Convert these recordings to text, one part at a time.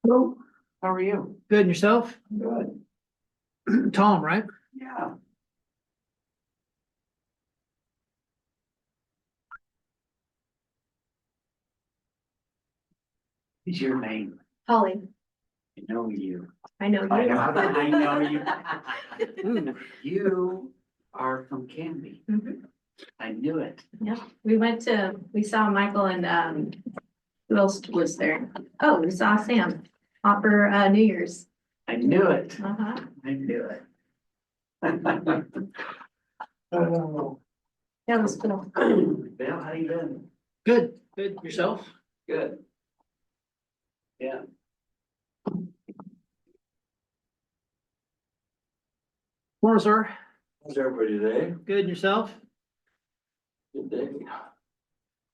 Hello, how are you? Good, and yourself? Good. Tom, right? Yeah. What's your name? Holly, I know you. I know I you. know, I know you. Ooh, You are from Canby. Mhm. I knew it. Yeah, we saw Michael and, who else was there? Oh, we saw Sam, for, New Year's. I knew it. Uh-huh. I knew it. Oh. That was cool. Bill, how you been? good, good. Yourself? Good. Yeah. Morning, sir. How's everybody today? Good, and yourself? Good day.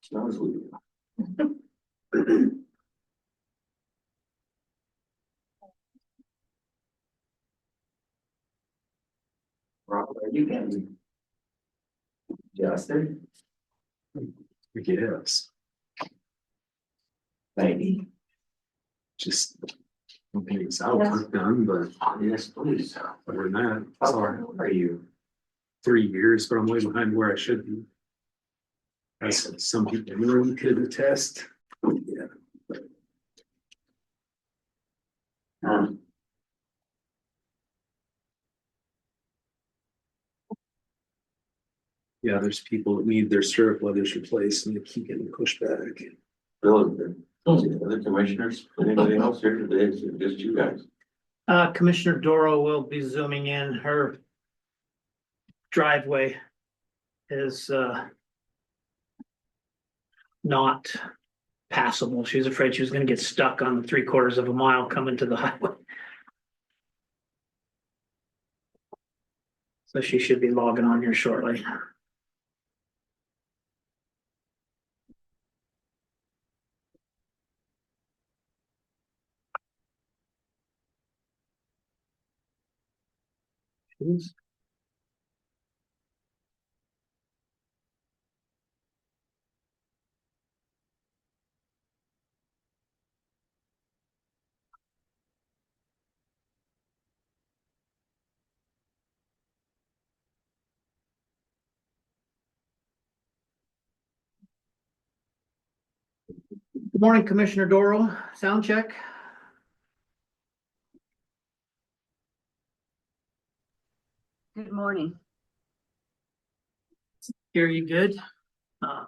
Smells leaving. Robert, are you getting Justin? Yes, Maybe. just getting south done, but Yes, please. other than that, How sorry, old are you? 3 years, but I'm way behind where I should be. As some people in the room could attest. Yeah, Um, yeah, there's people that need their stirrup leathers replaced and they keep getting pushed back. Bill, other commissioners, anybody else here today? Is it just you guys? Commissioner Doro will be zooming in. Her driveway is, not passable. She was afraid she was gonna get stuck on the 3/4 of a mile coming to the highway. So she should be logging on here shortly. Good morning, Commissioner Doro. Sound check. Good morning. Hear you good? Uh,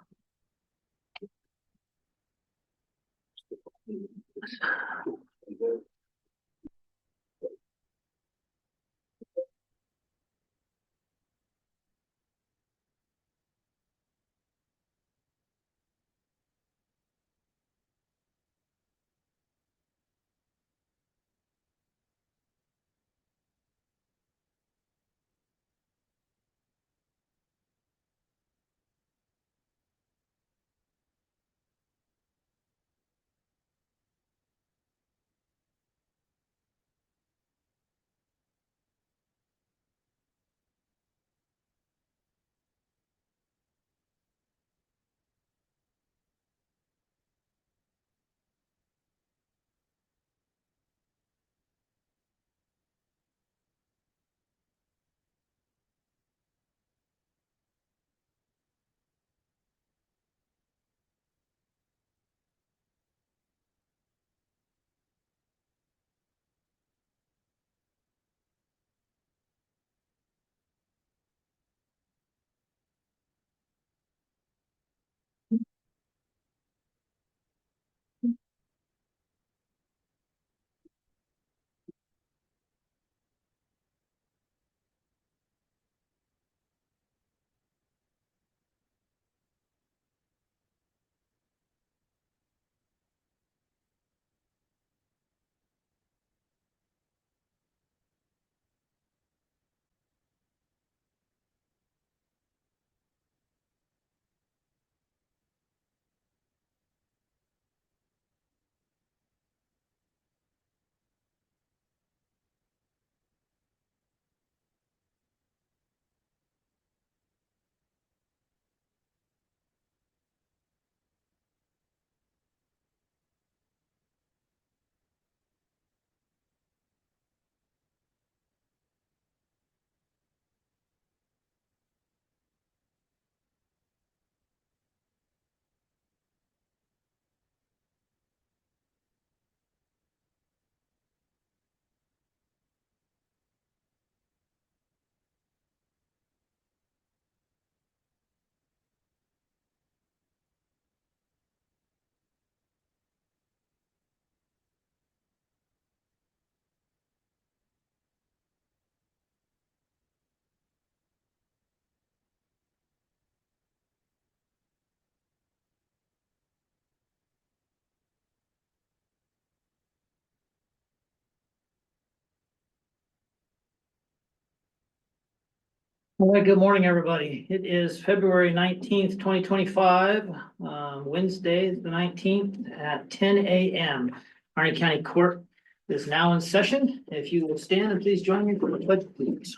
All right, good morning, everybody. It is February 19th, 2025, Wednesday, the 19th at 10 a.m. Harney County Court is now in session. If you will stand and please join me for the pledge, please.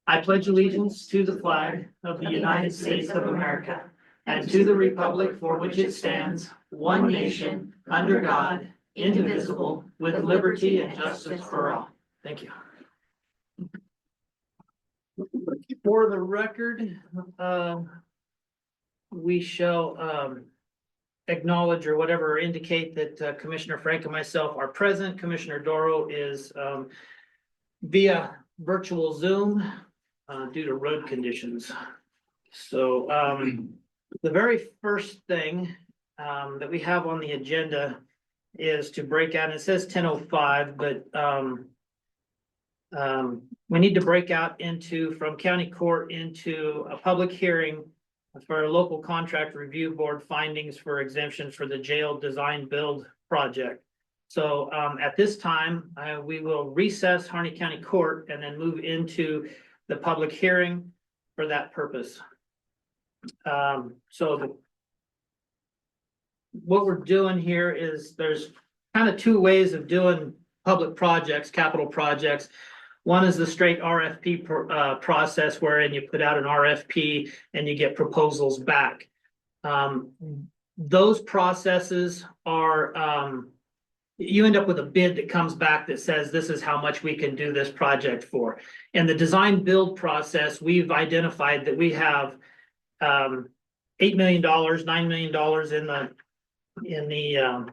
I pledge allegiance to the flag of the United States of America and to the republic for which it stands, one nation, under God, indivisible, with liberty and justice for all. Thank you. For the record, we shall acknowledge or whatever, indicate that Commissioner Frank and myself are present. Commissioner Doro is via virtual Zoom due to road conditions. So the very first thing that we have on the agenda is to break out, it says 10:05, but we need to break out from county court into a public hearing for a local contract review board findings for exemption for the jail design build project. So at this time, we will recess Harney County Court and then move into the public hearing for that purpose. What we're doing here is there's kind of two ways of doing public projects, capital projects. One is the straight RFP process wherein you put out an RFP and you get proposals back. Those processes are, you end up with a bid that comes back that says this is how much we can do this project for. In the design build process, we've identified that we have $8 million, $9 million in the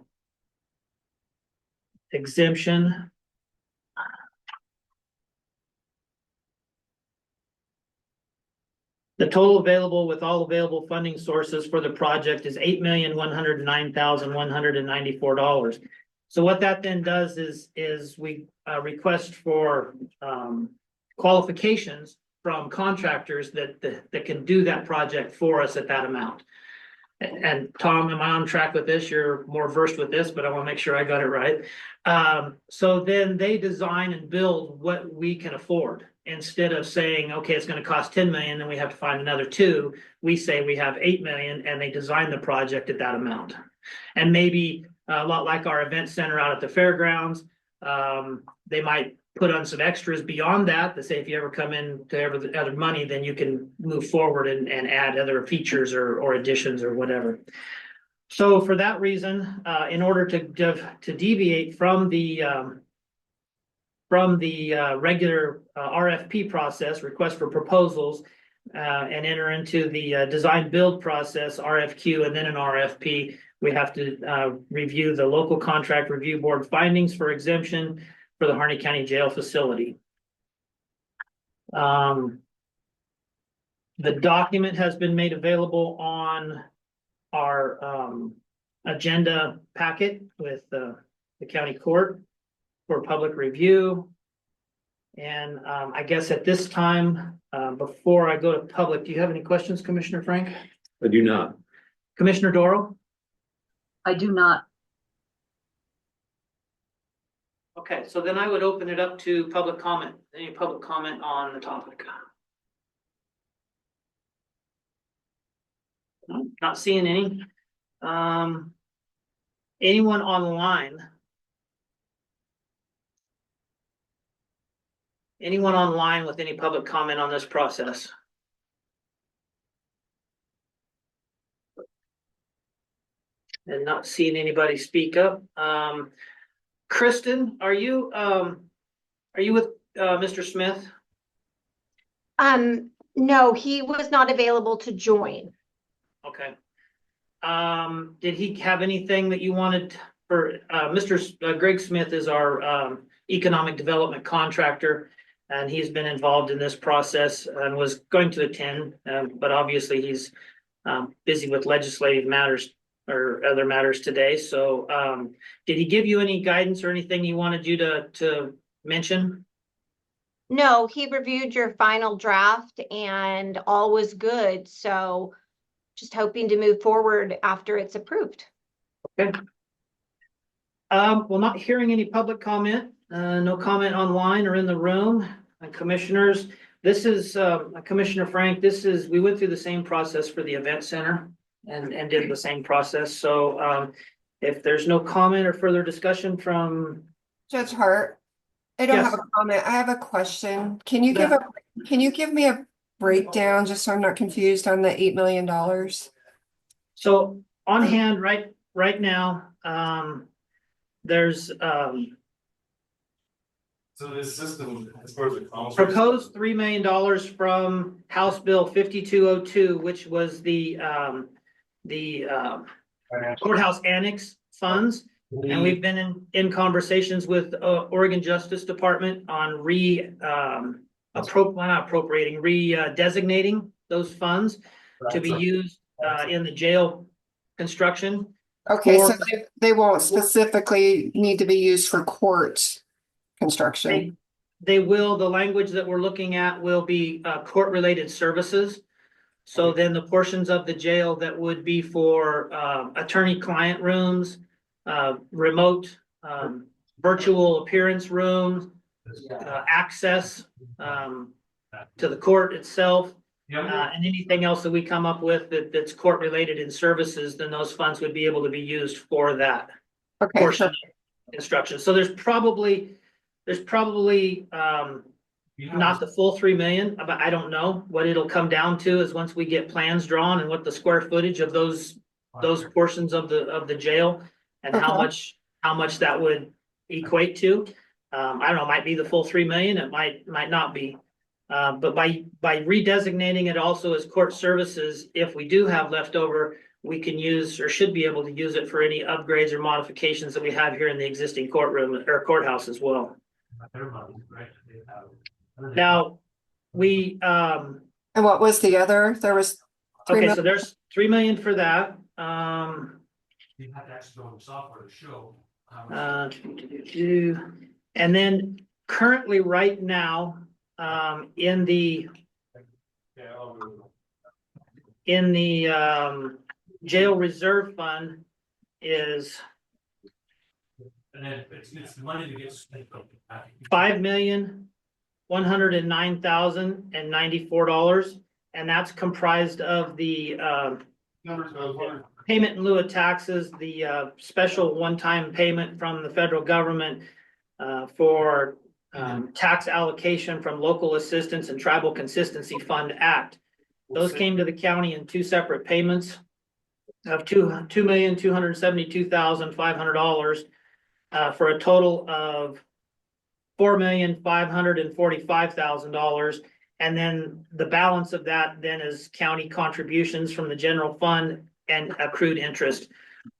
exemption. The total available with all available funding sources for the project is $8,109,194. So what that then does is we request for qualifications from contractors that can do that project for us at that amount. And Tom, am I on track with this? You're more versed with this, but I want to make sure I got it right. So then they design and build what we can afford. Instead of saying, okay, it's going to cost 10 million, then we have to find another 2, we say we have 8 million and they design the project at that amount. And maybe a lot like our event center out at the fairgrounds, they might put on some extras beyond that to say if you ever come in to other money, then you can move forward and add other features or additions or whatever. So for that reason, in order to deviate from the regular RFP process, request for proposals, and enter into the design build process, RFQ, and then an RFP, we have to review the local contract review board findings for exemption for the Harney County Jail facility. The document has been made available on our agenda packet with the county court for public review. And I guess at this time, before I go to public, do you have any questions, Commissioner Frank? I do not. Commissioner Doro? I do not. Okay, so then I would open it up to public comment. Any public comment on the topic? No, not seeing any. Anyone online? Anyone online with any public comment on this process? And not seeing anybody speak up. Kristen, are you with Mr. Smith? No, he was not available to join. Okay. Did he have anything that you wanted for Mr. Greg Smith is our economic development contractor, and he's been involved in this process and was going to attend, but obviously he's busy with legislative matters or other matters today. So did he give you any guidance or anything he wanted you to mention? No, he reviewed your final draft and all was good. So just hoping to move forward after it's approved. Okay. Well, not hearing any public comment, no comment online or in the room. and commissioners, this is, Commissioner Frank, we went through the same process for the event center and did the same process. So, if there's no comment or further discussion from, Judge Hart, I don't have Yes. a comment. I have a question. Can you give me a breakdown just so I'm not confused on the $8 million? so on hand, right now, there's, So this system, as far as the cost. proposed $3 million from House Bill 5202, which was the courthouse annex funds. And we've been in conversations with Oregon Justice Department on redesignating those funds to be used in the jail construction. Okay, so Or- they won't specifically need to be used for court construction. They will, the language that we're looking at will be court-related services. So then the portions of the jail that would be for attorney-client rooms, remote virtual appearance rooms, access to the court itself, and anything else that we come up with that's court-related in services, then those funds would be able to be used for that Okay, portion so of construction. So there's probably not the full 3 million, but I don't know. What it'll come down to is once we get plans drawn and what the square footage of those portions of the jail and how Okay. much that would equate to. I don't know, it might be the full 3 million, it might not be. But by redesignating it also as court services, if we do have leftover, we can use or should be able to use it for any upgrades or modifications that we have here in the existing courtroom or courthouse as well. Now, we, and what was the other? There was 3 okay, million. so there's 3 million for that. You have to actually go on the software to show. And then currently right now, in the jail reserve fund is And then it's money that gets spent. $5,109,094, and that's comprised of the payment in lieu of taxes, the special one-time payment from the federal government for tax allocation from Local Assistance and Tribal Consistency Fund Act. Those came to the county in two separate payments of $2,272,500 for a total of $4,545,000. And then the balance of that then is county contributions from the general fund and accrued interest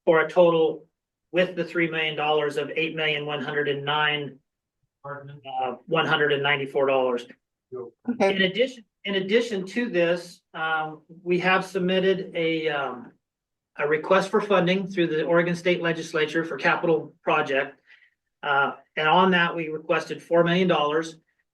for a total with the $3 million of $8,109,194. Okay, In addition to this, we have submitted a request for funding through the Oregon State Legislature for capital project. And on that, we requested $4 million.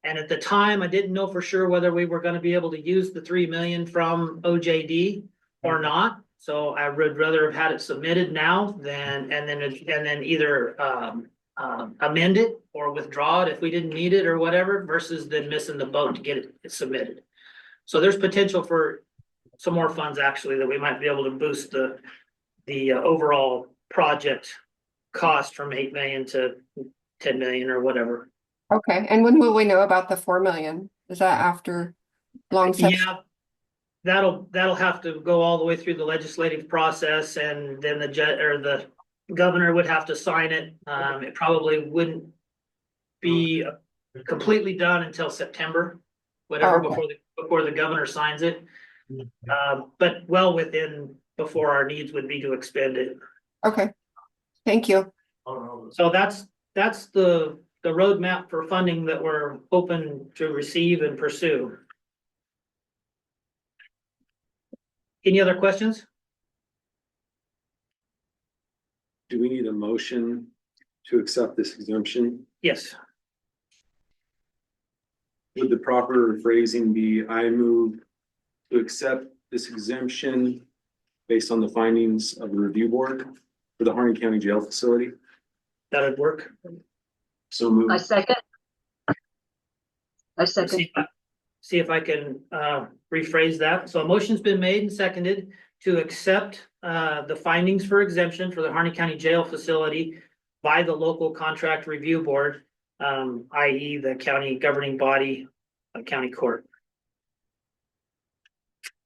And at the time, I didn't know for sure whether we were going to be able to use the 3 million from OJD or not. So I would rather have had it submitted now and then either amend it or withdraw it if we didn't need it or whatever, versus then missing the boat to get it submitted. So there's potential for some more funds actually that we might be able to boost the overall project cost from 8 million to 10 million or whatever. okay. And when will we know about the 4 million? Is that after long session? Yeah, that'll have to go all the way through the legislative process, and then the governor would have to sign it. It probably wouldn't be completely done until September, whatever, Okay. before the governor signs it. But well within before our needs would be to expend it. Okay, thank you. So that's the roadmap for funding that we're hoping to receive and pursue. Any other questions? Do we need a motion to accept this exemption? Yes. Would the proper phrasing be, I move to accept this exemption based on the findings of the review board for the Harney County Jail Facility? That'd work. So move. I second. I second. See if I can rephrase that. So a motion's been made and seconded to accept the findings for exemption for the Harney County Jail Facility by the local contract review board, i.e. the county governing body, county court.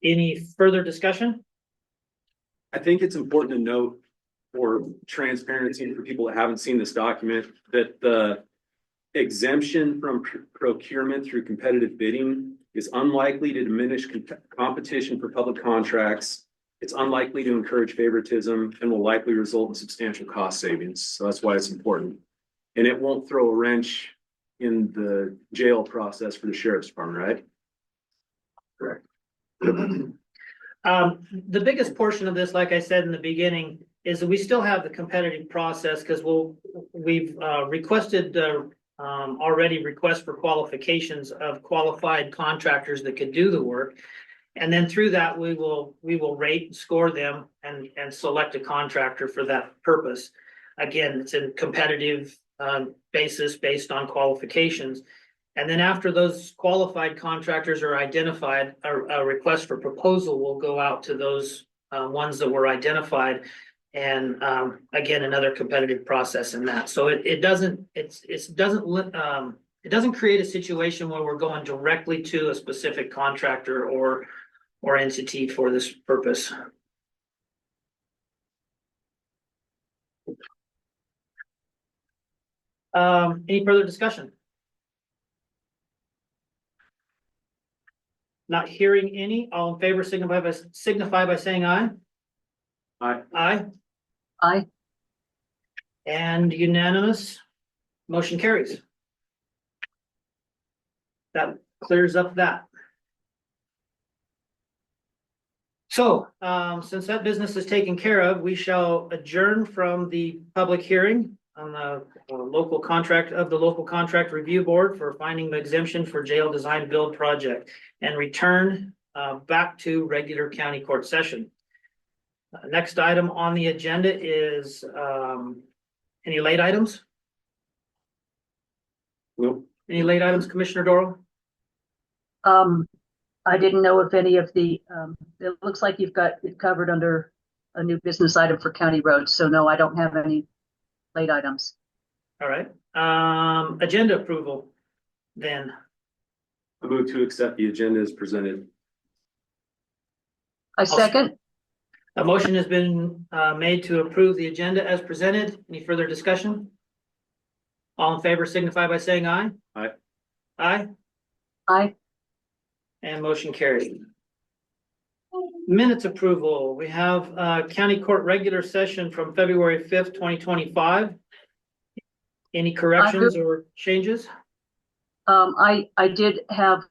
Any further discussion? I think it's important to note for transparency for people that haven't seen this document, that the exemption from procurement through competitive bidding is unlikely to diminish competition for public contracts. It's unlikely to encourage favoritism and will likely result in substantial cost savings. So that's why it's important. And it won't throw a wrench in the jail process for the sheriff's department, right? Correct. The biggest portion of this, like I said in the beginning, is that we still have the competitive process because we've requested already requests for qualifications of qualified contractors that could do the work. And then through that, we will rate and score them and select a contractor for that purpose. Again, it's a competitive basis based on qualifications. And then after those qualified contractors are identified, a request for proposal will go out to those ones that were identified. And again, another competitive process in that. So it doesn't create a situation where we're going directly to a specific contractor or entity for this purpose. Any further discussion? Not hearing any. All in favor signify by saying aye. Aye. Aye. Aye. And unanimous. Motion carries. That clears up that. So, since that business is taken care of, we shall adjourn from the public hearing on the local contract review board for finding the exemption for jail design build project and return back to regular county court session. Next item on the agenda is any late items? Nope. Any late items, Commissioner Doral? I didn't know if any of the, it looks like you've got it covered under a new business item for county roads. So no, I don't have any late items. All right. Agenda approval then. I move to accept the agenda as presented. I second. A motion has been made to approve the agenda as presented. Any further discussion? All in favor signify by saying aye. Aye. Aye. Aye. And motion carried. Minutes approval. We have county court regular session from February 5th, 2025. Any corrections or changes? I did have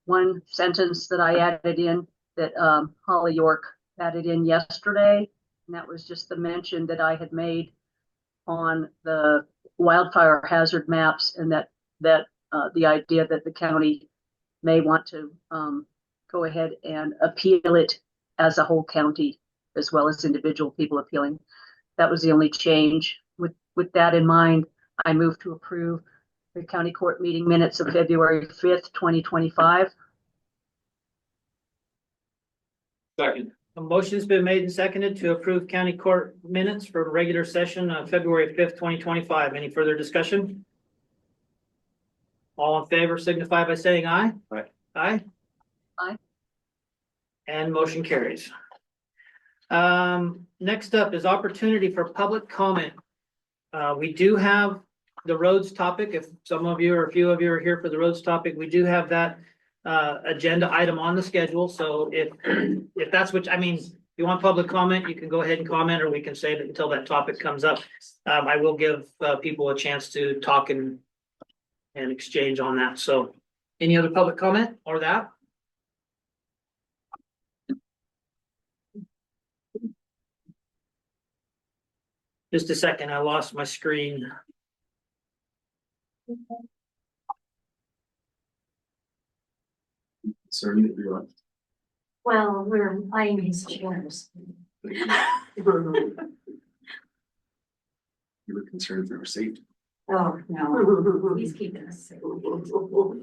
one sentence that I added in that Holly York added in yesterday, and that was just the mention that I had made on the wildfire hazard maps, and that the idea that the county may want to go ahead and appeal it as a whole county, as well as individual people appealing. That was the only change. With that in mind, I move to approve the county court meeting minutes of February 5th, 2025. Second. A motion has been made and seconded to approve county court minutes for regular session of February 5th, 2025. Any further discussion? All in favor signify by saying aye. Aye. Aye. Aye. And motion carries. Next up is opportunity for public comment. We do have the roads topic. If some of you or a few of you are here for the roads topic, we do have that agenda item on the schedule. So if that's what, I mean, if you want public comment, you can go ahead and comment, or we can save it until that topic comes up. I will give people a chance to talk and exchange on that. So any other public comment or that? Just a second, I lost my screen. Sorry, everyone. Well, we're playing these chairs. You were concerned for our safety. Oh, no, he's keeping us safe. All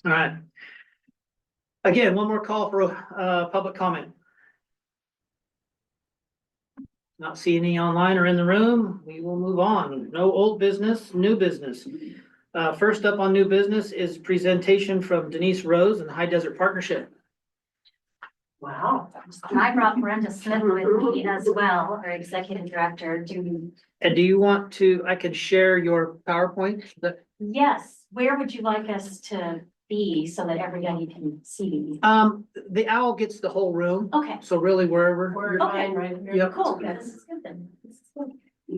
right. Again, one more call for public comment. Not seeing any online or in the room, we will move on. No old business, new business. First up on new business is presentation from Denise Rose and the High Desert Partnership. Wow. And I brought Brenda Smith with me as well, our executive director, to. And do you want to, I can share your PowerPoint? Yes, where would you like us to be so that everybody can see? The owl gets the whole room, Okay. so really wherever. We're fine, right? Yep. Cool, this is good then. This is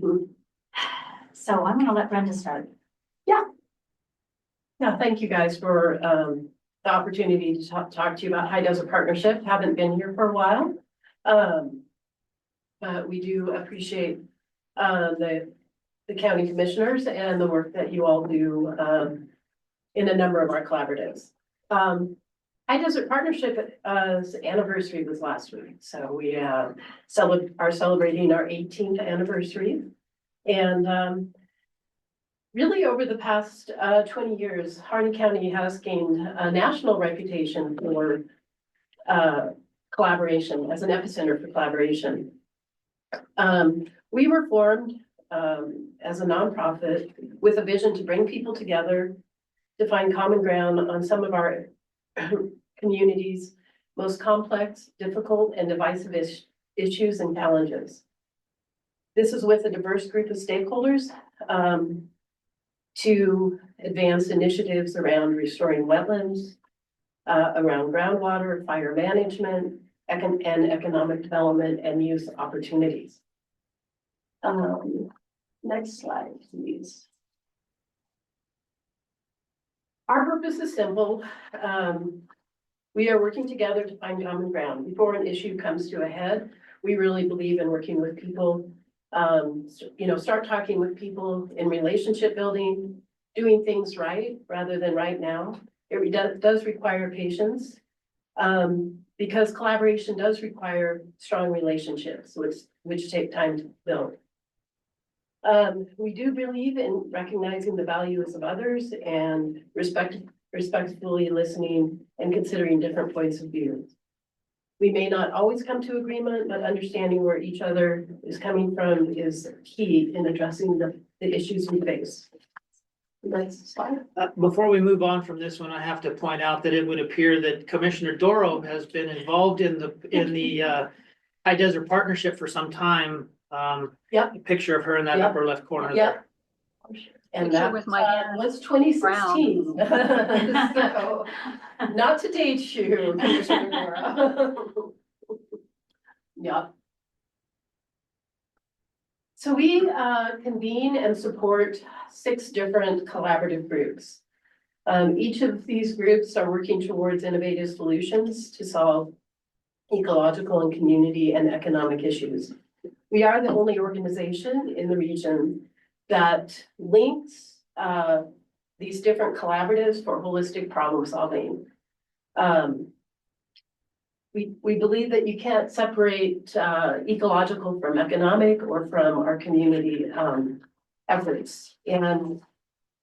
good. So I'm gonna let Brenda start. Yeah, thank you guys for the opportunity to talk to you about High Desert Partnership. Haven't been here for a while. But we do appreciate the county commissioners and the work that you all do in a number of our collaboratives. High Desert Partnership anniversary was last week, so we are celebrating our 18th anniversary. And really, over the past 20 years, Harney County has gained a national reputation for collaboration, as an epicenter for collaboration. We were formed as a nonprofit with a vision to bring people together, to find common ground on some of our communities' most complex, difficult, and divisive issues and challenges. This is with a diverse group of stakeholders to advance initiatives around restoring wetlands, around groundwater, fire management, and economic development and youth opportunities. Next slide, please. Our purpose is simple. We are working together to find common ground. Before an issue comes to a head, we really believe in working with people. Start talking with people in relationship building, doing things right rather than right now. It does require patience, because collaboration does require strong relationships, which take time to build. We do believe in recognizing the values of others and respectfully listening and considering different points of view. We may not always come to agreement, but understanding where each other is coming from is key in addressing the issues we face. Next slide. Before we move on from this one, I have to point out that it would appear that Commissioner Doro has been involved in the High Desert Partnership for some time. Yep. A picture of her in that Yep. upper left corner. Yep. And Picture that with my hand was 2016. So, not to date you, Commissioner Dora. Yep. So we convene and support 6 different collaborative groups. Each of these groups are working towards innovative solutions to solve ecological and community and economic issues. We are the only organization in the region that links these different collaboratives for holistic problem solving. We believe that you can't separate ecological from economic or from our community efforts. And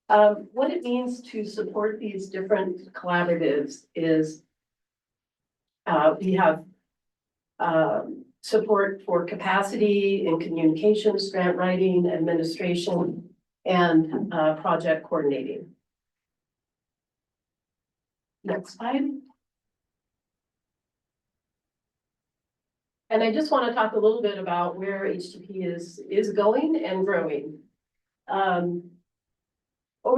what it means to support these different collaboratives is we have support for capacity and communications, grant writing, administration, and project coordinating. Next slide. And I just want to talk a little bit about where HTP is going and growing. Over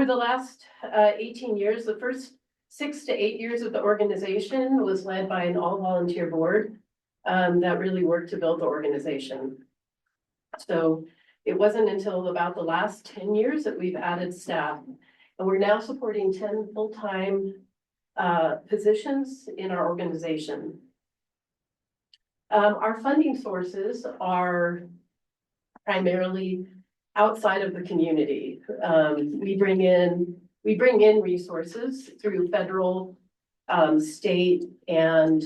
the last 18 years, the first 6 to 8 years of the organization was led by an all-volunteer board that really worked to build the organization. So it wasn't until about the last 10 years that we've added staff, and we're now supporting 10 full-time positions in our organization. Our funding sources are primarily outside of the community. We bring in resources through federal, state, and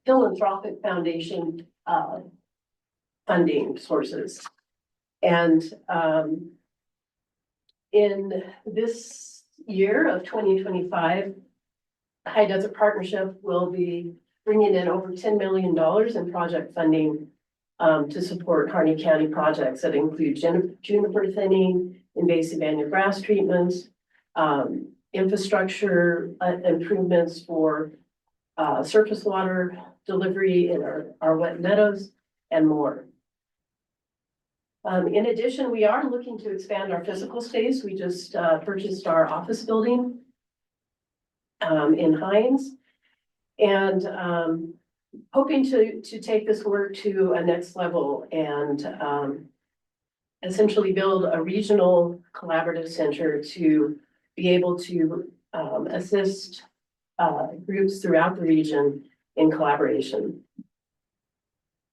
philanthropic foundation funding sources. And in this year of 2025, High Desert Partnership will be bringing in over $10 million in project funding to support Harney County projects that include juniper thinning, invasive annual grass treatments, infrastructure improvements for surface water delivery in our wet meadows, and more. In addition, we are looking to expand our physical space. We just purchased our office building in Hines, and hoping to take this work to a next level and essentially build a regional collaborative center to be able to assist groups throughout the region in collaboration.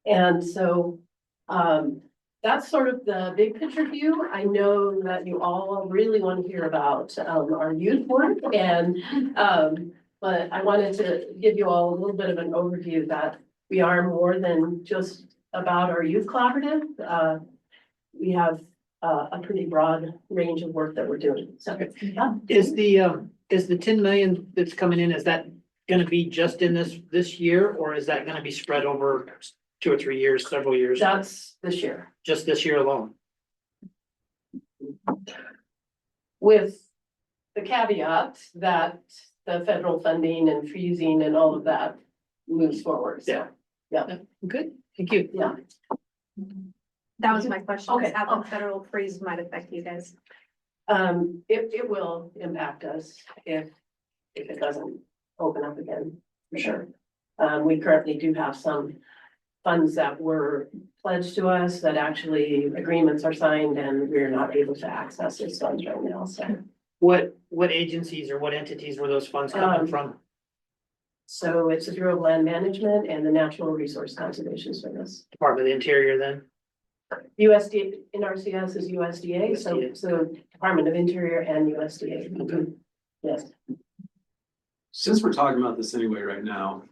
And so that's sort of the big picture view. I know that you all really want to hear about our youth work, and but I wanted to give you all a little bit of an overview that we are more than just about our youth collaborative. We have a pretty broad range of work that we're doing. So yeah. Is the 10 million that's coming in, is that gonna be just in this year, or is that gonna be spread over 2 or 3 years, several years? That's this year, Just this year alone? with the caveat that the federal funding and freezing and all of that moves forward. So, Good, thank you. yeah. That was my question. Okay. How the federal freeze might affect you guys. It will impact us if it doesn't open up again, for sure. We currently do have some funds that were pledged to us that actually agreements are signed, and we're not able to access those funds right now, so. What agencies or what entities were those funds coming from? So it's the Bureau of Land Management and the Natural Resource Conservation Service. Department of the Interior then? USDA, NRCS is USDA, so Department of Interior and USDA. Okay. Yes. Since we're talking about this anyway right now,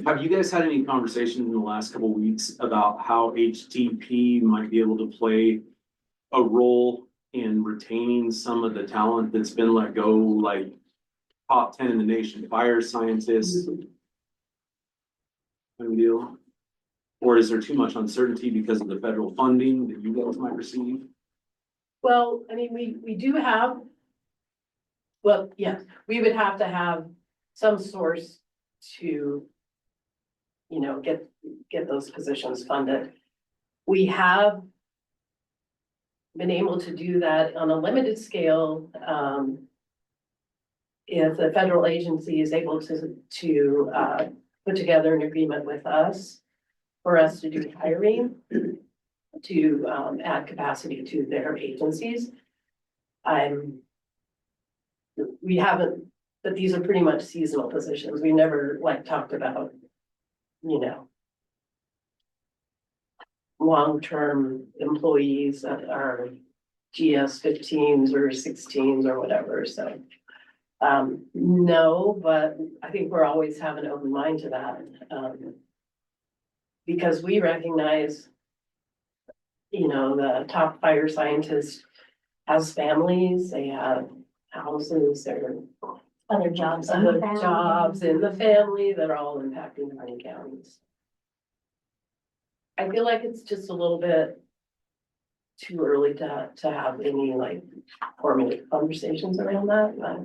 have you guys had any conversations in the last couple of weeks about how HTP might be able to play a role in retaining some of the talent that's been let go, like top 10 in the nation, fire scientists? Kind of deal? Or is there too much uncertainty because of the federal funding that you guys might receive? Well, I mean, we do have. Well, yes, we would have to have some source to, you know, get those positions funded. We have been able to do that on a limited scale. If the federal agency is able to put together an agreement with us for us to do hiring to add capacity to their agencies. We haven't, but these are pretty much seasonal positions. We never like talked about, you know, long-term employees that are GS 15s or 16s or whatever, so. No, but I think we're always having an open mind to that. Because we recognize, you know, the top fire scientist has families, they have houses, they're Other jobs. other jobs in the family that are all impacting Harney counties. I feel like it's just a little bit too early to have any like formative conversations around that, but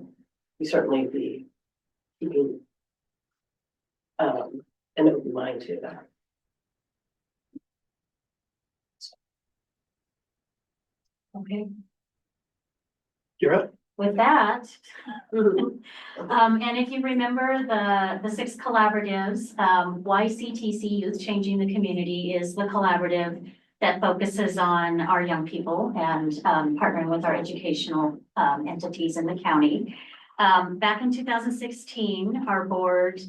we certainly be keeping an open mind to that. Okay, You're up. with that, and if you remember the 6 collaboratives, YCTC Youth Changing the Community is the collaborative that focuses on our young people and partnering with our educational entities in the county. Back in 2016, our board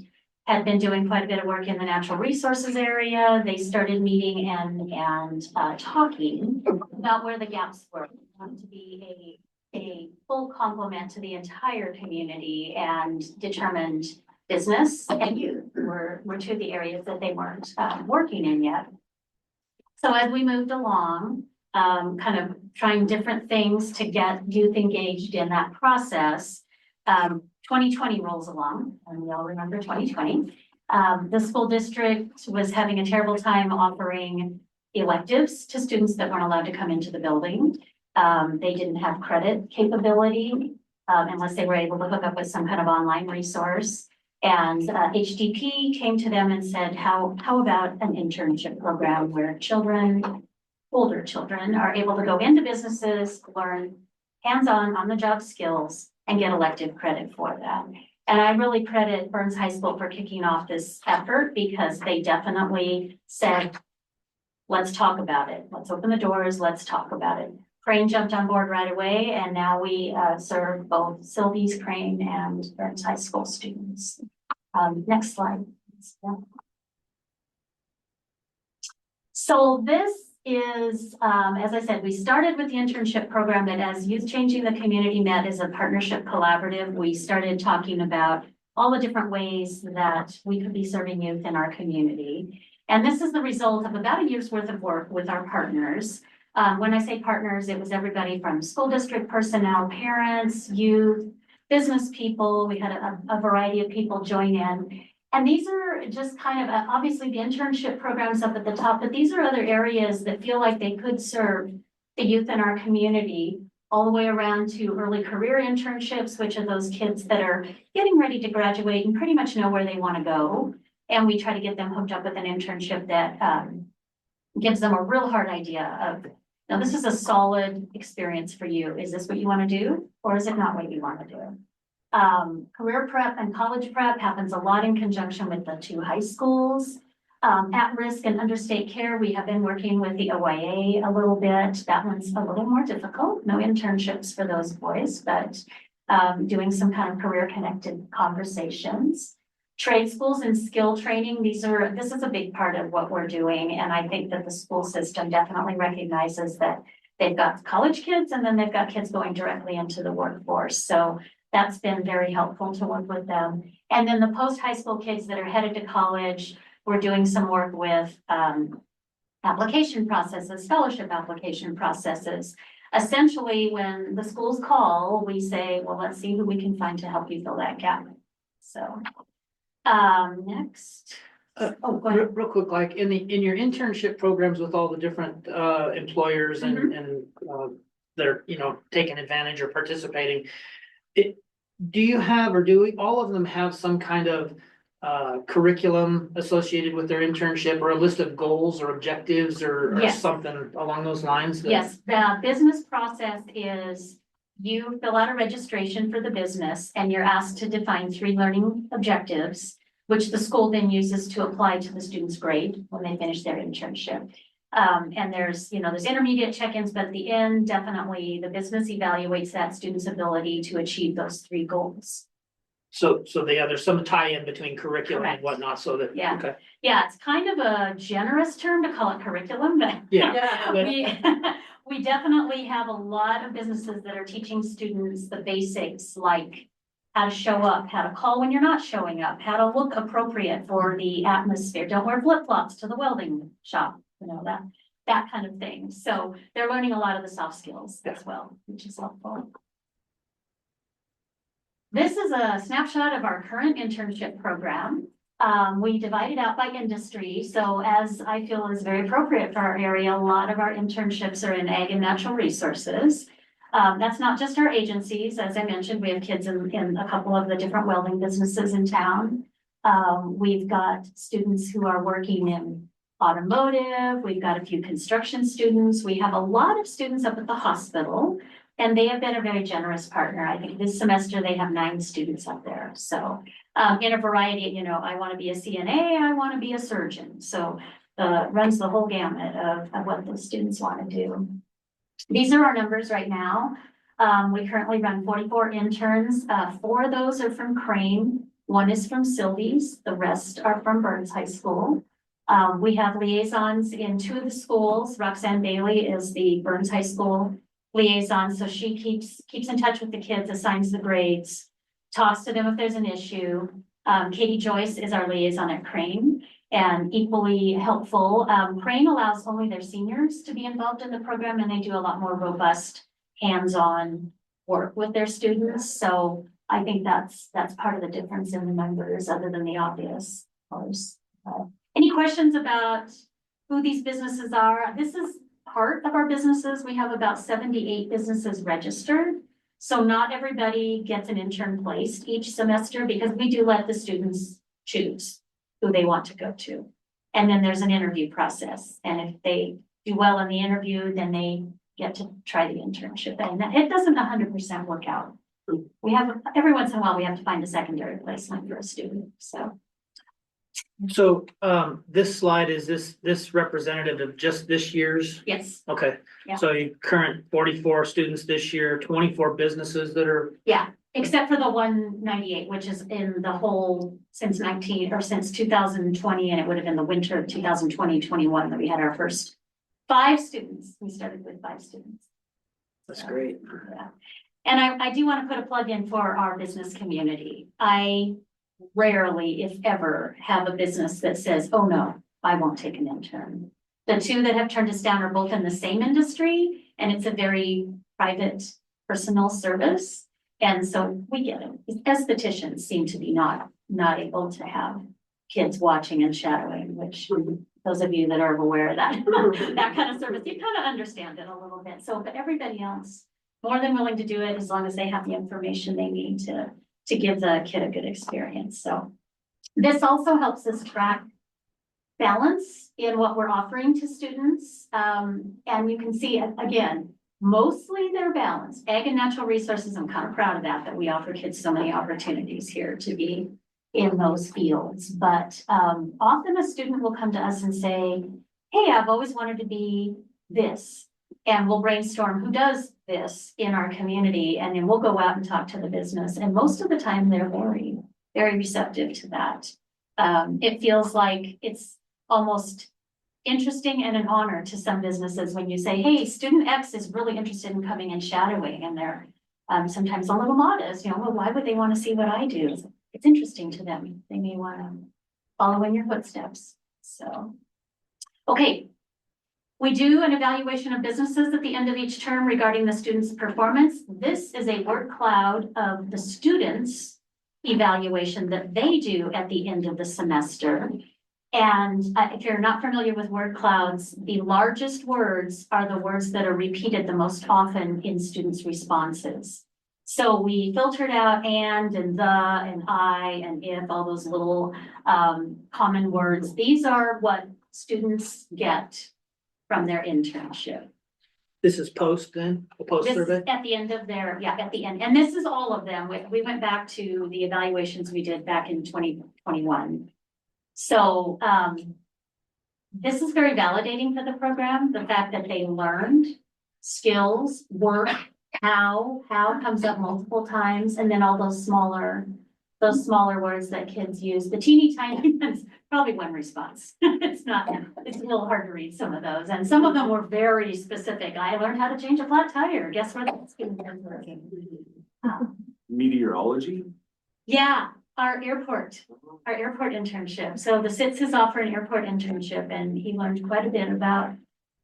had been doing quite a bit of work in the natural resources area. They started meeting and talking about where the gaps were. We wanted to be a full complement to the entire community, and determined business and youth were two of the areas that they weren't working in yet. So as we moved along, kind of trying different things to get youth engaged in that process, 2020 rolls along, and we all remember 2020. The school district was having a terrible time offering electives to students that weren't allowed to come into the building. They didn't have credit capability, unless they were able to hook up with some kind of online resource. And HDP came to them and said, how about an internship program where children, older children, are able to go into businesses, learn hands-on, on-the-job skills, and get elective credit for that. And I really credit Burns High School for kicking off this effort because they definitely said, let's talk about it. Let's open the doors. Let's talk about it. Crane jumped on board right away, and now we serve both Sylvie's, Crane, and Burns High School students. Next slide. So this is, as I said, we started with the internship program that as Youth Changing the Community met as a partnership collaborative, we started talking about all the different ways that we could be serving youth in our community. And this is the result of about a year's worth of work with our partners. When I say partners, it was everybody from school district personnel, parents, youth, business people. We had a variety of people join in. And these are just kind of, obviously the internship programs up at the top, but these are other areas that feel like they could serve the youth in our community, all the way around to early career internships, which are those kids that are getting ready to graduate and pretty much know where they want to go. And we try to get them hooked up with an internship that gives them a real hard idea of, now this is a solid experience for you. Is this what you want to do? Or is it not what you want to do? Career prep and college prep happens a lot in conjunction with the two high schools. At risk and understate care, we have been working with the OIA a little bit. That one's a little more difficult. No internships for those boys, but doing some kind of career connected conversations. Trade schools and skill training, this is a big part of what we're doing. And I think that the school system definitely recognizes that they've got college kids and then they've got kids going directly into the workforce. So that's been very helpful to work with them. And then the post-high school kids that are headed to college, we're doing some work with application processes, scholarship application processes. Essentially, when the schools call, we say, well, let's see who we can find to help you fill that gap. So next. Go ahead. Real quick, like in your internship programs with all the different employers and they're, taking advantage or participating. Do you have, or do all of them have some kind of curriculum associated with their internship, or a list of goals or objectives or Yes. something along those lines? Yes, the business process is you fill out a registration for the business and you're asked to define 3 learning objectives, which the school then uses to apply to the student's grade when they finish their internship. And there's intermediate check-ins, but at the end, definitely the business evaluates that student's ability to achieve those 3 goals. So there's some tie-in between curriculum Correct. and whatnot, so that, Yeah. okay. Yeah, it's kind of a generous term to call it curriculum, but Yeah. we definitely have a lot of businesses that are teaching students the basics, like how to show up, how to call when you're not showing up, how to look appropriate for the atmosphere. Don't wear flip-flops to the welding shop, that kind of thing. So they're learning a lot of the soft skills as well, which is helpful. This is a snapshot of our current internship program. We divided out by industry. So as I feel is very appropriate for our area, a lot of our internships are in ag and natural resources. That's not just our agencies. As I mentioned, we have kids in a couple of the different welding businesses in town. We've got students who are working in automotive. We've got a few construction students. We have a lot of students up at the hospital, and they have been a very generous partner. I think this semester they have 9 students up there. So in a variety, I want to be a CNA, I want to be a surgeon. So runs the whole gamut of what the students want to do. These are our numbers right now. We currently run 44 interns. 4 of those are from Crane. 1 is from Sylvie's. The rest are from Burns High School. We have liaisons in 2 of the schools. Roxanne Bailey is the Burns High School liaison. So she keeps in touch with the kids, assigns the grades, talks to them if there's an issue. Katie Joyce is our liaison at Crane. and equally helpful. Crane allows only their seniors to be involved in the program, and they do a lot more robust hands-on work with their students. So I think that's part of the difference in the members, other than the obvious, of course. Any questions about who these businesses are? This is part of our businesses. We have about 78 businesses registered. So not everybody gets an intern placed each semester, because we do let the students choose who they want to go to. And then there's an interview process. And if they do well in the interview, then they get to try the internship. And it doesn't 100% work out. We have, every once in a while, we have to find a secondary placement for a student, so. So, this slide, is this representative of just this year's? Yes, Okay, Yeah. so you current 44 students this year, 24 businesses that are, yeah, except for the 198, which is in the whole since 2020, and it would have been the winter of 2020-21 that we had our first 5 students. We started with 5 students. that's great. Yeah. And I do want to put a plug in for our business community. I rarely, if ever, have a business that says, oh no, I won't take an intern. The 2 that have turned us down are both in the same industry, and it's a very private, personal service. And so we get it. Estheticians seem to be not able to have kids watching and shadowing, which those of you that are aware of that, that kind of service, you kind of understand it a little bit. So, but everybody else, more than willing to do it as long as they have the information they need to give the kid a good experience. So this also helps us track balance in what we're offering to students. And you can see, again, mostly they're balanced. Ag and natural resources, I'm kind of proud of that we offer kids so many opportunities here to be in those fields. But often a student will come to us and say, hey, I've always wanted to be this. And we'll brainstorm who does this in our community, and then we'll go out and talk to the business. And most of the time they're very, very receptive to that. It feels like it's almost interesting and an honor to some businesses when you say, hey, student X is really interested in coming and shadowing, and they're sometimes a little modest, well, why would they want to see what I do? It's interesting to them. They may want to follow in your footsteps. So, okay. We do an evaluation of businesses at the end of each term regarding the student's performance. This is a word cloud of the students' evaluation that they do at the end of the semester. And if you're not familiar with word clouds, the largest words are the words that are repeated the most often in students' responses. So we filtered out and the and I and if, all those little common words. These are what students get from their internship. This is post then, a post This survey? is at the end of their, at the end. And this is all of them. We went back to the evaluations we did back in 2021. So this is very validating for the program. The fact that they learned skills, work, how comes up multiple times, and then all those smaller words that kids use. The teeny tiny ones, probably one response. It's a little hard to read some of those. And some of them were very specific. I learned how to change a flat tire. Guess where that's working? Meteorology? Yeah, our airport internship. So the SITS has offered an airport internship, and he learned quite a bit about,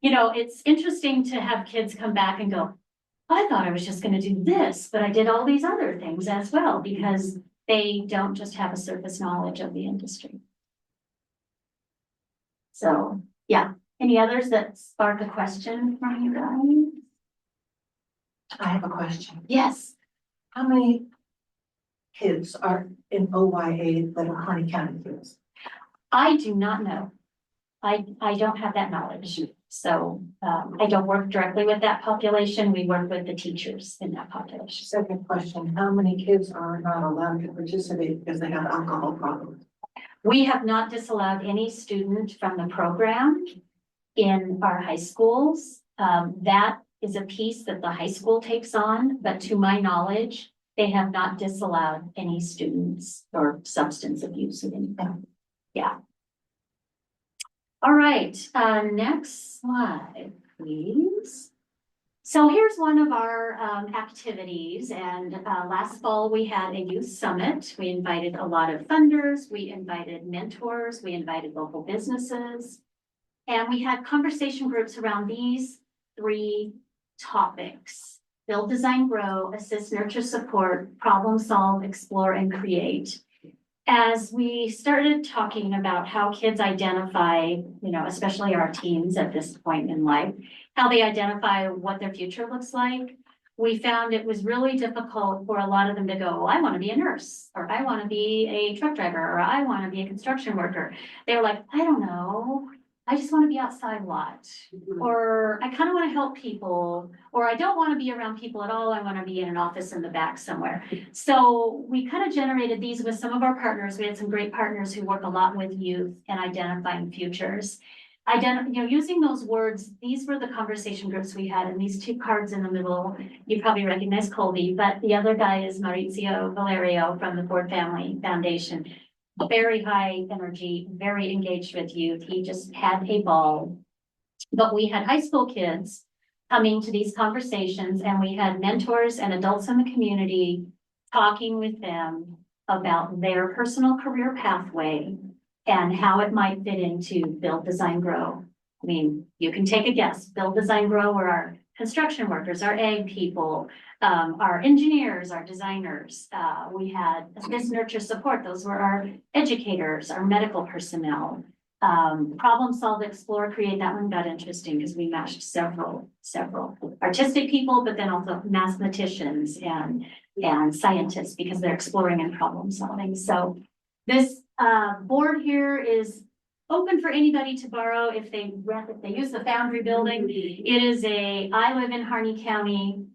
it's interesting to have kids come back and go, I thought I was just going to do this, but I did all these other things as well, because they don't just have a surface knowledge of the industry. So, yeah. Any others that spark a question from you guys? I have a question. Yes. How many kids are in OYA that are Harney County kids? I do not know. I don't have that knowledge. So I don't work directly with that population. We work with the teachers in that population. Second question, how many kids are not allowed to participate because they have alcohol problems? We have not disallowed any student from the program in our high schools. That is a piece that the high school takes on, but to my knowledge, they have not disallowed any students or substance abuse of any kind. Yeah. All right, next slide, please. So here's one of our activities, and last fall we had a youth summit. We invited a lot of funders, we invited mentors, we invited local businesses. And we had conversation groups around these 3 topics: build, design, grow, assist, nurture, support, problem solve, explore, and create. As we started talking about how kids identify, especially our teens at this point in life, how they identify what their future looks like, we found it was really difficult for a lot of them to go, well, I want to be a nurse, or I want to be a truck driver, or I want to be a construction worker. They're like, I don't know. I just want to be outside a lot, or I kind of want to help people, or I don't want to be around people at all. I want to be in an office in the back somewhere. So we kind of generated these with some of our partners. We had some great partners who work a lot with youth and identifying futures. Using those words, these were the conversation groups we had, and these 2 cards in the middle, you probably recognize Colby, but the other guy is Maurizio Valerio from the Ford Family Foundation. Very high energy, very engaged with youth. He just had a ball. But we had high school kids coming to these conversations, and we had mentors and adults in the community talking with them about their personal career pathway and how it might fit into build, design, grow. I mean, you can take a guess. Build, design, grow were our construction workers, our ag people, our engineers, our designers. We had assist, nurture, support. Those were our educators, our medical personnel. Problem solve, explore, create. That one got interesting because we matched several artistic people, but then also mathematicians and scientists, because they're exploring and problem solving. So this board here is open for anybody to borrow if they use the Foundry building. It is I live in Harney County,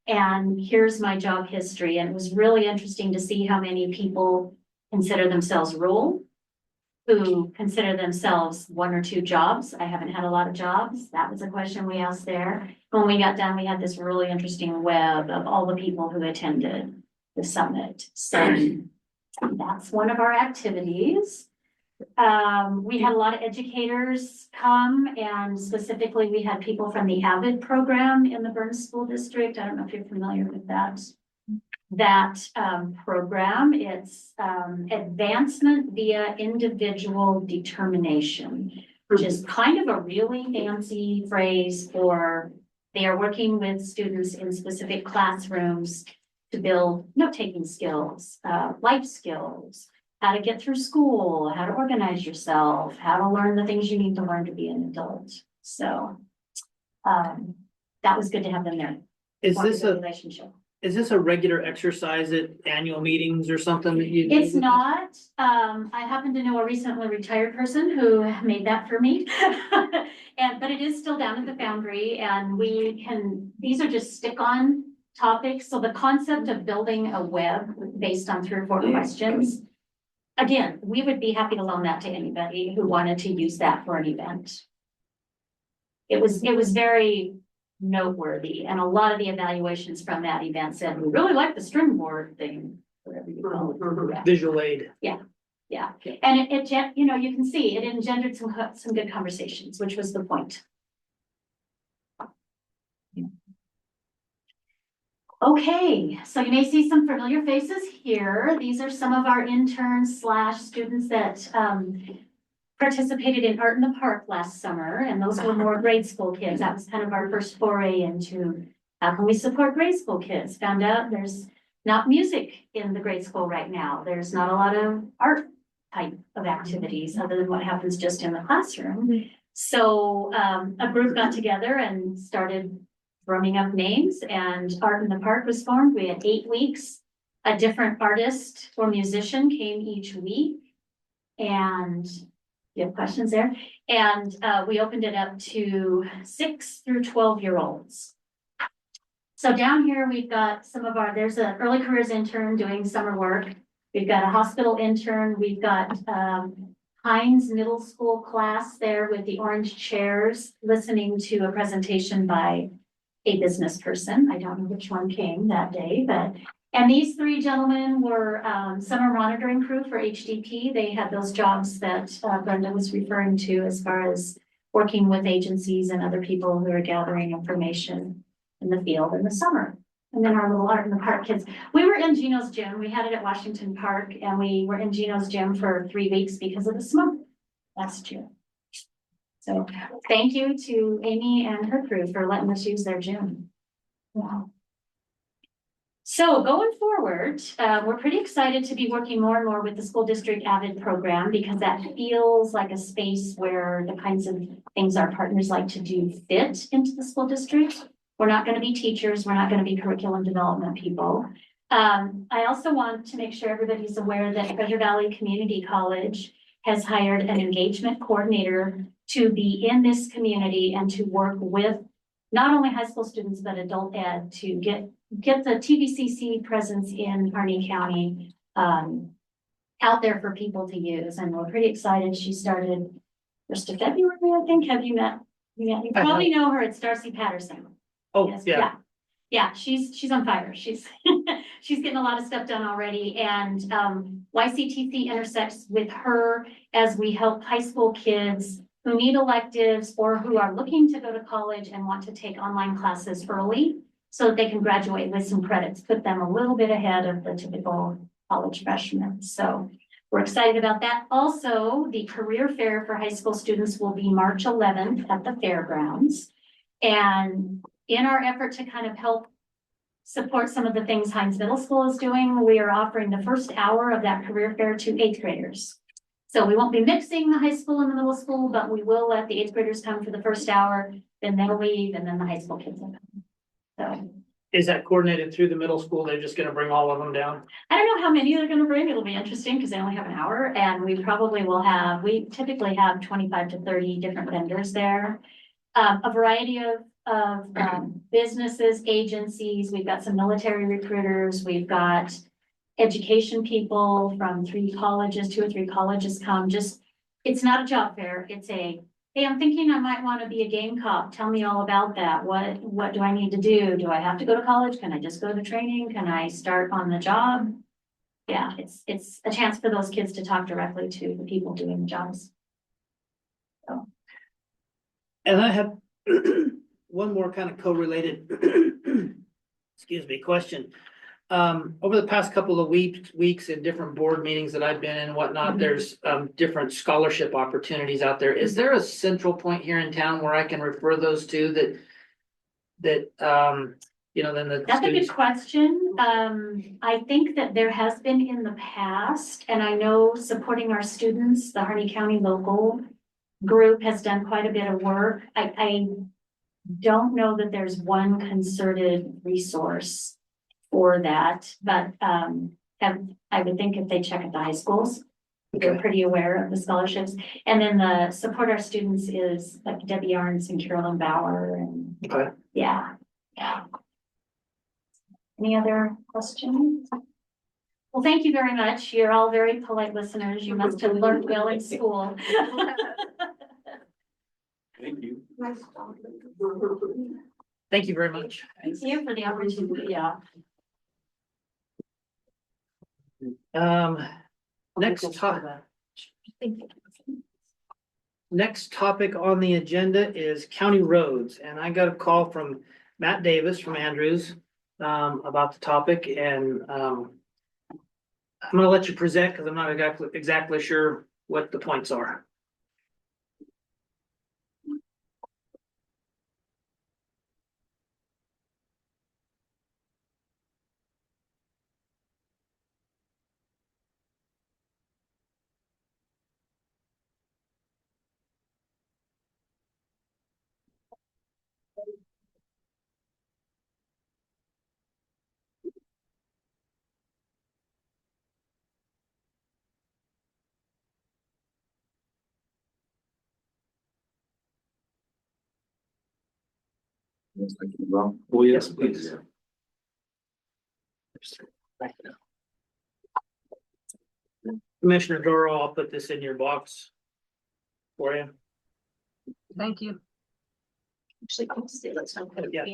and here's my job history. And it was really interesting to see how many people consider themselves rural, who consider themselves 1 or 2 jobs. I haven't had a lot of jobs. That was a question we asked there. When we got done, we had this really interesting web of all the people who attended the summit. So that's one of our activities. We had a lot of educators come, and specifically we had people from the AVID program in the Burns School District. I don't know if you're familiar with that program. It's advancement via individual determination, which is kind of a really fancy phrase for they are working with students in specific classrooms to build note-taking skills, life skills, how to get through school, how to organize yourself, how to learn the things you need to learn to be an adult. So that was good to have them there. Is this a relationship? Is this a regular exercise at annual meetings or something that you do? It's not. I happen to know a recently retired person who made that for me. But it is still down at the Foundry, and these are just stick-on topics. So the concept of building a web based on 3 or 4 questions. Again, we would be happy to loan that to anybody who wanted to use that for an event. It was very noteworthy, and a lot of the evaluations from that event said, we really like the string board thing, whatever you call it. Yeah. Visual aid. Yeah. And it you can see it engendered some good conversations, which was the point. Okay, so you may see some familiar faces here. These are some of our interns / students that participated in Art in the Park last summer, and those were more grade school kids. That was kind of our first foray into how can we support grade school kids. Found out there's not music in the grade school right now. There's not a lot of art type of activities other than what happens just in the classroom. So a group got together and started drumming up names, and Art in the Park was formed. We had 8 weeks. A different artist or musician came each week, and you have questions there? And we opened it up to 6 through 12-year-olds. So down here, we've got there's an early careers intern doing summer work. We've got a hospital intern. We've got Hines Middle School class there with the orange chairs, listening to a presentation by a business person. I don't know which one came that day, and these 3 gentlemen were summer monitoring crew for HDP. They had those jobs that Brenda was referring to as far as working with agencies and other people who are gathering information. in the field in the summer. And then our little art in the park kids, we were in Gino's gym. We had it at Washington Park and we were in Gino's gym for 3 weeks because of the smoke last year. So thank you to Amy and her crew for letting us use their gym. Wow. So going forward, we're pretty excited to be working more and more with the school district AVID program because that feels like a space where the kinds of things our partners like to do fit into the school district. We're not going to be teachers. We're not going to be curriculum development people. I also want to make sure everybody's aware that Treasure Valley Community College has hired an engagement coordinator to be in this community and to work with not only high school students, but adult ed to get the TVCC presence in Harney County out there for people to use. And we're pretty excited. She started 1st of February, I think. Have you met? You probably know her. It's Darcy Patterson. Oh, Yes, yeah. Yeah, she's on fire. She's she's getting a lot of stuff done already. And YCTC intersects with her as we help high school kids who need electives or who are looking to go to college and want to take online classes early so that they can graduate with some credits, put them a little bit ahead of the typical college freshmen. So we're excited about that. Also, the career fair for high school students will be March 11th at the fairgrounds. And in our effort to kind of help support some of the things Hines Middle School is doing, we are offering the first hour of that career fair to 8th graders. So we won't be mixing the high school and the middle school, but we will let the 8th graders come for the first hour, then they'll leave, and then the high school kids will come. So Is that coordinated through the middle school? They're just gonna bring all of them down? I don't know how many they're gonna bring. It'll be interesting because they only have an hour, and we probably will have, we typically have 25 to 30 different vendors there. A variety of businesses, agencies. We've got some military recruiters. We've got education people from 2 or 3 colleges come. Just, it's not a job fair. It's a, hey, I'm thinking I might want to be a game cop. Tell me all about that. What do I need to do? Do I have to go to college? Can I just go to training? Can I start on the job? Yeah, it's a chance for those kids to talk directly to the people doing the jobs. So. And I have one more kind of co-related, excuse me, question. Over the past couple of weeks in different board meetings that I've been in and whatnot, there's different scholarship opportunities out there. Is there a central point here in town where I can refer those to that you know, then the That's a good students? question. I think that there has been in the past, and I know supporting our students, the Harney County local group has done quite a bit of work. I don't know that there's one concerted resource for that, but I would think if they check at the high schools, they're pretty aware of the scholarships. And then the support our students is like Debbie Arns and Carolyn Bauer and yeah. Any other questions? Well, thank you very much. You're all very polite listeners. You must have learned well in school. Thank you. Thank you very much. Thank you for the opportunity. Yeah. Next topic on the agenda is county roads, and I got a call from Matt Davis from Andrews about the topic, and I'm gonna let you present because I'm not exactly sure what the points are. Well, yes, please. Commissioner Doro, I'll put this in your box for you. Thank you. Actually, let's not put it. Yeah.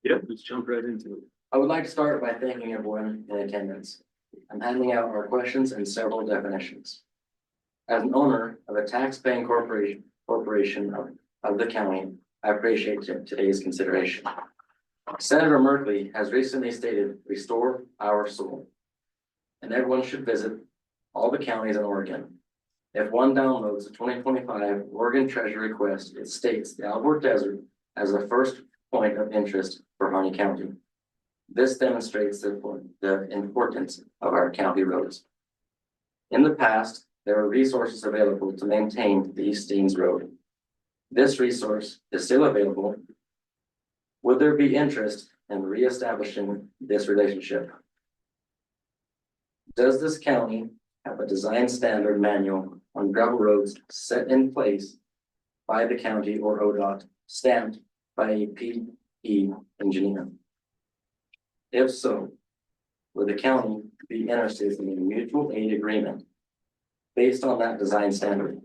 Yep, let's jump right into it. I would like to start by thanking everyone in attendance. I'm handing out our questions and several definitions. As an owner of a tax-paying corporation of the county, I appreciate today's consideration. Senator Merkley has recently stated, "Restore our soul." And everyone should visit all the counties in Oregon. If one downloads the 2025 Oregon Treasure Request, it states the Alvord Desert as the first point of interest for Harney County. This demonstrates the importance of our county roads. In the past, there were resources available to maintain the East Steens Road. This resource is still available. Would there be interest in reestablishing this relationship? Does this county have a design standard manual on gravel roads set in place by the county or ODOT, stamped by a PE engineer? If so, would the county be interested in a mutual aid agreement based on that design standard?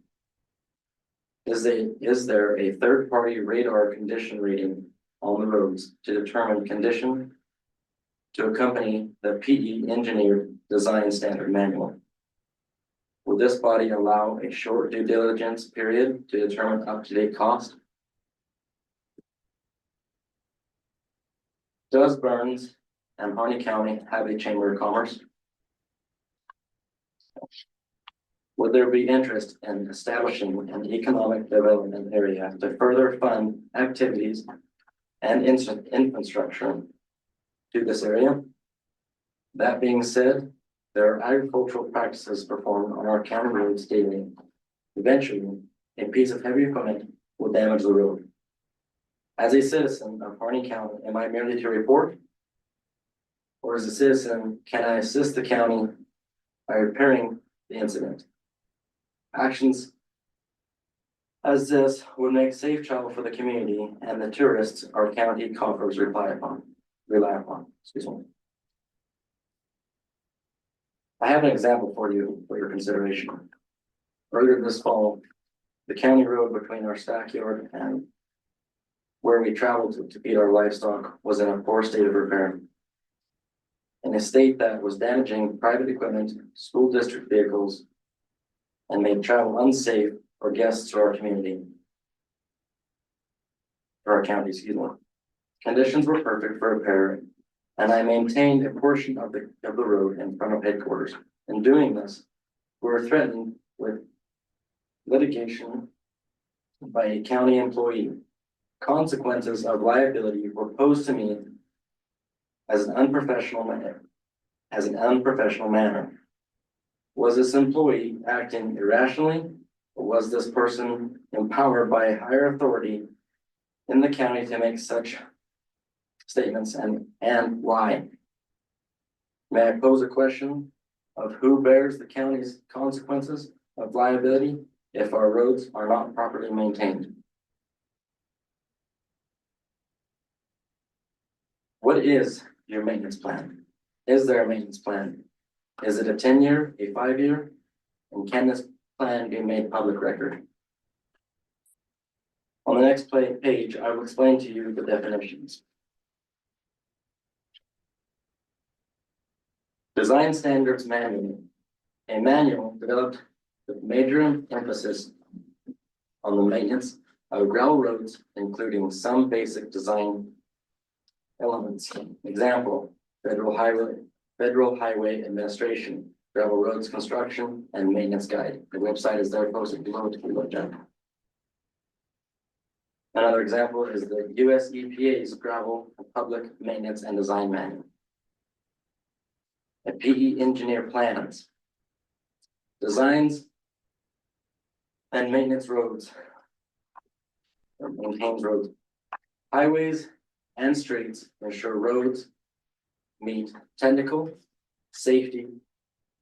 Is there a third-party radar condition rating on the roads to determine condition to accompany the PE engineered design standard manual? Will this body allow a short due diligence period to determine up-to-date cost? Does Burns and Harney County have a Chamber of Commerce? Would there be interest in establishing an economic development area to further fund activities and infrastructure to this area? That being said, there are agricultural practices performed on our county roads daily. Eventually, a piece of heavy equipment will damage the road. As a citizen of Harney County, am I merely to report? Or as a citizen, can I assist the county by repairing the incident? Actions as this would make safe travel for the community and the tourists our county coffers rely upon. Excuse me. I have an example for you for your consideration. Earlier this fall, the county road between our stackyard and where we traveled to feed our livestock was in a poor state of repair. In a state that was damaging private equipment, school district vehicles, and made travel unsafe for guests to our community. Or our county, excuse me. Conditions were perfect for repair, and I maintained a portion of the road in front of headquarters. In doing this, we were threatened with litigation by a county employee. Consequences of liability were posed to me as an unprofessional manner. Was this employee acting irrationally, or was this person empowered by a higher authority in the county to make such statements, and why? May I pose a question of who bears the county's consequences of liability if our roads are not properly maintained? What is your maintenance plan? Is there a maintenance plan? Is it a 10-year, a 5-year? And can this plan be made public record? On the next page, I will explain to you the definitions. Design Standards Manual. A manual developed with major emphasis on the maintenance of gravel roads, including some basic design elements. Example, Federal Highway Administration, Gravel Roads Construction and Maintenance Guide. The website is there posted below to be looked at. Another example is the US EPA's Gravel Public Maintenance and Design Manual. A PE engineer plans, designs and maintenance roads, or maintains roads, highways and streets, ensure roads meet technical, safety,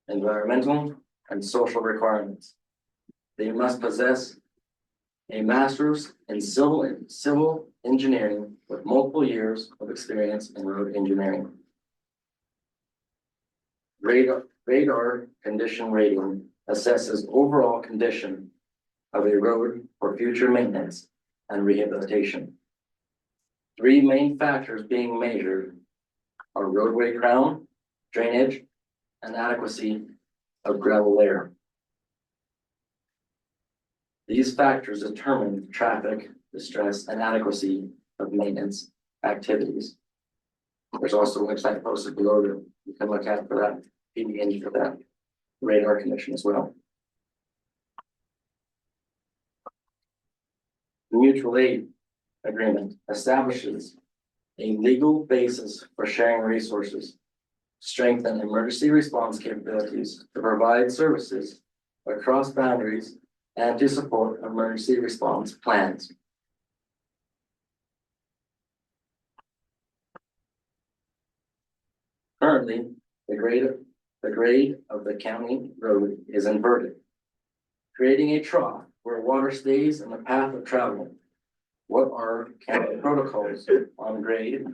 environmental, and social requirements. They must possess a master's in civil engineering with multiple years of experience in road engineering. Radar condition rating assesses overall condition of a road for future maintenance and rehabilitation. Three main factors being measured our roadway crown, drainage, and adequacy of gravel layer. These factors determine traffic, distress, and adequacy of maintenance activities. There's also a website posted below that you can look at for that, PDN for that radar condition as well. The mutual aid agreement establishes a legal basis for sharing resources, strengthen emergency response capabilities to provide services across boundaries, and to support emergency response plans. Currently, the grade of the county road is inverted, creating a trough where water stays in the path of travel. What are county protocols on grade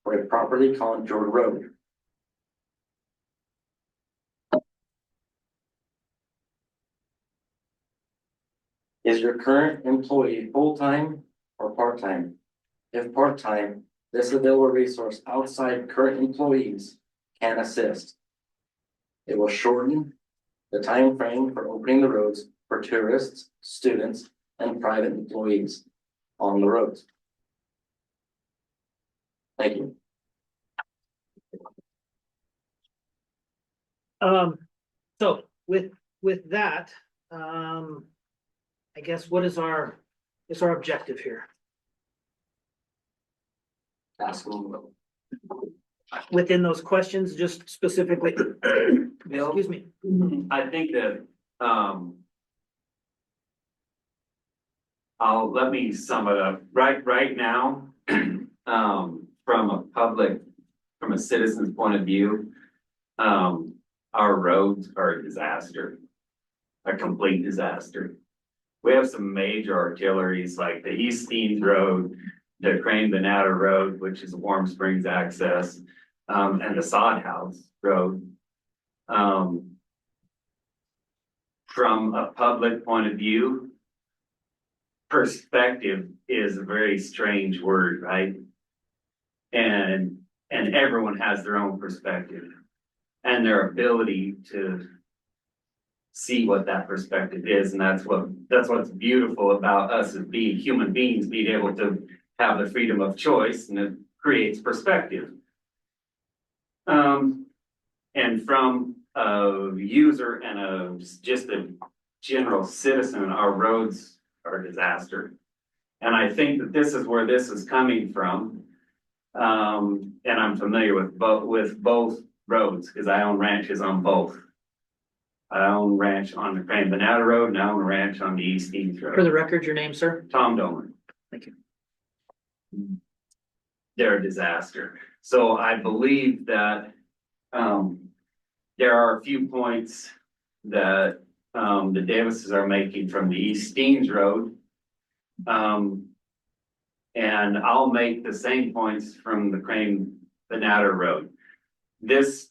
for a properly contoured road? Is your current employee full-time or part-time? If part-time, this available resource outside current employees can assist. It will shorten the time frame for opening the roads for tourists, students, and private employees on the roads. Thank you. So with that, I guess what is our objective here? Ask them. Within those questions, just specifically, excuse me. I think that, let me sum it up. Right now, from a citizen's point of view, our roads are a disaster, a complete disaster. We have some major arteries like the East Steens Road, the Crane Banana Road, which is Warm Springs access, and the Sod House Road. From a public point of view, perspective is a very strange word, right? And everyone has their own perspective and their ability to see what that perspective is. And that's what's beautiful about us as being human beings, being able to have the freedom of choice, and it creates perspective. And from a user and just a general citizen, our roads are a disaster. And I think that this is where this is coming from. And I'm familiar with both roads because I own ranches on both. I own a ranch on the Crane Banana Road, and I own a ranch on the East Steens Road. For the record, your name, sir? Tom Dolan. Thank you. They're a disaster. So I believe that there are a few points that the Davises are making from the East Steens Road. And I'll make the same points from the Crane Banana Road. This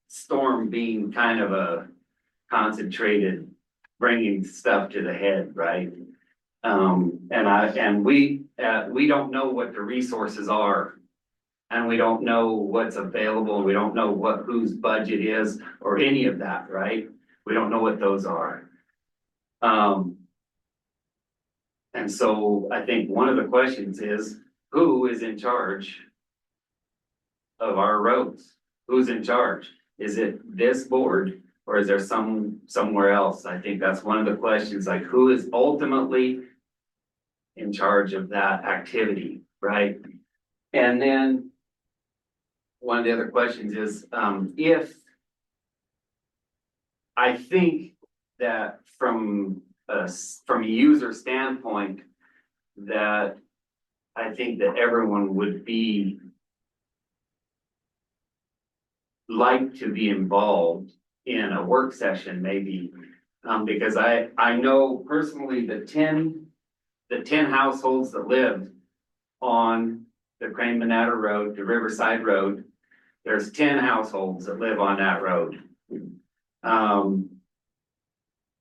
storm being kind of a concentrated, bringing stuff to the head, right? And we don't know what the resources are, and we don't know what's available. We don't know whose budget is or any of that, right? We don't know what those are. And so I think one of the questions is, who is in charge of our roads? Who's in charge? Is it this board or is there somewhere else? I think that's one of the questions, like who is ultimately in charge of that activity, right? And then one of the other questions is, if I think that from a user standpoint, that I think that everyone would like to be involved in a work session, maybe, because I know personally the 10 households that live on the Crane Banana Road, the Riverside Road. There's 10 households that live on that road.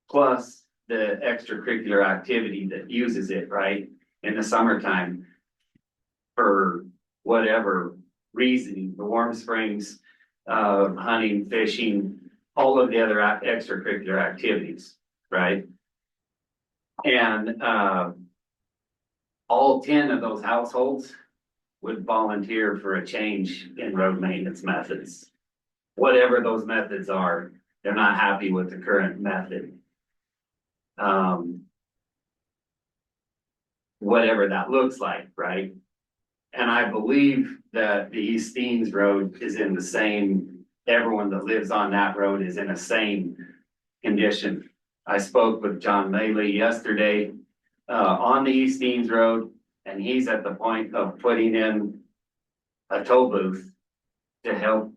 Plus the extracurricular activity that uses it, right, in the summertime for whatever reasoning, the Warm Springs, hunting, fishing, all of the other extracurricular activities, right? And, all 10 of those households would volunteer for a change in road maintenance methods. Whatever those methods are, they're not happy with the current method. Whatever that looks like, right? And I believe that the East Steens Road is in the same, everyone that lives on that road is in the same condition. I spoke with John Maley yesterday on the East Steens Road, and he's at the point of putting in a toll booth to help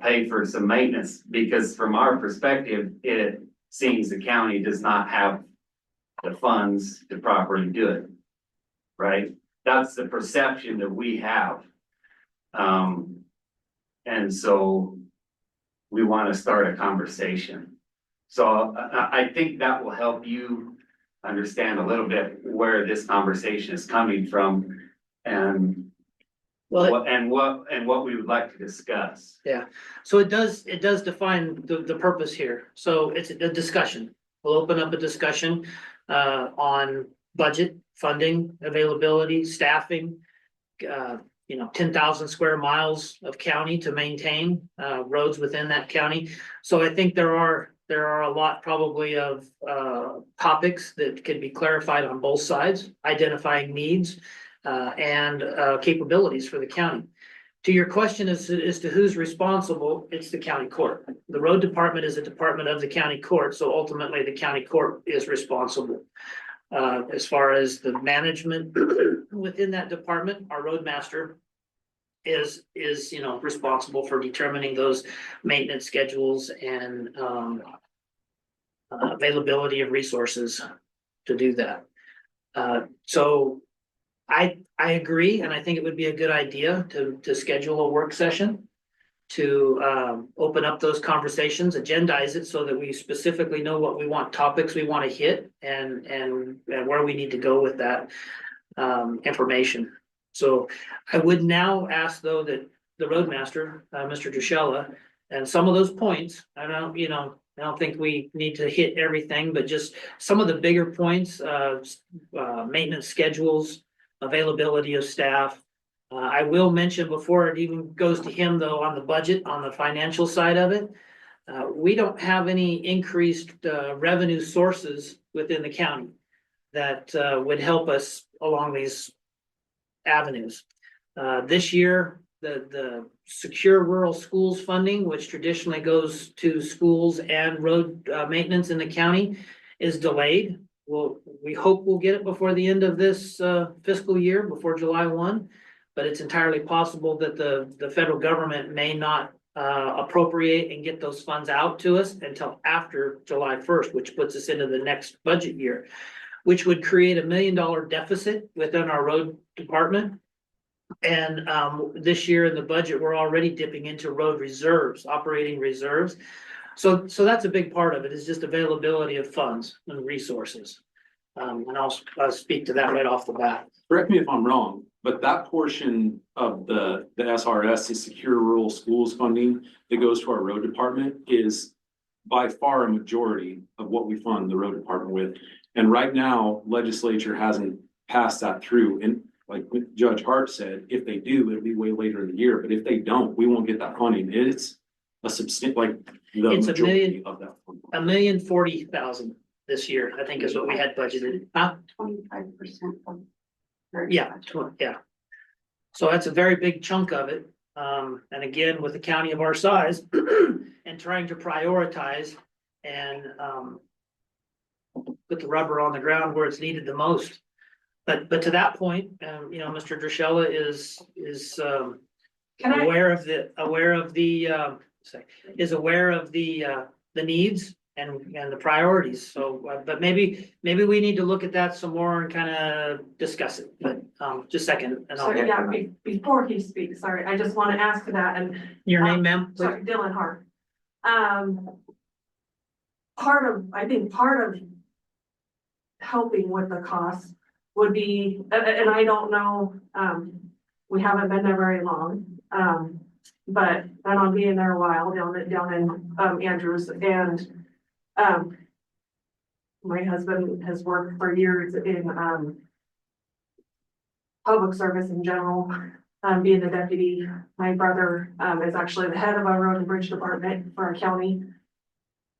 pay for some maintenance, because from our perspective, it seems the county does not have the funds to properly do it, right? That's the perception that we have. And so we want to start a conversation. So I think that will help you understand a little bit where this conversation is coming from and what we would like to discuss. Yeah, so it does define the purpose here. So it's a discussion. We'll open up a discussion on budget, funding, availability, staffing, 10,000 square miles of county to maintain roads within that county. So I think there are a lot probably of topics that can be clarified on both sides, identifying needs and capabilities for the county. To your question as to who's responsible, it's the county court. The road department is a department of the county court, so ultimately the county court is responsible. As far as the management within that department, our roadmaster is responsible for determining those maintenance schedules and availability of resources to do that. So I agree, and I think it would be a good idea to schedule a work session to open up those conversations, agendize it so that we specifically know what we want, topics we want to hit, and where we need to go with that information. So I would now ask, though, that the roadmaster, Mr. Drusella, and some of those points, I don't think we need to hit everything, but just some of the bigger points, maintenance schedules, availability of staff. I will mention before it even goes to him, though, on the budget, on the financial side of it, we don't have any increased revenue sources within the county that would help us along these avenues. This year, the Secure Rural Schools funding, which traditionally goes to schools and road maintenance in the county, is delayed. We hope we'll get it before the end of this fiscal year, before July 1, but it's entirely possible that the federal government may not appropriate and get those funds out to us until after July 1st, which puts us into the next budget year, which would create $1 million deficit within our road department. And this year in the budget, we're already dipping into road reserves, operating reserves. So that's a big part of it, is just availability of funds and resources. And I'll speak to that right off the bat. Correct me if I'm wrong, but that portion of the SRS, the Secure Rural Schools funding that goes to our road department, is by far a majority of what we fund the road department with. And right now, legislature hasn't passed that through. And like Judge Hart said, if they do, it'll be way later in the year. But if they don't, we won't get that funding. It's a substantial, It's majority of that. $1,040,000 this year, I think is what we had budgeted. Huh? 25% of. Yeah. So that's a very big chunk of it. And again, with a county of our size and trying to prioritize and put the rubber on the ground where it's needed the most. But to that point, Mr. Drusella is aware of the needs and the priorities. So, but maybe we need to look at that some more and kind of discuss it. But just a second. And Sorry, yeah, before he speaks, sorry, I just want to ask that. And your name, ma'am? Sorry, Dylan Hart. I think part of helping with the cost would be, and I don't know we haven't been there very long. But plan on being there a while down in Andrews and, my husband has worked for years in, public service in general, being the deputy. My brother, is actually the head of our road and bridge department for our county.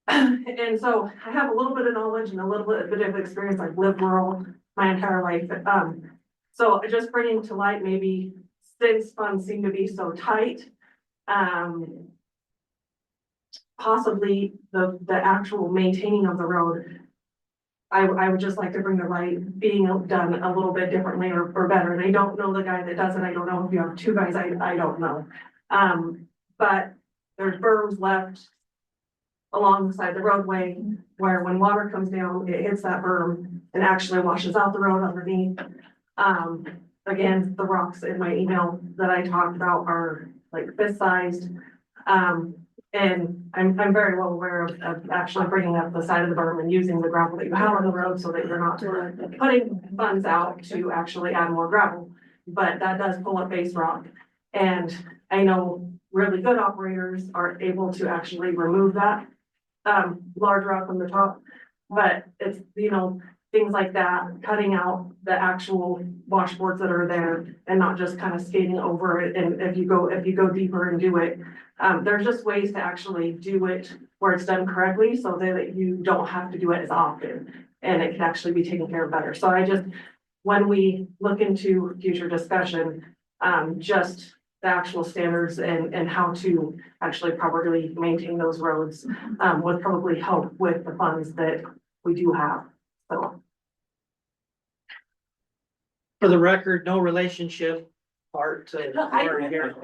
And so I have a little bit of knowledge and a little bit of experience. I've lived rural my entire life. So just bringing to light, maybe since funds seem to be so tight, possibly the actual maintaining of the road. I would just like to bring the light being done a little bit differently or better. And I don't know the guy that does it. I don't know if you have two guys. I don't know. But there's berms left alongside the roadway where when water comes down, it hits that berm and actually washes out the road underneath. Again, the rocks in my email that I talked about are like fist sized. And I'm very well aware of actually bringing up the side of the berm and using the gravel that you have on the road so that you're not putting funds out to actually add more gravel. But that does pull up base rock. And I know really good operators are able to actually remove that large rock from the top. But it's, you know, things like that, cutting out the actual washboards that are there and not just kind of skating over it. And if you go deeper and do it, there's just ways to actually do it where it's done correctly so that you don't have to do it as often and it can actually be taken care of better. So I just, when we look into future discussion, just the actual standards and how to actually properly maintain those roads would probably help with the funds that we do have. So. For the record, no relationship part to Lauren here.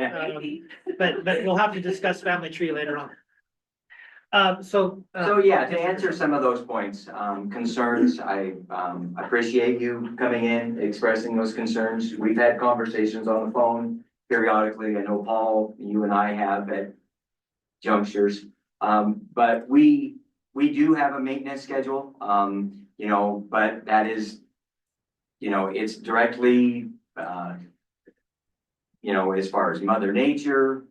But we'll have to discuss family tree later on. So yeah, to answer some of those points, concerns, I appreciate you coming in, expressing those concerns. We've had conversations on the phone periodically. I know Paul, you and I have at junctures. But we do have a maintenance schedule, you know, but that is, you know, it's directly, you know, as far as Mother Nature,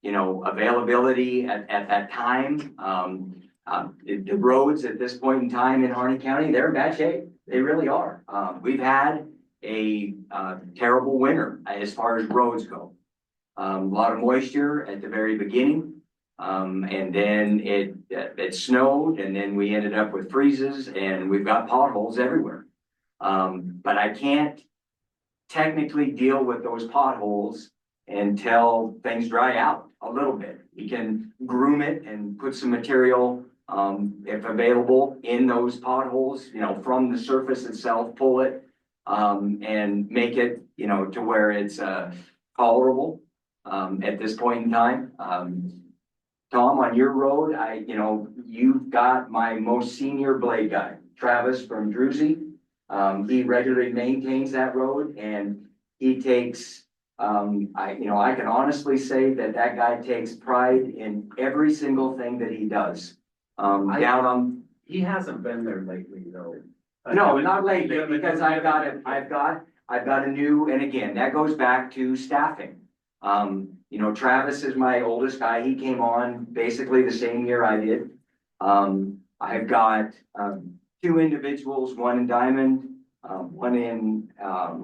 you know, availability at that time. The roads at this point in time in Harney County, they're in bad shape. They really are. We've had a terrible winter as far as roads go. A lot of moisture at the very beginning. And then it snowed and then we ended up with freezes and we've got potholes everywhere. But I can't technically deal with those potholes until things dry out a little bit. We can groom it and put some material, if available, in those potholes, you know, from the surface itself, pull it, and make it, you know, to where it's tolerable at this point in time. Tom, on your road, you know, you've got my most senior blade guy, Travis from Druzy. He regularly maintains that road and he takes, I can honestly say that guy takes pride in every single thing that he does. He hasn't been there lately though. No, not lately, because I've got a new, and again, that goes back to staffing. You know, Travis is my oldest guy. He came on basically the same year I did. I've got, two individuals, one in Diamond, one in,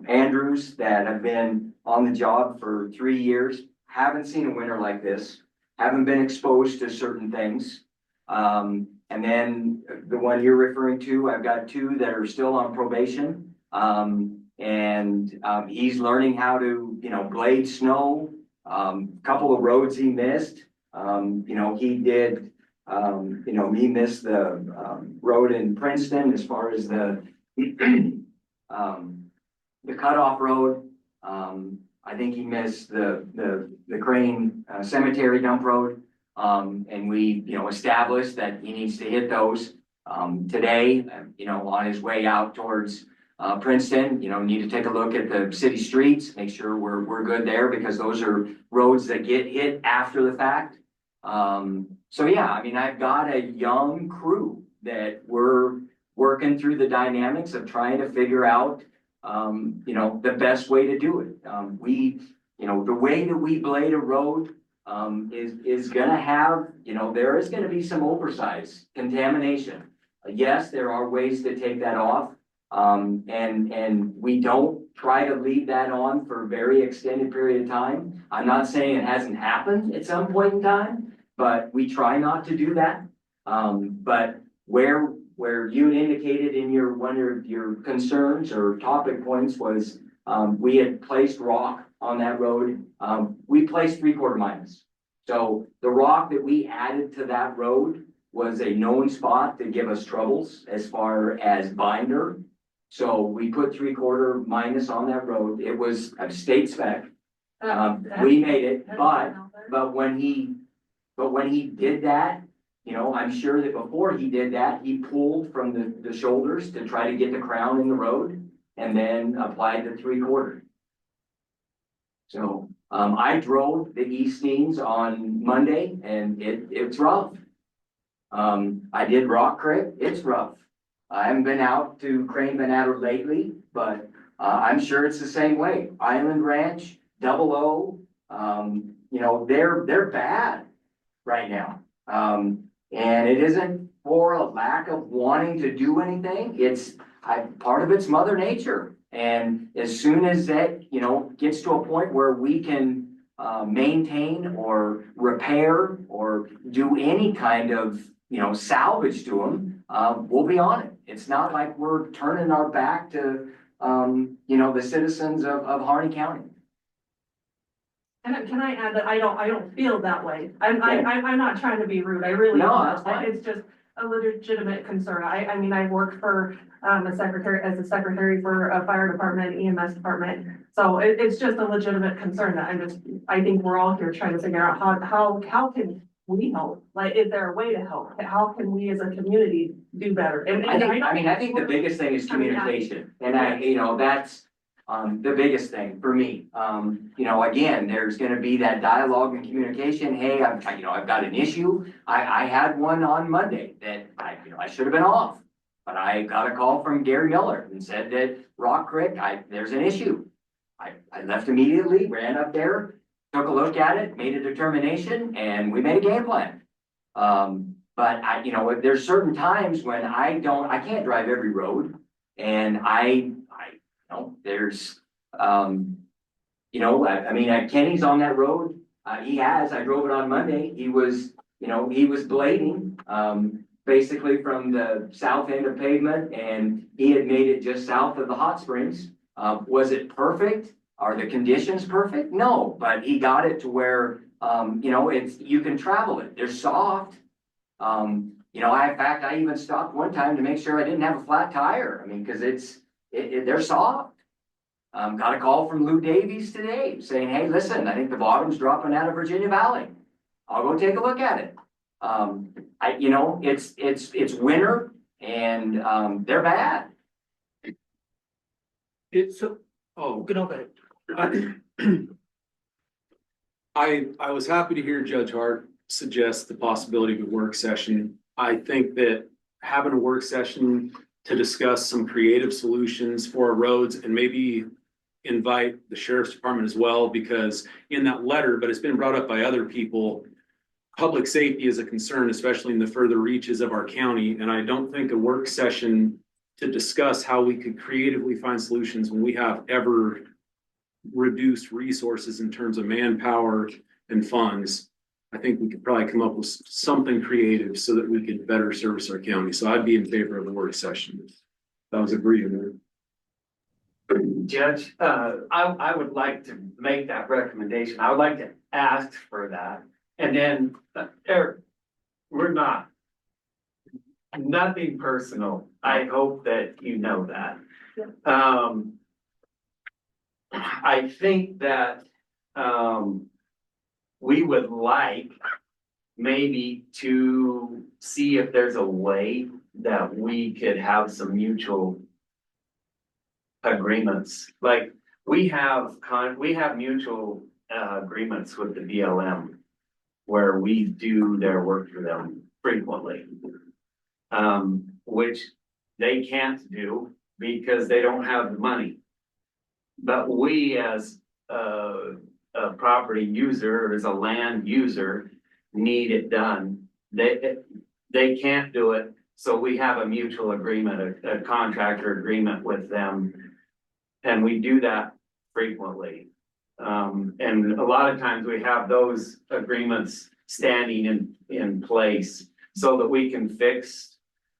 Andrews, that have been on the job for 3 years. Haven't seen a winter like this, haven't been exposed to certain things. And then the one you're referring to, I've got two that are still on probation. He's learning how to, you know, blade snow. Couple of roads he missed. You know, he did, you know, he missed the road in Princeton as far as the cutoff road. I think he missed the Crane Cemetery dump road. And we, you know, established that he needs to hit those today, you know, on his way out towards Princeton. You know, need to take a look at the city streets, make sure we're good there, because those are roads that get hit after the fact. So yeah, I mean, I've got a young crew that we're working through the dynamics of trying to figure out you know, the best way to do it. You know, the way that we blade a road, is gonna have, you know, there is gonna be some oversize, contamination. Yes, there are ways to take that off. And we don't try to leave that on for a very extended period of time. I'm not saying it hasn't happened at some point in time, but we try not to do that. But where you indicated in one of your concerns or topic points was, we had placed rock on that road. We placed 3/4 minus. So the rock that we added to that road was a known spot to give us troubles as far as binder. So we put 3/4 minus on that road. It was a state spec. We made it, but when he did that, you know, I'm sure that before he did that, he pulled from the shoulders to try to get the crown in the road and then applied the 3/4. So, I drove the Eastines on Monday and it's rough. I did Rock Creek, it's rough. I haven't been out to Crane Banana lately, but, I'm sure it's the same way. Island Ranch, Double O, you know, they're bad right now. And it isn't for a lack of wanting to do anything. Part of it's Mother Nature. And as soon as that, you know, gets to a point where we can, maintain or repair or do any kind of, you know, salvage to them, we'll be on it. It's not like we're turning our back to, you know, the citizens of Harney County. And can I add that I don't feel that way. I'm not trying to be rude. I really No, don't. that's fine. It's just a legitimate concern. I mean, I worked for, as a secretary for a fire department, EMS department. So it's just a legitimate concern that I think we're all here trying to figure out how can we help? Like, is there a way to help? How can we as a community do better? And I think the biggest thing is communication, and you know, that's, the biggest thing for me. You know, again, there's gonna be that dialogue and communication. Hey, I've got an issue. I had one on Monday that I should have been off. But I got a call from Gary Miller and said that Rock Creek, there's an issue. I left immediately, ran up there, took a look at it, made a determination, and we made a game plan. But you know, there's certain times when I can't drive every road, and you know, there's, you know, I mean, Kenny's on that road. I drove it on Monday. He was blading, basically from the south end of pavement, and he had made it just south of the hot springs. Was it perfect? Are the conditions perfect? No, but he got it to where, you know, you can travel it. They're soft. You know, in fact, I even stopped one time to make sure I didn't have a flat tire. I mean, cause they're soft. Got a call from Lou Davies today saying, hey, listen, I think the bottom's dropping out of Virginia Valley. I'll go take a look at it. You know, it's winter and, they're bad. Get over it. I was happy to hear Judge Hart suggest the possibility of a work session. I think that having a work session to discuss some creative solutions for our roads and maybe invite the sheriff's department as well, because in that letter, but it's been brought up by other people, public safety is a concern, especially in the further reaches of our county. And I don't think a work session to discuss how we could creatively find solutions when we have ever reduced resources in terms of manpower and funds. I think we could probably come up with something creative so that we could better service our county. So I'd be in favor of a work session. That was agreed with. Judge, I would like to make that recommendation. I would like to ask for that. And then, Eric, we're nothing personal. I hope that you know that. I think that, we would like maybe to see if there's a way that we could have some mutual agreements. Like we have mutual agreements with the BLM where we do their work for them frequently. Which they can't do because they don't have the money. But we as a property user, as a land user, need it done. They can't do it, so we have a mutual agreement, a contractor agreement with them. And we do that frequently. And a lot of times we have those agreements standing in place so that we can fix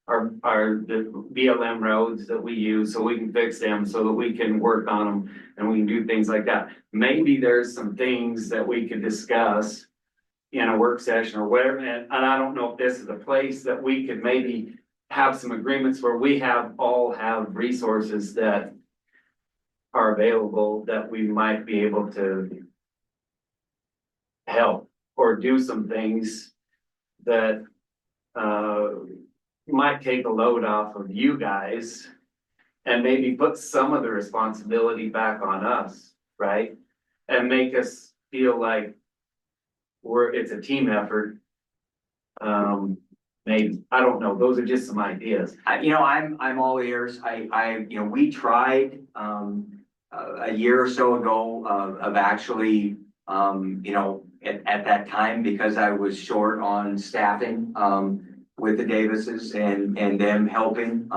the BLM roads that we use, so we can fix them, so that we can work on them and we can do things like that. Maybe there's some things that we could discuss in a work session or whatever, and I don't know if this is a place that we could maybe have some agreements where we all have resources that are available that we might be able to help or do some things that might take a load off of you guys and maybe put some of the responsibility back on us, right? And make us feel like it's a team effort. Maybe, I don't know, those are just some ideas. I'm all ears. We tried, a year or so ago of actually, at that time, because I was short on staffing, with the Davises and them helping.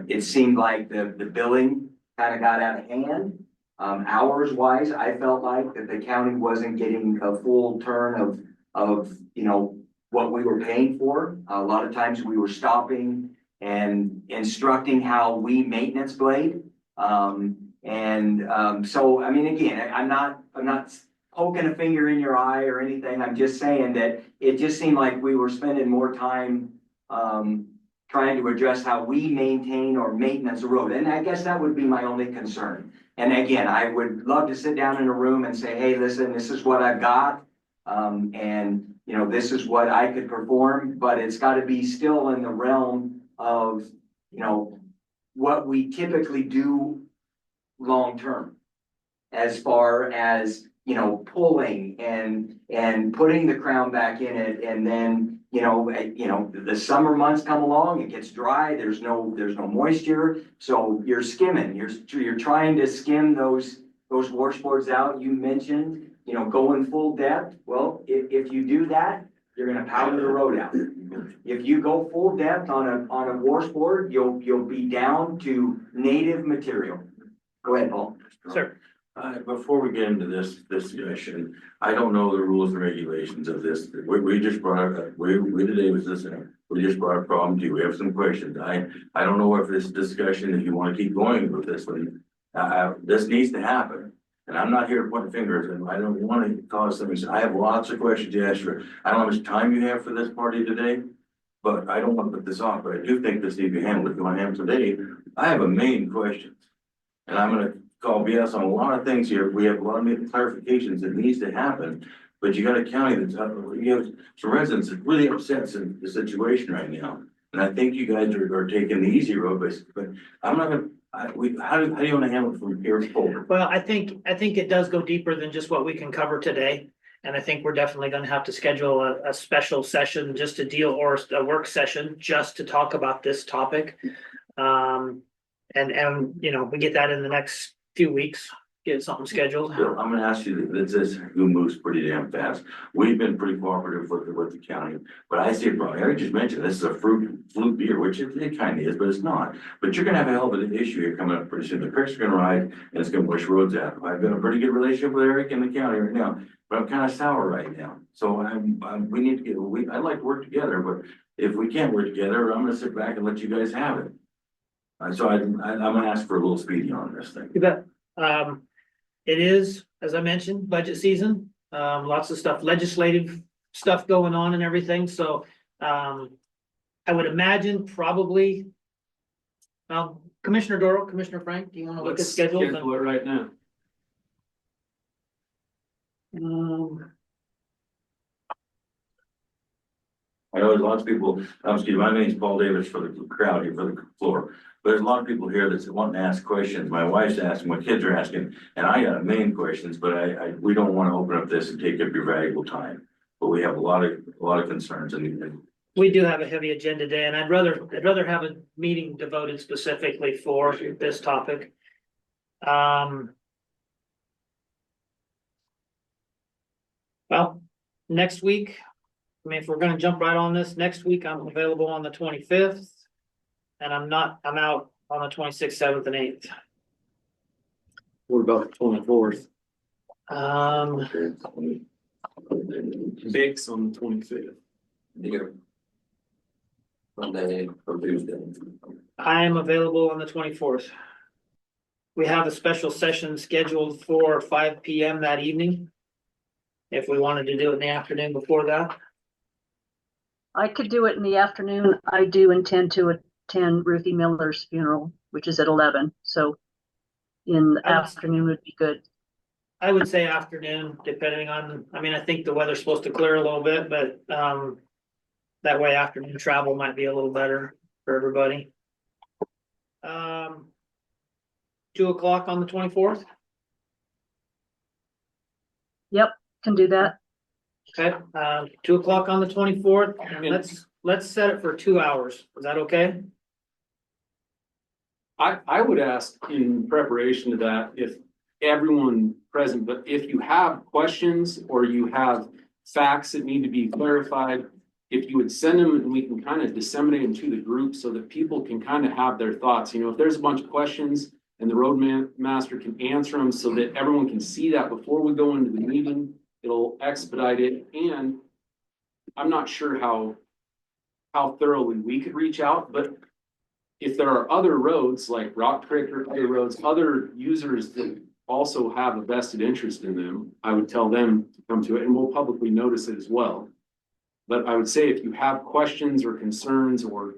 It seemed like the billing kind of got out of hand. Hours wise, I felt like that the county wasn't getting a full turn of what we were paying for. A lot of times we were stopping and instructing how we maintenance blade. So, I mean, again, I'm not poking a finger in your eye or anything. I'm just saying that it just seemed like we were spending more time trying to address how we maintain or maintenance a road. And I guess that would be my only concern. And again, I would love to sit down in a room and say, hey, listen, this is what I've got. This is what I could perform, but it's got to be still in the realm of, what we typically do long-term as far as pulling and putting the crown back in it, and then the summer months come along, it gets dry, there's no moisture, so you're skimming, you're trying to skim those washboards out. You mentioned going full depth. Well, if you do that, you're gonna powder the road out. If you go full depth on a washboard, you'll be down to native material. Go ahead, Paul. Sir. Before we get into this discussion, I don't know the rules and regulations of this. We just brought up, we today was listening. We just brought a problem to you. We have some questions. I don't know if this discussion, if you want to keep going with this one, this needs to happen. And I'm not here to point fingers, and I don't want to cause something. I have lots of questions to ask you. I don't know how much time you have for this party today, but I don't want to put this off, but I do think this needs to be handled. If you want to handle today, I have a main questions. And I'm gonna call BS on a lot of things here. We have a lot of clarifications that needs to happen, but you got a county that's, you have some residents that really upset in the situation right now. And I think you guys are taking the easy road, but I'm not gonna, how do you want to handle it from here forward? Well, I think it does go deeper than just what we can cover today. And I think we're definitely gonna have to schedule a special session just to deal, or a work session just to talk about this topic. We get that in the next few weeks, get something scheduled. Bill, I'm gonna ask you, this who moves pretty damn fast. We've been pretty cooperative with the county, but I see a problem. Eric just mentioned this is a flute beer, which it kind of is, but it's not. But you're gonna have a hell of an issue here coming up pretty soon. The creeks are gonna ride and it's gonna push roads out. I've got a pretty good relationship with Eric in the county right now, but I'm kind of sour right now. So we need to I'd like to work together, but if we can't work together, I'm gonna sit back and let you guys have it. So I'm gonna ask for a little speedy on this thing. You bet. It is, as I mentioned, budget season, lots of stuff, legislative stuff going on and everything, so, I would imagine probably. Commissioner Doral, Commissioner Frank, do you wanna look at schedules? Schedule it right now. I know there's lots of people, excuse me, my name's Paul Davis for the crowd here, for the floor. But there's a lot of people here that's wanting to ask questions. My wife's asking, my kids are asking, and I got main questions, but we don't want to open up this and take up your valuable time. But we have a lot of concerns and We do have a heavy agenda day, and I'd rather have a meeting devoted specifically for this topic. Well, next week, I mean, if we're gonna jump right on this, next week I'm available on the 25th. And I'm out on the 26th, 7th and 8th. What about the 24th? Bix on the 25th. Monday or Tuesday. I am available on the 24th. We have a special session scheduled for 5 PM that evening. If we wanted to do it in the afternoon before that. I could do it in the afternoon. I do intend to attend Ruthie Miller's funeral, which is at 11. So in the afternoon would be good. I would say afternoon, depending on, I mean, I think the weather's supposed to clear a little bit, but that way afternoon travel might be a little better for everybody. 2 o'clock on the 24th. Yep, can do that. Okay, 2 o'clock on the 24th. Let's set it for 2 hours. Is that okay? I would ask in preparation to that, if everyone present, but if you have questions or you have facts that need to be clarified, if you would send them and we can kind of disseminate them to the group so that people can kind of have their thoughts. You know, if there's a bunch of questions and the road master can answer them so that everyone can see that before we go into the meeting, it'll expedite it. And I'm not sure how thoroughly we could reach out, but if there are other roads like Rock Creek or other roads, other users that also have a vested interest in them, I would tell them to come to it, and we'll publicly notice it as well. But I would say if you have questions or concerns or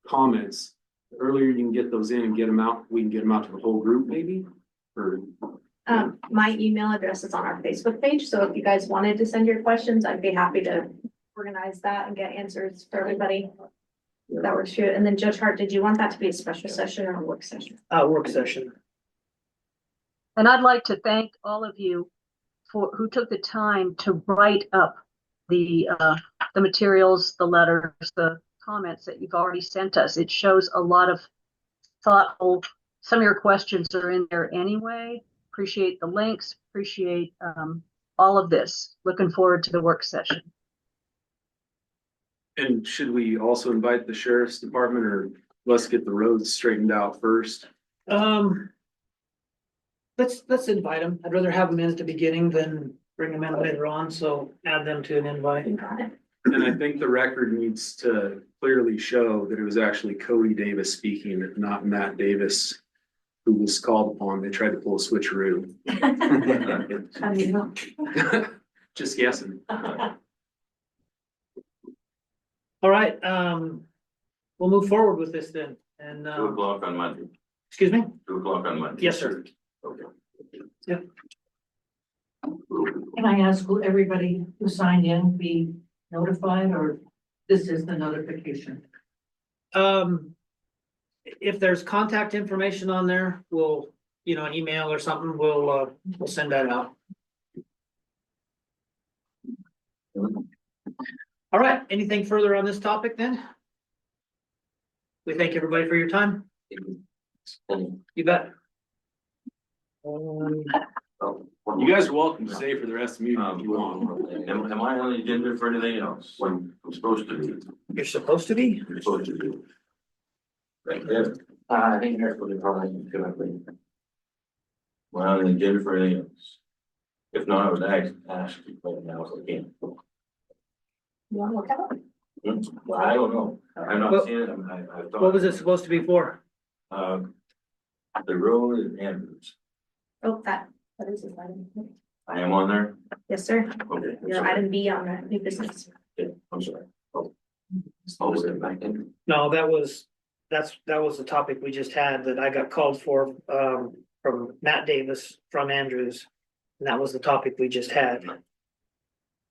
comments, the earlier you can get those in and get them out, we can get them out to the whole group maybe, or. My email address is on our Facebook page, so if you guys wanted to send your questions, I'd be happy to organize that and get answers for everybody. That works for you. And then Judge Hart, did you want that to be a special session or a work session? Work session. And I'd like to thank all of you who took the time to write up the materials, the letters, the comments that you've already sent us. It shows a lot of thoughtful, some of your questions are in there anyway. Appreciate the links, appreciate all of this. Looking forward to the work session. And should we also invite the sheriff's department, or let's get the roads straightened out first? Let's invite them. I'd rather have them in at the beginning than bring them in later on, so add them to an invite. And I think the record needs to clearly show that it was actually Cody Davis speaking, not Matt Davis, who was called upon. They tried to pull a switcheroo. How do you know? Just guessing. All right, we'll move forward with this then, and, 2 o'clock on Monday. excuse me? 2 o'clock on Monday. Yes, sir. Okay. Yep. Can I ask, will everybody who signed in be notified, or this is the notification? If there's contact information on there, we'll, an email or something, we'll send that out. All right, anything further on this topic then? We thank everybody for your time. You bet. You guys are welcome to stay for the rest of the meeting if you want. Am I on the agenda for anything else? When I'm supposed to be? You're supposed to be? You're supposed to be. Right there. I think that's what they're probably doing. Am I on the agenda for anything else? If not, I would ask you right now if I can. You want to look at it? I don't know. I've not What- seen it. I thought. What was it supposed to be for? The road is Andrews. Oh, that is his item. I am on there? Yes, sir. Okay. I'm Your sorry. item B on the new business. Okay, I'm sorry. Oh. I'll step back in. No, that was the topic we just had that I got called for, from Matt Davis from Andrews. And that was the topic we just had.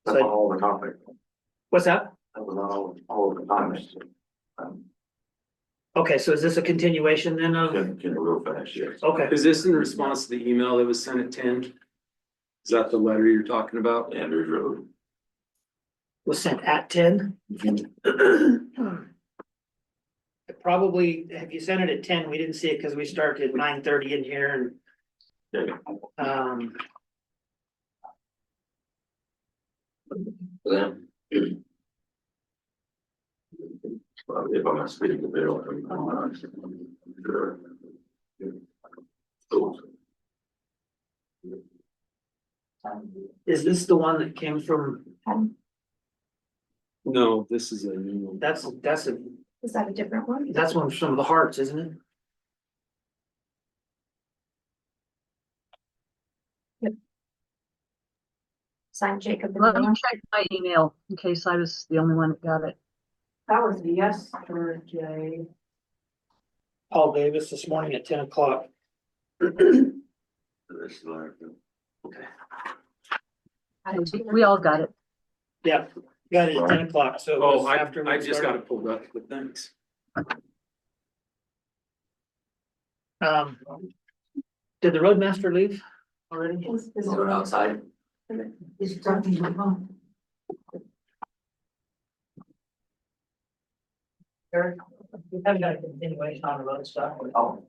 That's not all the topic. What's that? That was not all of the comments. Okay, so is this a continuation then of, Can real fast, yes. okay, Is this in response to the email that was sent at 10? Is that the letter you're talking about? Andrews Road. was sent at 10? Probably, if you sent it at 10, we didn't see it because we started at 9:30 in here, and Okay. Um, Well, if I'm not speaking the bill, I'm not. Sure. is this the one that came from, No, this is a new one. that's Is that a different one? that's one from the Hearts, isn't it? Signed Jacob. Let me check my email in case I was the only one that got it. That was yesterday. Paul Davis this morning at 10 o'clock. This letter. Okay. We all got it. Yeah, got it at 10 o'clock, so. it Oh, was after we I just got started. it pulled up, but thanks. Did the roadmaster leave already? Go outside. He's talking to the phone. Eric, we haven't got a continuation on the road stuff. Oh,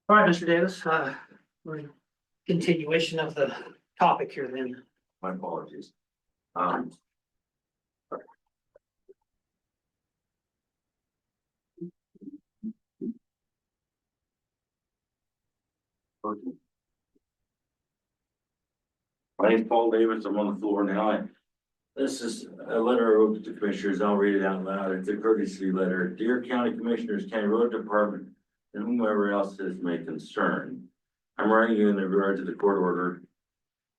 All right, Mr. Davis, we're in continuation of the topic here then. My apologies. My name's Paul Davis. I'm on the floor now. This is a letter of the commissioners. I'll read it out loud. It's a courtesy letter. Dear County Commissioners, County Road Department, and whomever else this may concern. I'm writing you in regard to the court order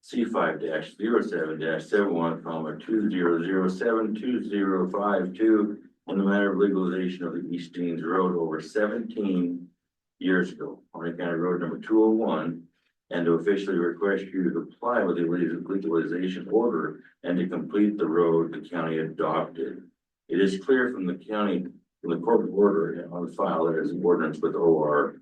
C5-07-71, 2007-2052 in the matter of legalization of the East Deans Road over 17 years ago, Harney County Road number 201, and to officially request you to comply with the legalization order and to complete the road the county adopted. It is clear from the county, from the court order on file, that is ordinance with ORS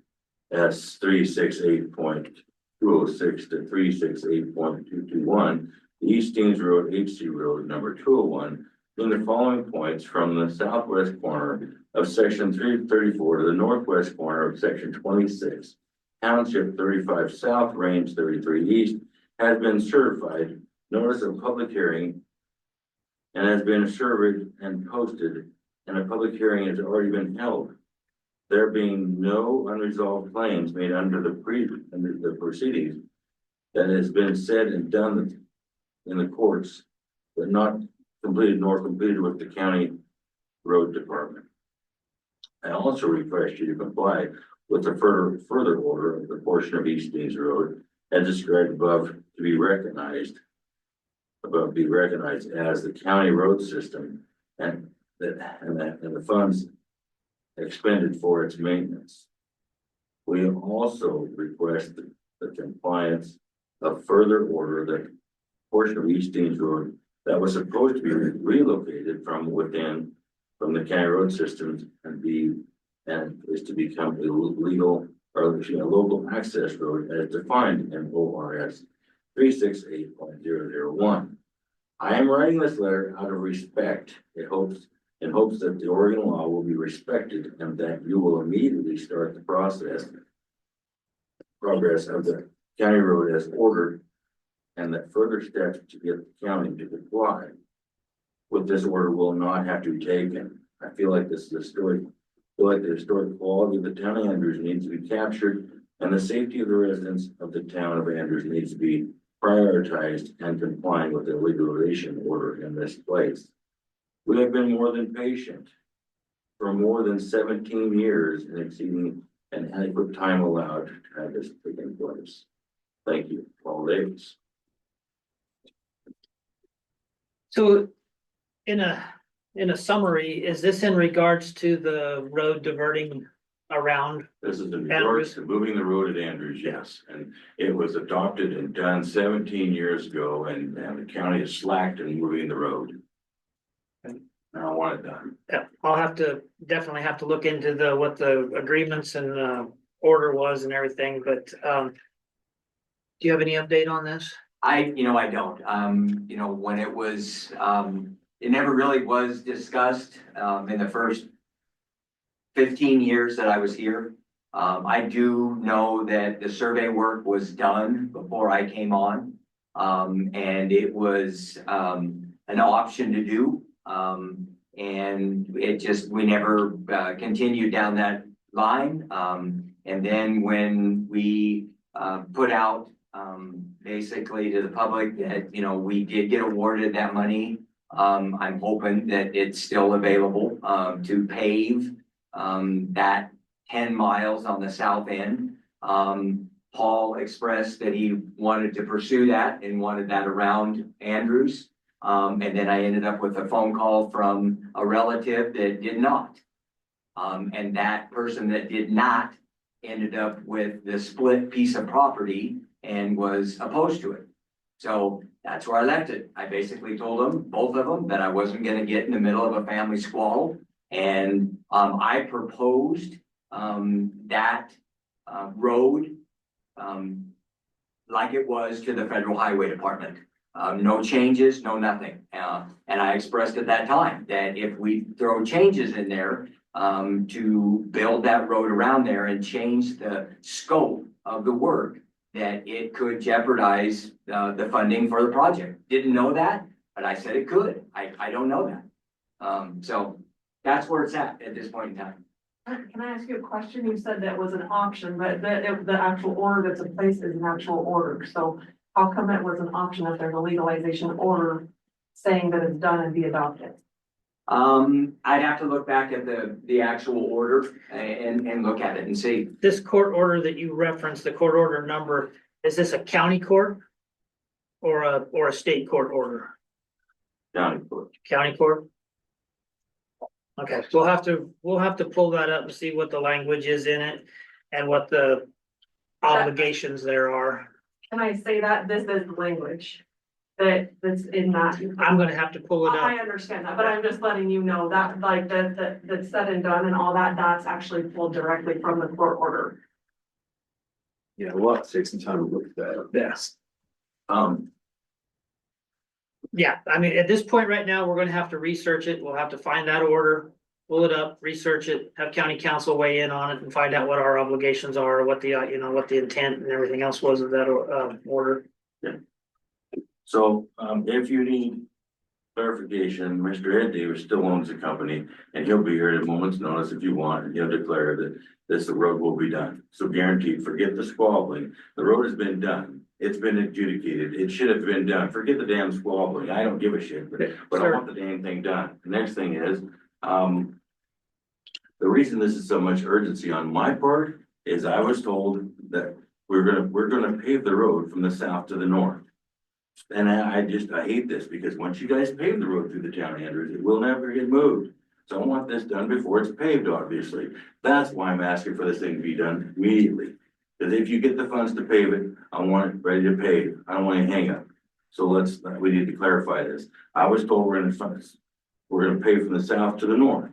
368.206 to 368.221, the East Deans Road, HC Road number 201, in the following points from the southwest corner of section 334 to the northwest corner of section 26. Township 35 South, Range 33 East, has been certified, notice of public hearing, and has been surveyed and posted, and a public hearing has already been held. There being no unresolved claims made under the proceedings that has been said and done in the courts, but not completed nor completed with the county road department. I also request you to comply with the further order of the portion of East Deans Road as described above to be recognized as the county road system and the funds expended for its maintenance. We also request the compliance of further order that portion of East Deans Road that was supposed to be relocated from the county road systems and is to become a legal or a local access road as defined in ORS 368.001. I am writing this letter out of respect. In hopes that the Oregon law will be respected and that you will immediately start the progress of the county road as ordered, and that further steps to get the county to comply with this order will not have to be taken. I feel like this is a story. I feel like the historic quality of the town of Andrews needs to be captured, and the safety of the residents of the town of Andrews needs to be prioritized and complying with the legalization order in this place. We have been more than patient for more than 17 years in exceeding an adequate time allowed to have this taking place. Thank you, Paul Davis. So in a summary, is this in regards to the road diverting around? This is in regards to moving the road at Andrews, yes, and it was adopted and done 17 years ago, and the county has slacked in moving the road. And I want it done. Yeah, I'll definitely have to look into what the agreements and order was and everything, but do you have any update on this? I don't, when it was, it never really was discussed, in the first 15 years that I was here. I do know that the survey work was done before I came on. And it was, an option to do. And it just, we never, continued down that line. And then when we, put out, basically to the public that, you know, we did get awarded that money. I'm hoping that it's still available, to pave, that 10 miles on the south end. Paul expressed that he wanted to pursue that and wanted that around Andrews. And then I ended up with a phone call from a relative that did not. And that person that did not ended up with the split piece of property and was opposed to it. So that's where I left it. I basically told them, both of them, that I wasn't gonna get in the middle of a family squabble. And I proposed that road like it was to the Federal Highway Department. No changes, no nothing. And I expressed at that time that if we throw changes in there to build that road around there and change the scope of the work, that it could jeopardize the funding for the project. Didn't know that, but I said it could. I don't know that. So that's where it's at this point in time. Can I ask you a question? You said that was an option, but the actual order that's in place is an actual order. So how come it was an option if there's a legalization order saying that it's done and be adopted? I'd have to look back at the actual order and look at it and see. This court order that you referenced, the court order number, is this a county court? Or a state court order? County court. County court? Okay, so we'll have to pull that up and see what the language is in it and what the obligations there are. Can I say that this is the language that's in that? I'm gonna have to pull it I up. understand that, but I'm just letting you know that like that's said and done and all that, that's actually pulled directly from the court order. Yeah, we'll have to take some time to look at that. Yes. Um, Yeah, I mean, at this point right now, we're gonna have to research it. We'll have to find that order, pull it up, research it, have county council weigh in on it and find out what our obligations are, what the, what the intent and everything else was of that, order. so, if you need clarification, Mr. Ed Davis still owns the company and he'll be here at a moment's notice if you want, and he'll declare that the road will be done. So guaranteed, forget the squabbling. The road has been done. It's been adjudicated. It should have been done. Forget the damn squabbling. I don't give a shit, but I want the damn thing done. The next thing is, the reason this is so much urgency on my part is I was told that we're gonna pave the road from the south to the north. And I hate this because once you guys pave the road through the town, Andrews, it will never get moved. So I want this done before it's paved, obviously. That's why I'm asking for this thing to be done immediately. Because if you get the funds to pave it, I want it ready to pave. I don't want any hang up. So we need to clarify this. I was told we're gonna pave from the south to the north.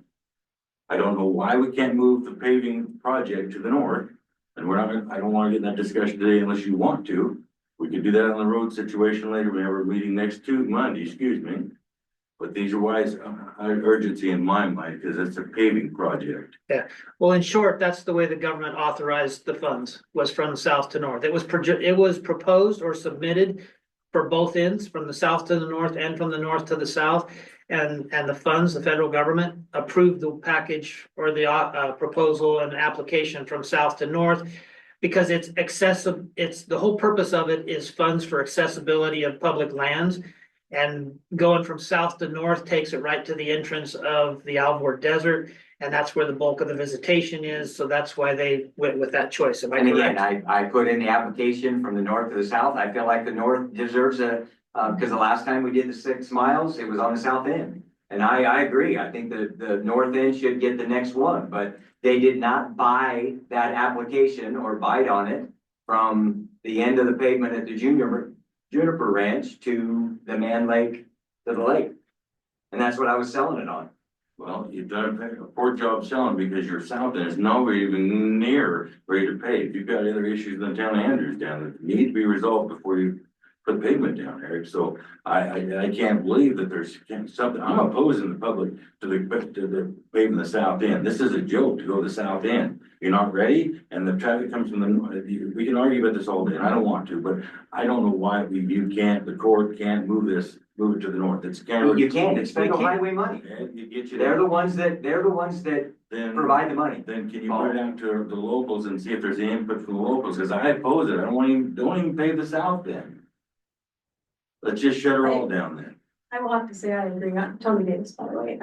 I don't know why we can't move the paving project to the north. And I don't wanna get in that discussion today unless you want to. We could do that on the road situation later. We have a meeting next Monday, excuse me. But these are why it's urgency in my mind, because it's a paving project. Well, in short, that's the way the government authorized the funds, was from south to north. It was proposed or submitted for both ends, from the south to the north and from the north to the south. And the funds, the federal government approved the package or the proposal and application from south to north. Because it's excessive, the whole purpose of it is funds for accessibility of public lands. And going from south to north takes it right to the entrance of the Alvord Desert. And that's where the bulk of the visitation is. So that's why they went with that choice. Am I And again, correct? I put in the application from the north to the south. I feel like the north deserves because the last time we did the 6 miles, it was on the south end. And I agree. I think the north end should get the next one, but they did not buy that application or bite on it from the end of the pavement at the Juniper Ranch to the Man Lake to the lake. And that's what I was selling it on. Well, you've done a poor job selling because your south end is nowhere even near ready to pave. You've got other issues in the town of Andrews down that need to be resolved before you put pavement down there, so I can't believe that there's something, I'm opposing the public to the paving the south end. This is a joke to go to the south end. You're not ready, and the traffic comes from the north. We can argue about this all day, and I don't want to, but I don't know why the court can't move it to the north. It's can't. You can't, it's federal highway money. You get you. They're the ones that Then provide the money. Then can you put it out to the locals and see if there's any input from the locals, cause I oppose it, don't even pave the south end. Let's just shut her all down then. I will have to say I agree, Tony Davis, by the way,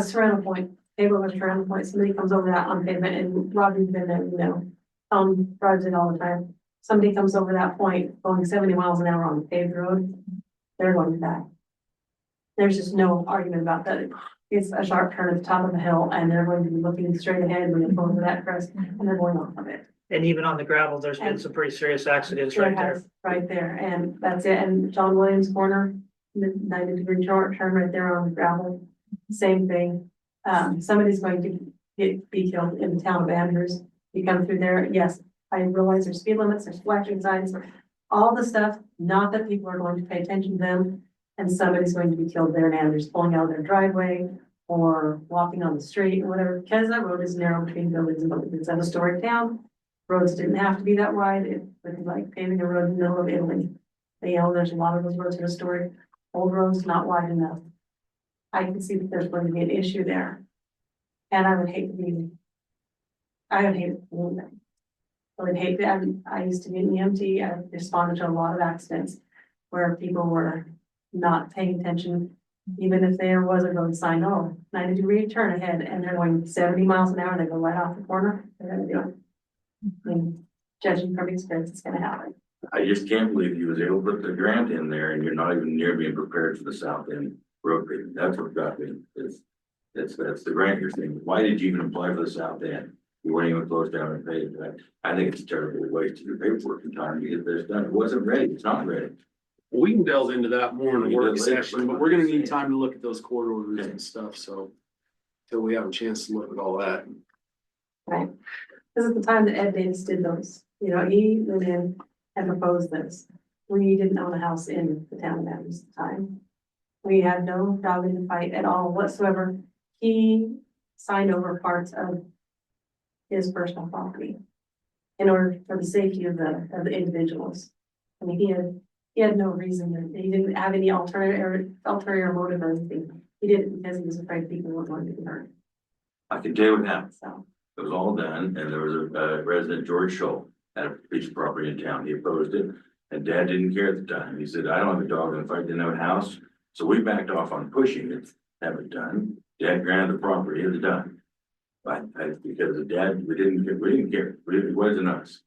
Serrano Point, Table with Serrano Point, somebody comes over that on pavement, and Robbie's been there, you know, drives it all the time. Somebody comes over that point, going 70 miles an hour on the paved road, they're going to die. There's just no argument about that. It's a sharp turn at the top of the hill, and they're going to be looking straight ahead when they go over that crest, and they're going off of it. And even on the gravel, there's been some pretty serious accidents right there. Right there, and that's it, and John Williams Corner, the 90-degree turn right there on the gravel, same thing. Somebody's going to be killed in the town of Andrews. You come through there, yes, I realize there's speed limits, there's flashing signs, all the stuff, not that people are going to pay attention to them. And somebody's going to be killed there in Andrews, pulling out of their driveway or walking on the street or whatever, because that road is narrow between buildings and buildings. It's a historic town. Roads didn't have to be that wide. It would be like paving a road in the middle of Italy. You know, there's a lot of those roads are historic, old roads not wide enough. I can see that there's going to be an issue there. And I would hate to be, I would hate it. I would hate that. I used to be an EMT. I responded to a lot of accidents where people were not paying attention, even if there was a road sign, 90-degree turn ahead, and they're going 70 miles an hour, they go right off the corner, they're gonna do it. I mean, judging from experience, it's gonna happen. I just can't believe you was able to put the grant in there and you're not even near being prepared for the south end road paving. That's what got me, that's the grant you're saying. Why did you even apply for the south end? You weren't even close down and paid that. I think it's a terrible waste of your paperwork and time to get this done. It wasn't ready, it's not ready. We can delve into that more in the We work did later, session, but but we're gonna I'm need just time to look at those court orders and stuff, so. Till we have a chance to look at all that. Right. This is the time that Ed Davis did those, you know, he went in and proposed this. We didn't own a house in the town of Adams at the time. We had no dog in the fight at all whatsoever. He signed over parts of his personal property in order for the safety of the individuals. I mean, he had no reason, he didn't have any ulterior motive or anything. He did it because he was afraid people were going to be hurt, I can tell you what happened. so. It was all done, and there was a resident, George Scholl, had a piece of property in town. He opposed it, and Dad didn't care at the time. He said, I don't have a dog in the fight, didn't have a house. So we backed off on pushing it, have it done. Dad granted the property, it was done. But because the dad, we didn't care, it wasn't us.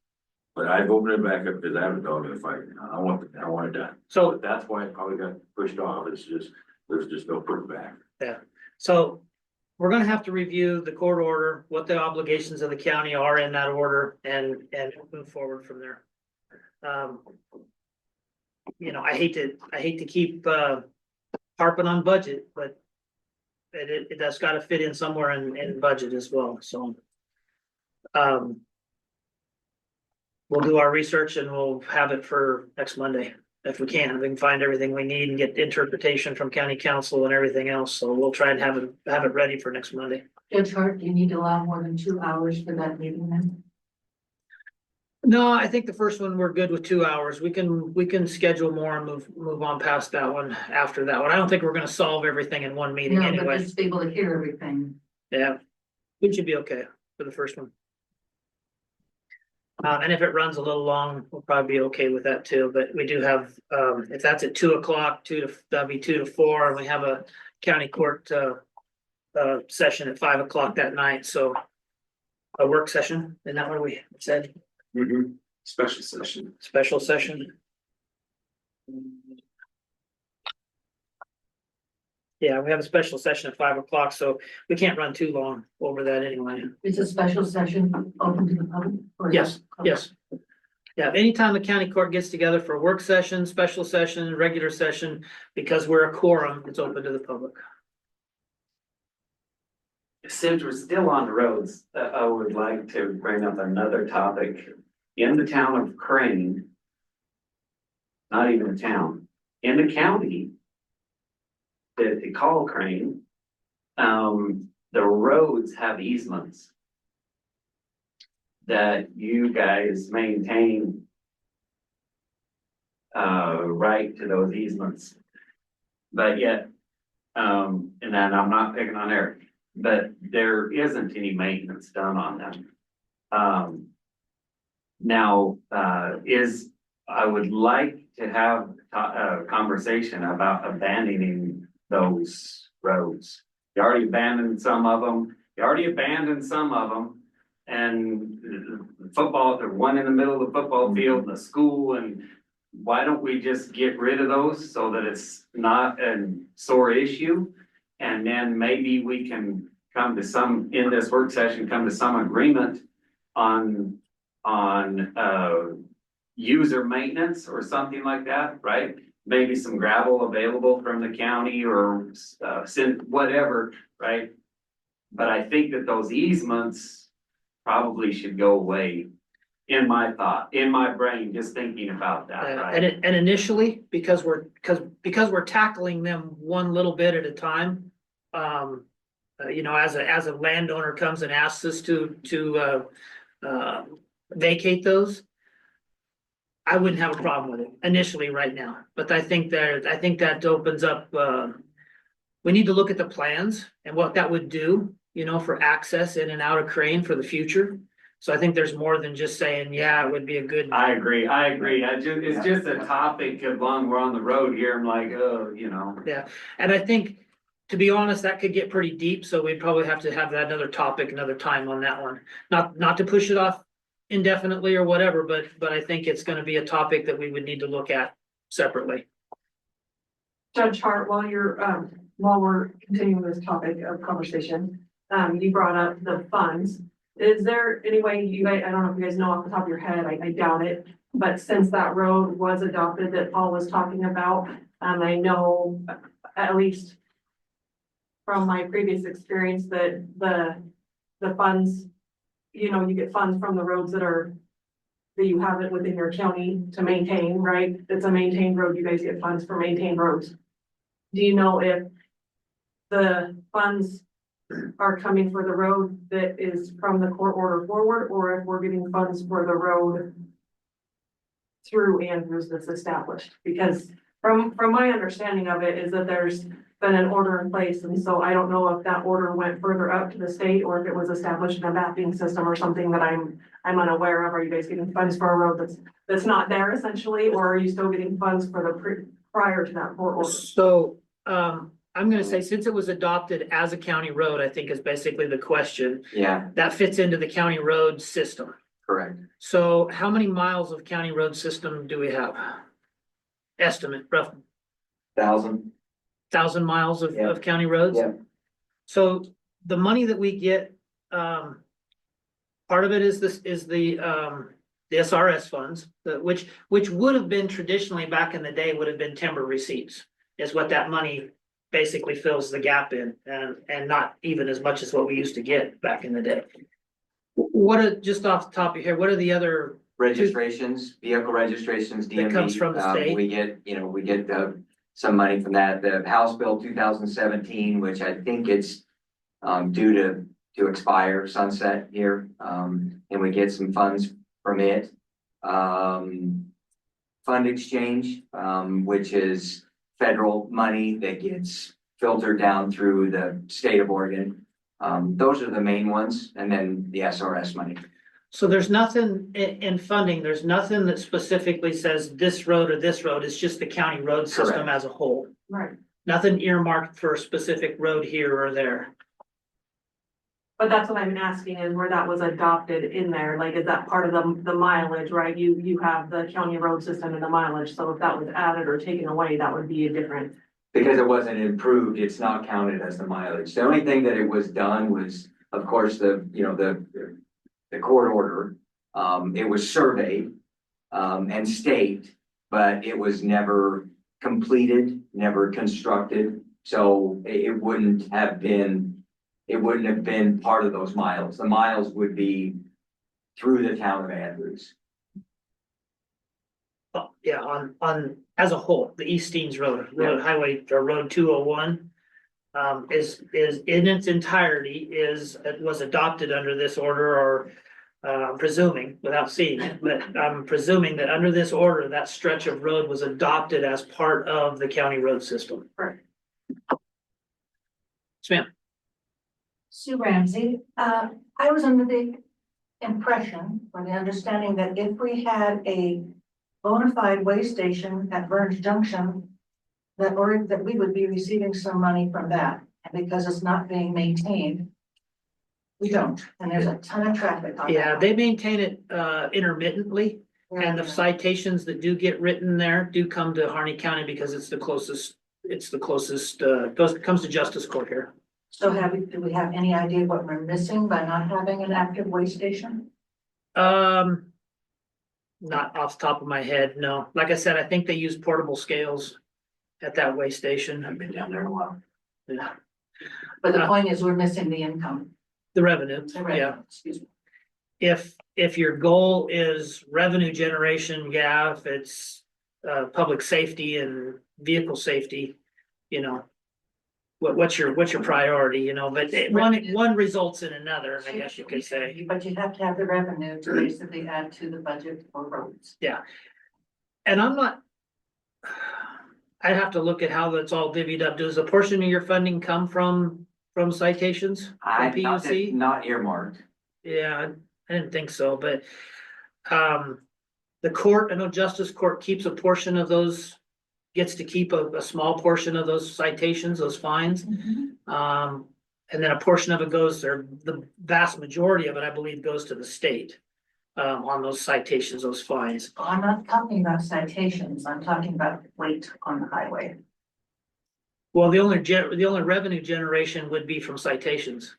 But I've opened it back up because I have a dog in the fight. I want it done. So, But that's why it probably got pushed off. It's just, there's just no pushback. yeah, so we're gonna have to review the court order, what the obligations of the county are in that order, and move forward from there. You know, I hate to keep harping on budget, but it that's gotta fit in somewhere in budget as well, so. We'll do our research and we'll have it for next Monday, if we can. We can find everything we need and get interpretation from county council and everything else, so we'll try and have it ready for next Monday. Judge Hart, do you need to allow more than 2 hours for that meeting then? No, I think the first one, we're good with 2 hours. We can schedule more and move on past that one after that one. I don't think we're gonna solve everything in one meeting No, but anyway. just be able to hear everything. Yeah, we should be okay for the first one. And if it runs a little long, we'll probably be okay with that too, but we do have, if that's at 2 o'clock, that'll be 2 to 4, and we have a county court, session at 5 o'clock that night, so. A work session, isn't that what we said? Special session. Special session. Yeah, we have a special session at 5 o'clock, so we can't run too long over that anyway. It's a special session open to the public? or Yes, not? yes. Yeah, anytime the county court gets together for a work session, special session, regular session, because we're a quorum, it's open to the public. Since we're still on roads, I would like to bring up another topic. In the town of Crane, not even a town, in the county that they call Crane, the roads have easements that you guys maintain right to those easements. But yet, and then I'm not picking on Eric, but there isn't any maintenance done on them. Now, I would like to have a conversation about abandoning those roads. You already abandoned some of them, and football, the one in the middle of the football field, the school, and why don't we just get rid of those so that it's not a sore issue? And then maybe we can come to some, in this work session, come to some agreement on user maintenance or something like that, right? Maybe some gravel available from the county or send whatever, right? But I think that those easements probably should go away, in my thought, in my brain, just thinking about that, right? And initially, because we're tackling them one little bit at a time, you know, as a landowner comes and asks us to vacate those, I wouldn't have a problem with it initially right now, but I think that opens up, we need to look at the plans and what that would do, you know, for access in and out of Crane for the future. So I think there's more than just saying, yeah, it would be a good. I agree. It's just a topic of long, we're on the road here. I'm like, oh, you know. Yeah, and I think, to be honest, that could get pretty deep, so we'd probably have to have that another topic, another time on that one. Not to push it off indefinitely or whatever, but I think it's gonna be a topic that we would need to look at separately. Judge Hart, while we're continuing this topic of conversation, you brought up the funds. Is there any way you guys, I don't know if you guys know off the top of your head, I doubt it, but since that road was adopted that Paul was talking about, I know at least from my previous experience that the funds, you know, you get funds from the roads that you have it within your county to maintain, right? It's a maintained road, you guys get funds for maintained roads. Do you know if the funds are coming for the road that is from the court order forward, or if we're getting funds for the road through Andrews that's established? Because from my understanding of it is that there's been an order in place, and so I don't know if that order went further up to the state or if it was established in a mapping system or something that I'm unaware of. Are you guys getting funds for a road that's not there essentially, or are you still getting funds for the prior to that court order? So, I'm gonna say, since it was adopted as a county road, I think is basically the question. Yeah, That fits into the county road system. correct. So how many miles of county road system do we have? Estimate, rough, 1,000. miles Yeah. of county roads? Yeah. So the money that we get, part of it is the SRS funds, which would have been traditionally back in the day would have been timber receipts, is what that money basically fills the gap in, and not even as much as what we used to get back in the day. Just off the top of your head, what are the other? Registrations, vehicle registrations, DMV. That comes from the state? We get some money from that. The House Bill 2017, which I think it's due to expire, sunset here. And we get some funds from it. Fund exchange, which is federal money that gets filtered down through the state of Oregon. Those are the main ones, and then the SRS money. So there's nothing in funding, there's nothing that specifically says this road or this road, it's just the county road system Correct. as a whole. Right. Nothing earmarked for a specific road here or there. But that's what I'm asking is where that was adopted in there, like, is that part of the mileage, right? You have the county road system and the mileage, so if that was added or taken away, that would be a different. Because it wasn't improved, it's not counted as the mileage. The only thing that it was done was, of course, the court order. It was surveyed, and staked, but it was never completed, never constructed. So it wouldn't have been part of those miles. The miles would be through the town of Andrews. Yeah, on, as a whole, the East Steens Road, Highway, or Road 201. Is in its entirety it was adopted under this order, or I'm presuming, without seeing it, but I'm presuming that under this order, that stretch of road was adopted as part of the county road system. Right. Yes, ma'am. Sue Ramsey, I was under the impression or the understanding that if we had a bona fide way station at Burns Junction, that we would be receiving some money from that, and because it's not being maintained, we don't, and there's a ton of traffic on that. Yeah, they maintain it intermittently, and the citations that do get written there do come to Harney County because it's the closest, comes to Justice Court here. So do we have any idea what we're missing by not having an active way station? Not off the top of my head, no. Like I said, I think they use portable scales at that way station. I've been down there a while. Yeah. But the point is, we're missing the income. The revenue, yeah. Excuse me. If your goal is revenue generation, yeah, if it's public safety and vehicle safety, you know, what's your priority, you know, but one results in another, I guess you could say. But you have to have the revenue to basically add to the budget for roads. Yeah. And I'd have to look at how that's all divvied up. Does a portion of your funding come from citations? From PUC? Not earmarked. Yeah, I didn't think so, but the court, I know Justice Court keeps a portion of those, gets to keep a small portion of those citations, those fines. And then a portion of it goes, or the vast majority of it, I believe, goes to the state on those citations, those fines. I'm not talking about citations, I'm talking about weight on the highway. Well, the only revenue generation would be from citations.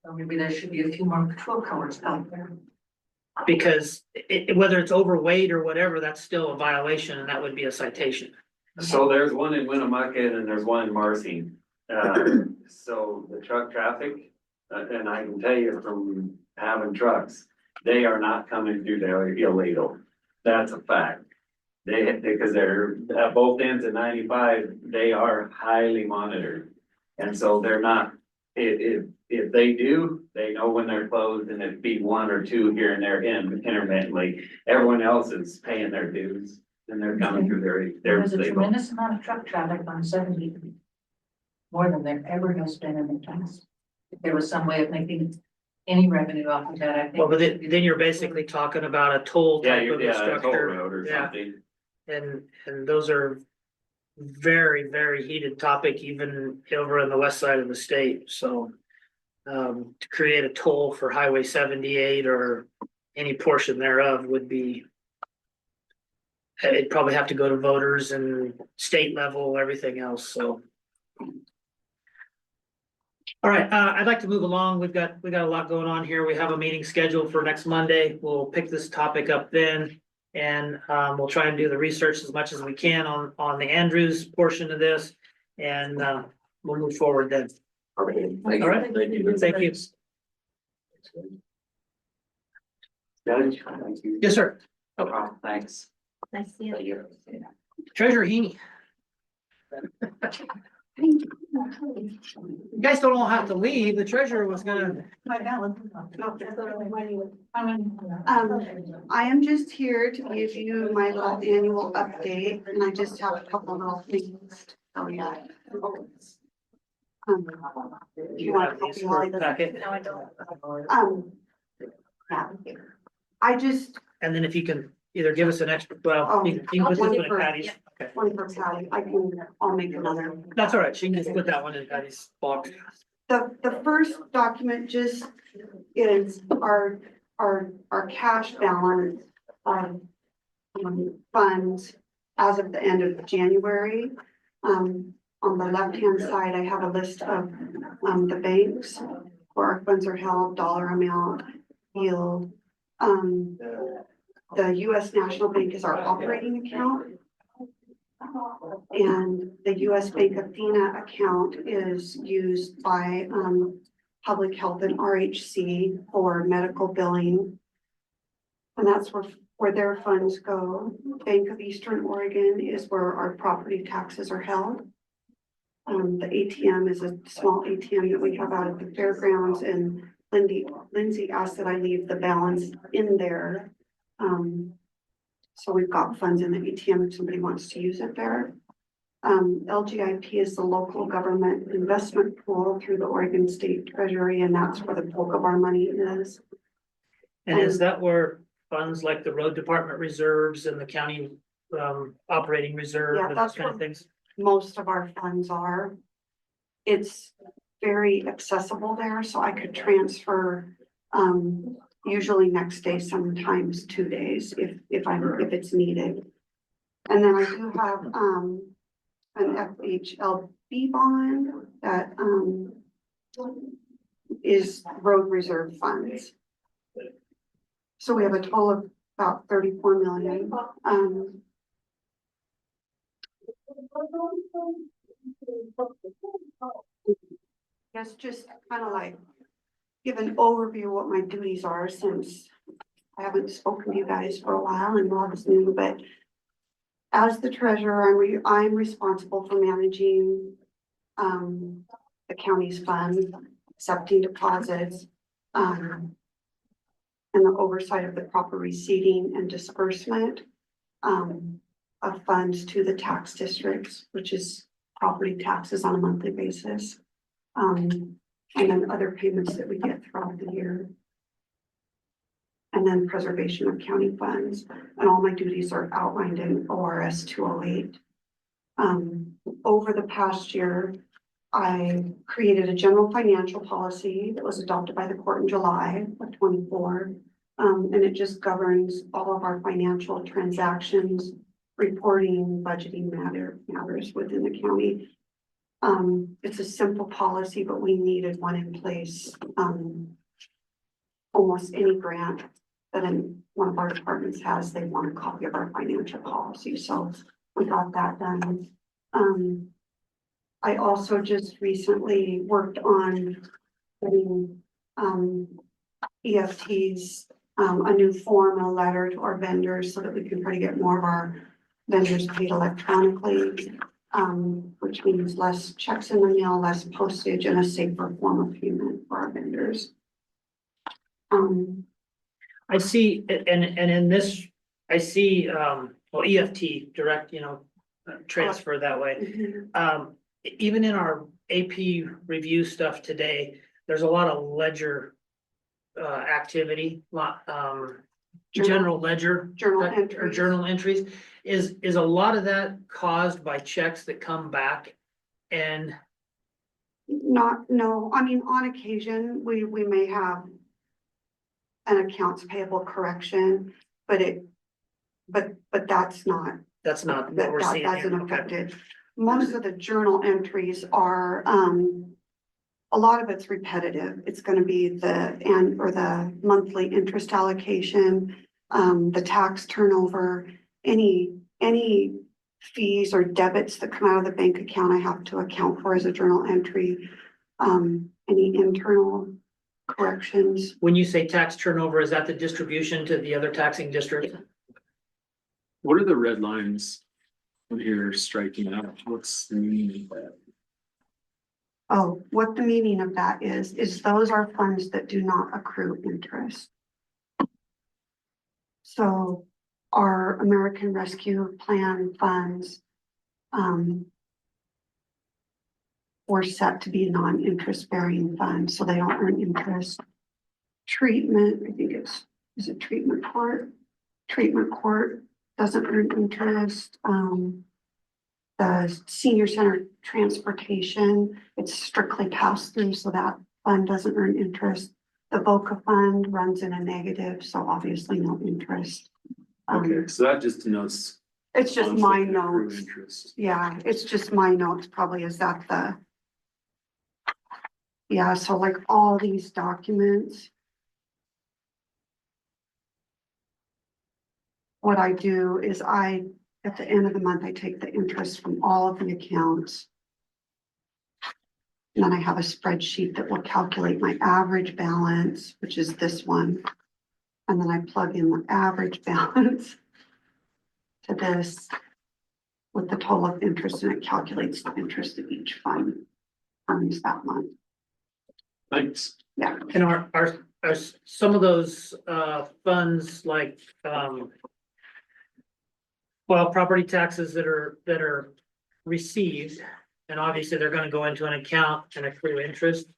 So maybe there should be a few more patrol cars out there. Because whether it's overweight or whatever, that's still a violation and that would be a citation. So there's one in Winnemucca and there's one in Marcy. So the truck traffic, and I can tell you from having trucks, they are not coming through there illegal. That's a fact. Because they're at both ends of 95, they are highly monitored. And so they're not, if they do, they know when they're closed, and it'd be one or two here and there intermittently. Everyone else is paying their dues and they're coming through their. There's a tremendous amount of truck traffic on 70. More than there ever has been in the past. If there was some way of making any revenue off of that, I think. Well, but then you're basically talking about a toll type of a A toll structure. road or Yeah. something. And those are very, very heated topic even over on the west side of the state, so. To create a toll for Highway 78 or any portion thereof would be. It'd probably have to go to voters and state level, everything else, so. All right, I'd like to move along. We got a lot going on here. We have a meeting scheduled for next Monday. We'll pick this topic up then. And we'll try and do the research as much as we can on the Andrews portion of this. And we'll move forward then. All right, thank you. Thank you. Judge, Yes, sir. No problem, thanks. Nice to see you. Treasurer Heaney. You guys don't all have to leave. The treasurer was gonna. I am just here to give you my little annual update, and I just have a couple little things. Oh, yeah. You want a copy while I do Packet. No, I don't. Yeah. I just, And then if you can either give us an extra, well, you can put this one in Patty's. Okay. one for Patty, I'll make another. That's all right. She can just put that one in Patty's box. The first document just is our cash balance of funds as of the end of January. On the left-hand side, I have a list of the banks where our funds are held, dollar amount, yield. The US National Bank is our operating account. And the US Bank Athena account is used by Public Health and RHC for medical billing. And that's where where their funds go. Bank of Eastern Oregon is where our property taxes are held. The ATM is a small ATM that we have out at the fairgrounds, and Lindsay asked that I leave the balance in there. So we've got funds in the ATM if somebody wants to use it there. LGIP is the local government investment pool through the Oregon State Treasury, and that's where the bulk of our money is. And is that where funds like the road department reserves and the county operating reserve Yeah, and that's those kind of where- things? Most of our funds are. It's very accessible there, so I could transfer, usually next day, sometimes 2 days if it's needed. And then I do have, an FHLB bond that, is road reserve funds. So we have a total of about 34 million, Yes, just kind of like give an overview of what my duties are, since I haven't spoken to you guys for a while and Rob's new, but as the treasurer, I'm responsible for managing the county's fund, accepting deposits, and the oversight of the proper receiving and disbursement of funds to the tax districts, which is property taxes on a monthly basis. And then other payments that we get throughout the year. And then preservation of county funds, and all my duties are outlined in ORS 208. Over the past year, I created a general financial policy that was adopted by the court in July of 24. And it just governs all of our financial transactions, reporting, budgeting matters within the county. It's a simple policy, but we needed one in place. Almost any grant that one of our departments has, they want a copy of our financial policy, so we got that done. I also just recently worked on getting EFTs, a new form, a letter to our vendors so that we can try to get more of our vendors paid electronically. Which means less checks in the mail, less postage, and a safer form of payment for our vendors. I see, and in this, I see, EFT, direct, transfer that way. Even in our AP review stuff today, there's a lot of ledger activity, general ledger. Journal Or entries. journal entries. Is a lot of that caused by checks that come back and? No, I mean, on occasion, we may have an accounts payable correction, but that's not. That's not what That we're seeing hasn't here. Okay. affected. Most of the journal entries are, a lot of it's repetitive. It's gonna be the monthly interest allocation, the tax turnover, any fees or debits that come out of the bank account, I have to account for as a journal entry. Any internal corrections. When you say tax turnover, is that the distribution to the other taxing districts? What are the red lines when you're striking out? What's the meaning of that? Oh, what the meaning of that is those are funds that do not accrue interest. So our American Rescue Plan funds were set to be non-interest bearing funds, so they don't earn interest. Treatment, I think is it treatment court? Treatment court doesn't earn interest. The senior center transportation, it's strictly passed through, so that fund doesn't earn interest. The VOCA fund runs in a negative, so obviously no interest. Okay, so that just denotes. It's just my conflict of accrued notes. interest. Yeah, it's just my notes probably. Is that the? Yeah, so like all these documents. What I do is at the end of the month, I take the interest from all of the accounts. And then I have a spreadsheet that will calculate my average balance, which is this one. And then I plug in the average balance to this with the total of interest, and it calculates the interest of each fund earns that month. Thanks. Yeah. And are some of those funds like well, property taxes that are received, and obviously they're gonna go into an account and accrue interest.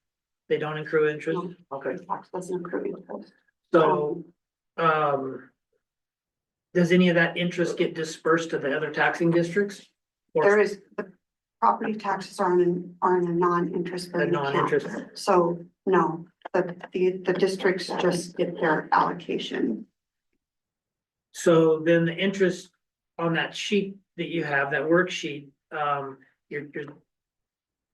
They don't accrue interest? Okay. Tax doesn't accrue interest. So, does any of that interest get dispersed to the other taxing districts? Or There is, the property taxes are in a non-interest bearing a non-interest? account. So, no, the districts just get their allocation. So then the interest on that sheet that you have, that worksheet,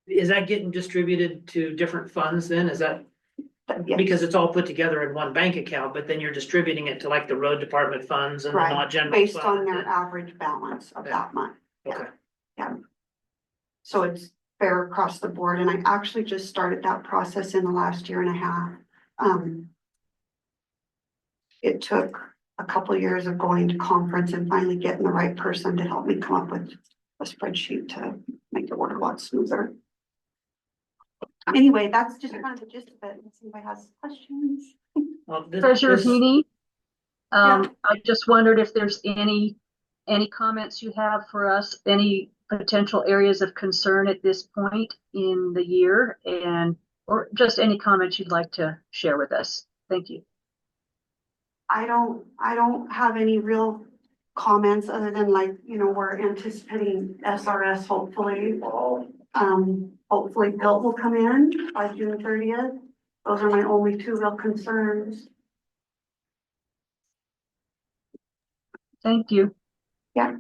is that getting distributed to different funds then? Is that? Yes. Because it's all put together in one bank account, but then you're distributing it to like the road department funds and the Right, not general. based fund. on their average balance of that month. Okay. Yeah. So it's fair across the board, and I actually just started that process in the last year and a half. It took a couple of years of going to conference and finally getting the right person to help me come up with a spreadsheet to make it work a lot smoother. Anyway, that's just kind of the gist of it. If anybody has questions. Well, Treasurer Heaney, Yeah. I just wondered if there's any comments you have for us, any potential areas of concern at this point in the year, or just any comments you'd like to share with us. Thank you. I don't have any real comments other than, like, we're anticipating SRS hopefully. Hopefully Built will come in by June 30th. Those are my only two real concerns. Thank you. Yeah.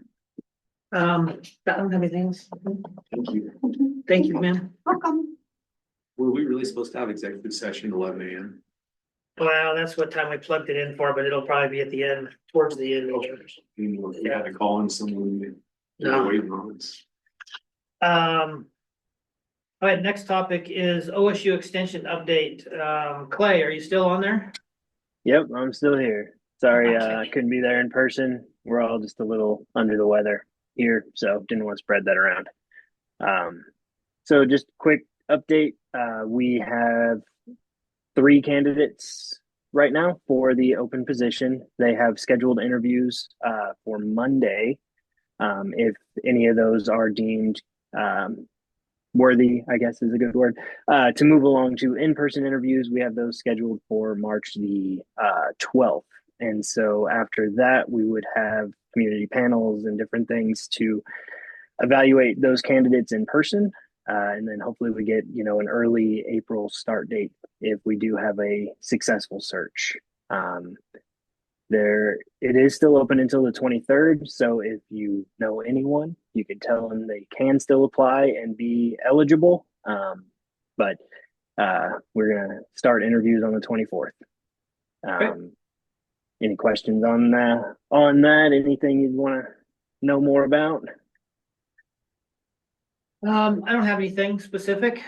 I don't have anything else. Thank you. Thank you, ma'am. Welcome. Were we really supposed to have executive session at 11 a.m.? Well, that's what time we plugged it in for, but it'll probably be at the end, towards the end. If we had to call in someone. No. Waiting on us. All right, next topic is OSU extension update. Clay, are you still on there? Yep, I'm still here. Sorry, Okay. I couldn't be there in person. We're all just a little under the weather here, so didn't want to spread that around. So just quick update. We have 3 candidates right now for the open position. They have scheduled interviews for Monday. If any of those are deemed worthy, I guess is a good word, to move along to in-person interviews, we have those scheduled for March the 12th. And so after that, we would have community panels and different things to evaluate those candidates in person. And then hopefully we get, an early April start date if we do have a successful search. It is still open until the 23rd. So if you know anyone, you can tell them they can still apply and be eligible. But we're going to start interviews on the 24th. Any questions on that? Anything you'd want to know more about? I don't have anything specific.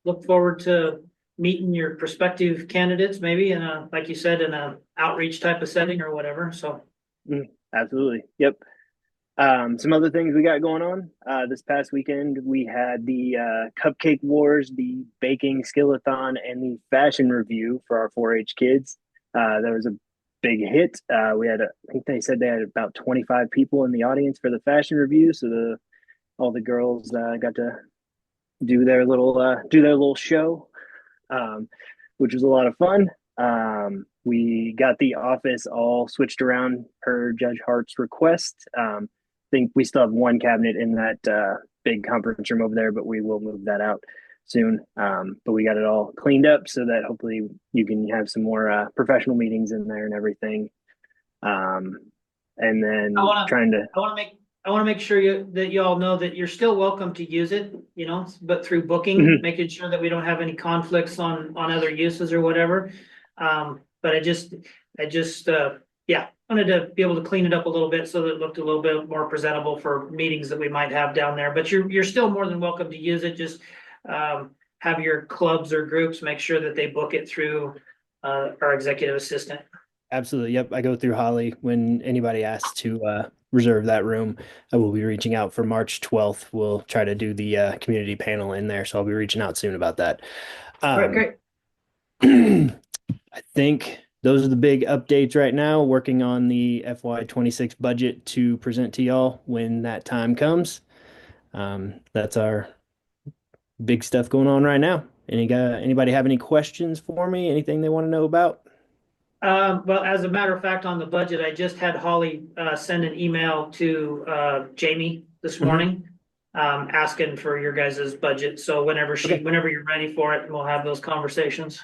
Look forward to meeting your prospective candidates, maybe in a, like you said, in a outreach type of setting or whatever, so. Absolutely. Yep. Some other things we got going on. This past weekend, we had the Cupcake Wars, the Baking Skillathon, and the Fashion Review for our 4-H kids. That was a big hit. We had, I think they said they had about 25 people in the audience for the Fashion Review, so all the girls got to do their little show, which was a lot of fun. We got the office all switched around per Judge Hart's request. I think we still have one cabinet in that big conference room over there, but we will move that out soon. But we got it all cleaned up so that hopefully you can have some more professional meetings in there and everything. And then I want to make sure that you all know that you're still welcome to use it, but through booking, making sure that we don't have any conflicts on other uses or whatever. But I just wanted to be able to clean it up a little bit so that it looked a little bit more presentable for meetings that we might have down there. But you're still more than welcome to use it. Just have your clubs or groups make sure that they book it through our executive assistant. Absolutely. Yep. I go through Holly when anybody asks to reserve that room. I will be reaching out for March 12th. We'll try to do the community panel in there. So I'll be reaching out soon about that. All right, great. I think those are the big updates right now. Working on the FY26 budget to present to y'all when that time comes. That's our big stuff going on right now. Anybody have any questions for me? Anything they want to know about? Well, as a matter of fact, on the budget, I just had Holly send an email to Jamie this morning, asking for your guys' budget. So whenever you're ready for it, we'll have those conversations.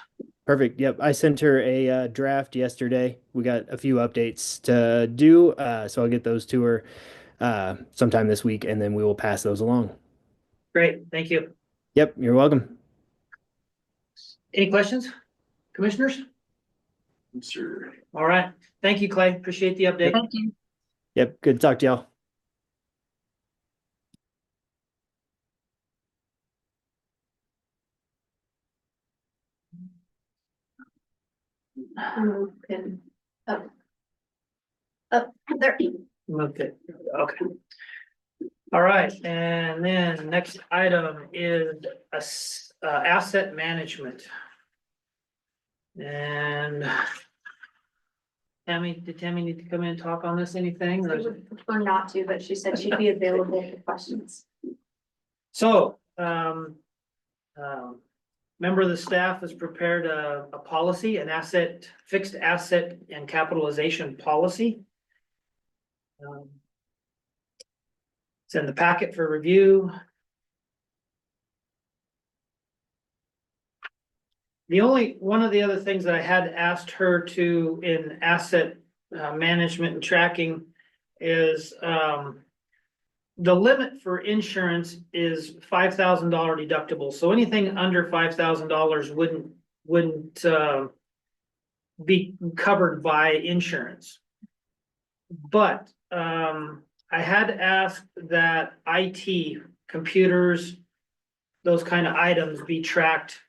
Perfect. Yep. I sent her a draft yesterday. We got a few updates to do, so I'll get those to her sometime this week, and then we will pass those along. Great. Thank you. Yep. You're welcome. Any questions, commissioners? Sure. All right. Thank you, Clay. Appreciate the update. Thank you. Yep. Good to talk to y'all. Up there. Okay. Okay. All right. And then next item is asset management. And did Tammy need to come in and talk on this, anything? I would prefer not to, but she said she'd be available for questions. So, member of the staff has prepared a policy, fixed asset and capitalization policy. It's in the packet for review. One of the other things that I had asked her to in asset management and tracking is the limit for insurance is $5,000 deductible. So anything under $5,000 wouldn't be covered by insurance. But I had asked that IT, computers, those kind of items be tracked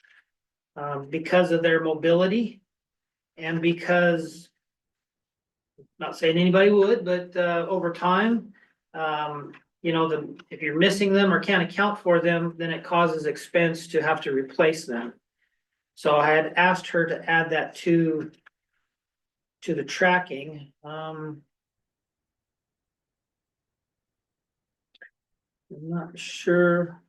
because of their mobility and because, not saying anybody would, but over time, if you're missing them or can't account for them, then it causes expense to have to replace them. So I had asked her to add that to the tracking. I'm not sure.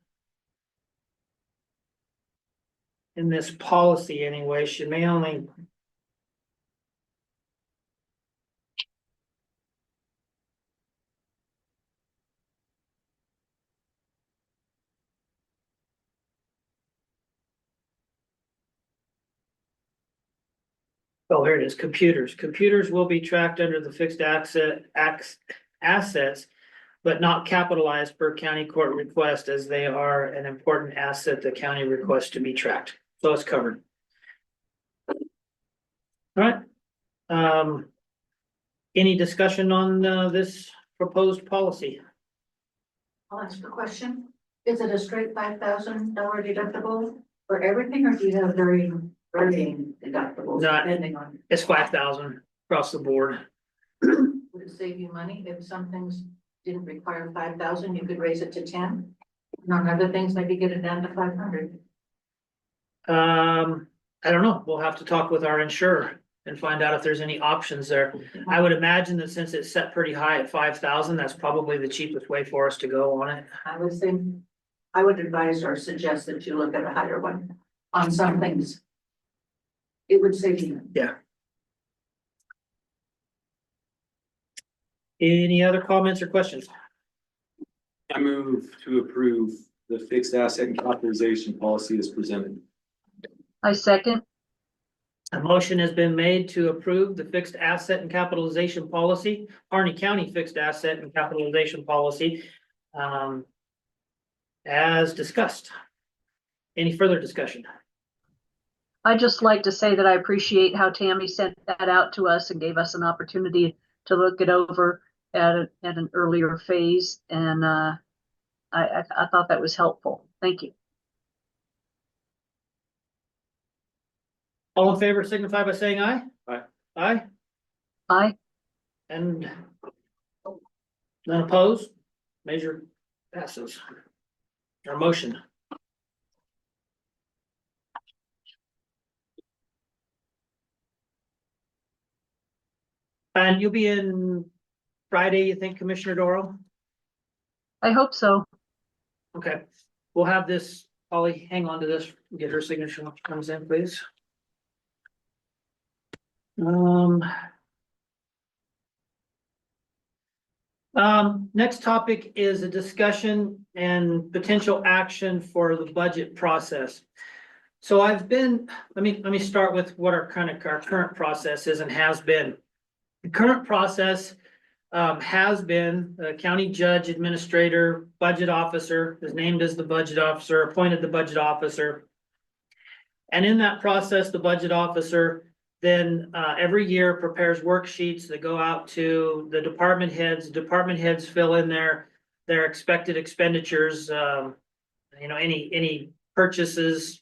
In this policy anyway, she may only. Oh, here it is, computers. Computers will be tracked under the fixed assets, but not capitalized per county court request, as they are an important asset the county requests to be tracked. So it's covered. All right. Any discussion on this proposed policy? I'll ask a question. Is it a straight $5,000 deductible for everything, or do you have varying deductibles depending on? It's 5,000 across the board. Would it save you money if some things didn't require 5,000, you could raise it to 10? And on other things, maybe get it down to 500? I don't know. We'll have to talk with our insurer and find out if there's any options there. I would imagine that since it's set pretty high at 5,000, that's probably the cheapest way for us to go on it. I would say, I would advise or suggest that you look at a higher one on some things. It would save you. Yeah. Any other comments or questions? I move to approve the fixed asset and capitalization policy as presented. I second. A motion has been made to approve the fixed asset and capitalization policy, Harney County fixed asset and capitalization policy, as discussed. Any further discussion? I'd just like to say that I appreciate how Tammy sent that out to us and gave us an opportunity to look it over at an earlier phase. And I thought that was helpful. Thank you. All in favor signify by saying aye. Aye. Aye, Aye. and none opposed, measure passes. Our motion. And you'll be in Friday, you think, Commissioner Doral? I hope so. Okay, we'll have this, Holly, hang on to this, get her signature when she comes in, please. Next topic is a discussion and potential action for the budget process. So let me start with what our current process is and has been. The current process has been the county judge, administrator, budget officer, is named as the budget officer, appointed the budget officer. And in that process, the budget officer then every year prepares worksheets that go out to the department heads. Department heads fill in their expected expenditures, any purchases,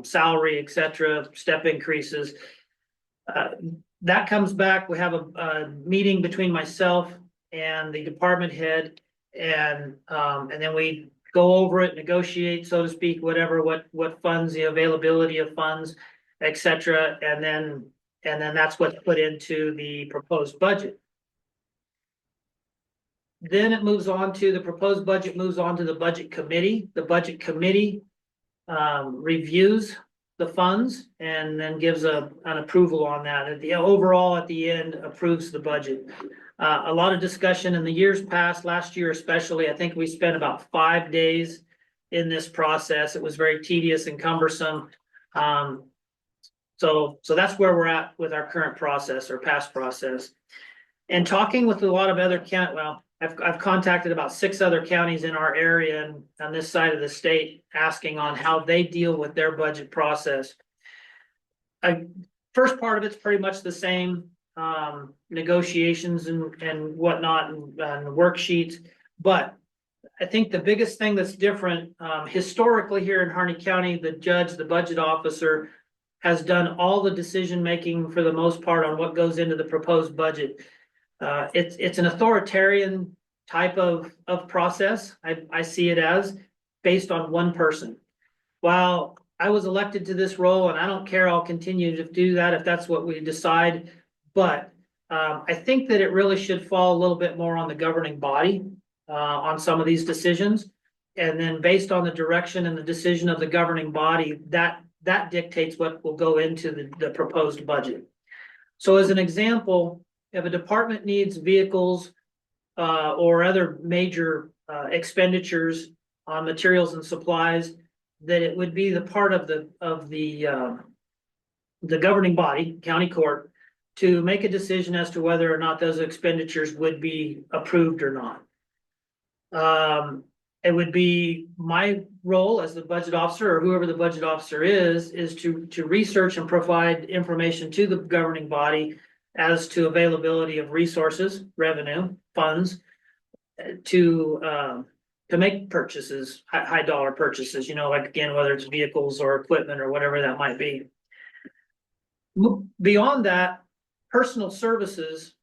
salary, etc., step increases. That comes back, we have a meeting between myself and the department head, and then we go over it, negotiate, so to speak, what funds, the availability of funds, etc., and then that's what's put into the proposed budget. Then it moves on to the proposed budget, moves on to the budget committee. The budget committee reviews the funds and then gives an approval on that. At the overall, at the end, approves the budget. A lot of discussion in the years past, last year especially. I think we spent about 5 days in this process. It was very tedious and cumbersome. So that's where we're at with our current process or past process. And talking with a lot of other I've contacted about 6 other counties in our area and on this side of the state, asking on how they deal with their budget process. First part of it's pretty much the same, negotiations and whatnot and worksheets. But I think the biggest thing that's different, historically here in Harney County, the judge, the budget officer, has done all the decision-making for the most part on what goes into the proposed budget. It's an authoritarian type of process. I see it as based on one person. While I was elected to this role, and I don't care, I'll continue to do that if that's what we decide. But I think that it really should fall a little bit more on the governing body on some of these decisions. And then based on the direction and the decision of the governing body, that dictates what will go into the proposed budget. So as an example, if a department needs vehicles or other major expenditures on materials and supplies, that it would be the part of the governing body, county court, to make a decision as to whether or not those expenditures would be approved or not. It would be my role as the budget officer, or whoever the budget officer is to research and provide information to the governing body as to availability of resources, revenue, funds, to make purchases, high dollar purchases, like again, whether it's vehicles or equipment or whatever that might be. Beyond that, personal services,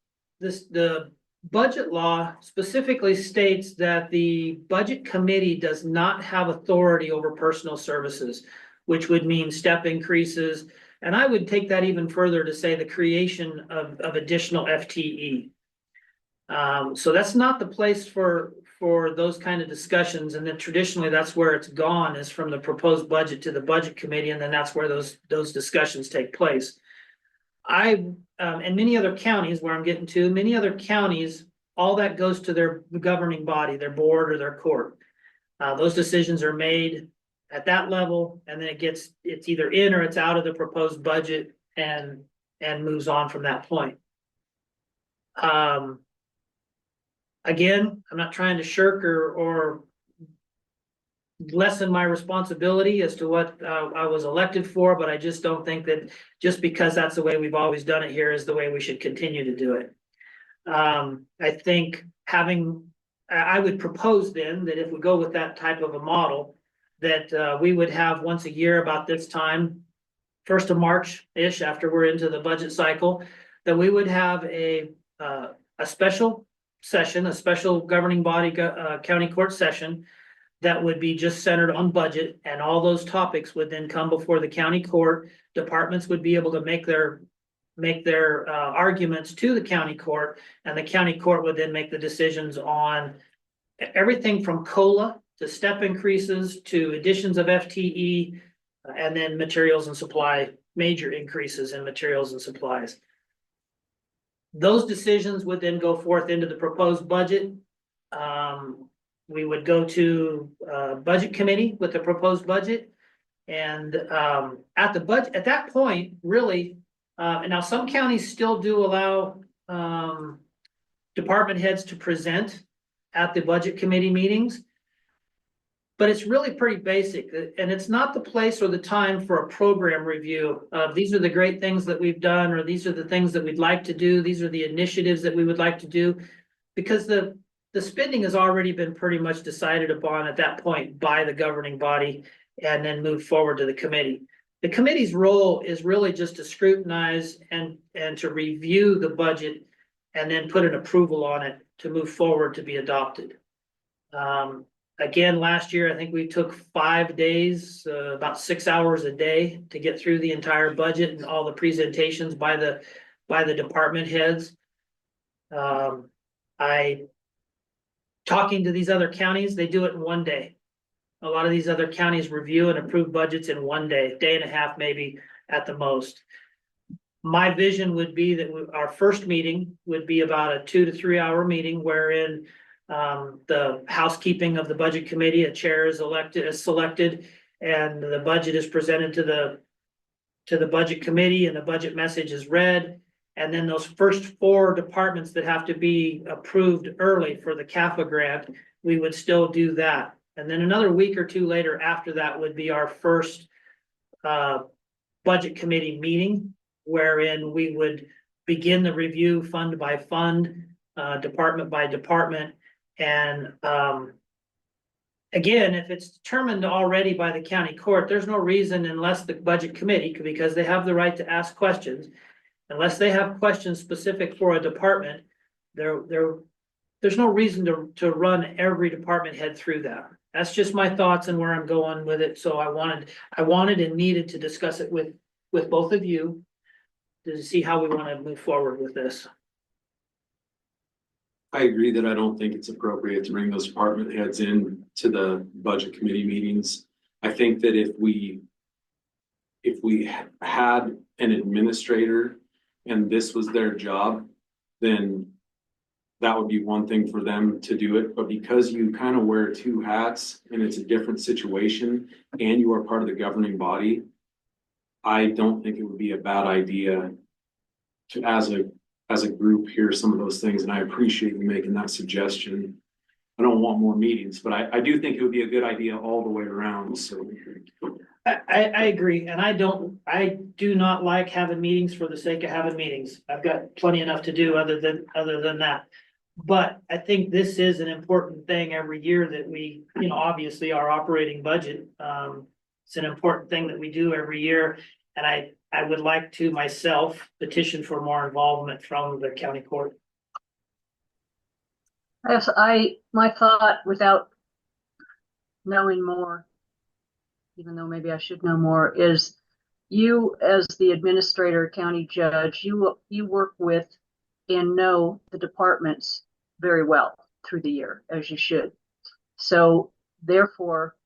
the budget law specifically states that the budget committee does not have authority over personal services, which would mean step increases. And I would take that even further to say the creation of additional FTE. So that's not the place for those kind of discussions. And then traditionally that's where it's gone, is from the proposed budget to the budget committee. And then that's where those discussions take place. And many other counties, where I'm getting to, many other counties, all that goes to their governing body, their board or their court. Those decisions are made at that level, and then it's either in or it's out of the proposed budget and moves on from that point. Again, I'm not trying to shirk or lessen my responsibility as to what I was elected for, but I just don't think that just because that's the way we've always done it here is the way we should continue to do it. I think I would propose then that if we go with that type of a model, that we would have once a year about this time first of March-ish, after we're into the budget cycle, that we would have a special session, a special governing body, county court session that would be just centered on budget, and all those topics would then come before the county court. Departments would be able to make their arguments to the county court, and the county court would then make the decisions on everything from COLA to step increases to additions of FTE, and then materials and supply, major increases in materials and supplies. Those decisions would then go forth into the proposed budget. We would go to budget committee with the proposed budget. And at that point, really, and now some counties still do allow department heads to present at the budget committee meetings. But it's really pretty basic, and it's not the place or the time for a program review of these are the great things that we've done, or these are the things that we'd like to do, these are the initiatives that we would like to do, because the spending has already been pretty much decided upon at that point by the governing body and then moved forward to the committee. The committee's role is really just to scrutinize and to review the budget and then put an approval on it to move forward to be adopted. Again, last year, I think we took 5 days, about 6 hours a day to get through the entire budget and all the presentations by the department heads. Talking to these other counties, they do it in 1 day. A lot of these other counties review and approve budgets in 1 day, day and a half, maybe at the most. My vision would be that our first meeting would be about a 2 to 3 hour meeting wherein the housekeeping of the budget committee, a chair is selected, and the budget is presented to the budget committee, and the budget message is read. And then those first 4 departments that have to be approved early for the CAFA grant, we would still do that. And then another week or 2 later after that would be our first budget committee meeting, wherein we would begin the review fund by fund, department by department. And again, if it's determined already by the county court, there's no reason, unless the budget committee, because they have the right to ask questions, unless they have questions specific for a department, there's no reason to run every department head through that. That's just my thoughts and where I'm going with it. So I wanted and needed to discuss it with both of you to see how we want to move forward with this. I agree that I don't think it's appropriate to bring those department heads in to the budget committee meetings. I think that if we had an administrator and this was their job, then that would be one thing for them to do it. But because you kind of wear 2 hats and it's a different situation and you are part of the governing body, I don't think it would be a bad idea to, as a group, hear some of those things. And I appreciate you making that suggestion. I don't want more meetings, but I do think it would be a good idea all the way around. So I agree, and I do not like having meetings for the sake of having meetings. I've got plenty enough to do other than that. But I think this is an important thing every year that we, obviously our operating budget. It's an important thing that we do every year, and I would like to myself petition for more involvement from the county court. Yes, my thought, without knowing more, even though maybe I should know more, is you as the administrator, county judge, you work with and know the departments very well through the year, as you should. So therefore,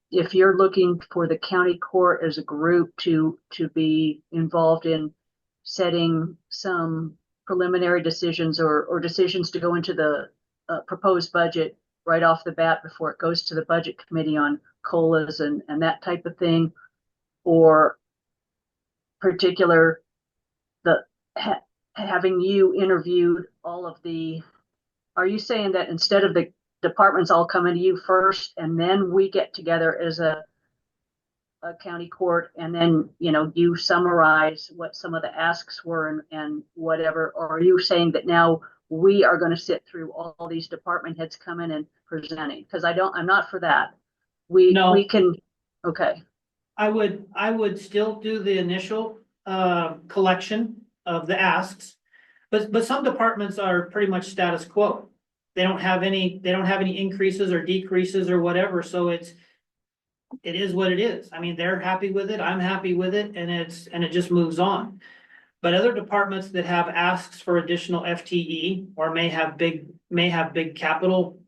if you're looking for the county court as a group to be involved in setting some preliminary decisions or decisions to go into the proposed budget right off the bat before it goes to the budget committee on COLAs and that type of thing, or particular having you interviewed all of the, are you saying that instead of the departments all coming to you first and then we get together as a county court and then you summarize what some of the asks were and whatever, or are you saying that now we are going to sit through all these department heads coming and presenting? Because I'm not for that. We can, okay. I would still do the initial, collection of the asks. But some departments are pretty much status quo. They don't have any increases or decreases or whatever, so it is what it is. I mean, they're happy with it, I'm happy with it, and it just moves on. But other departments that have asks for additional FTE or may have big capital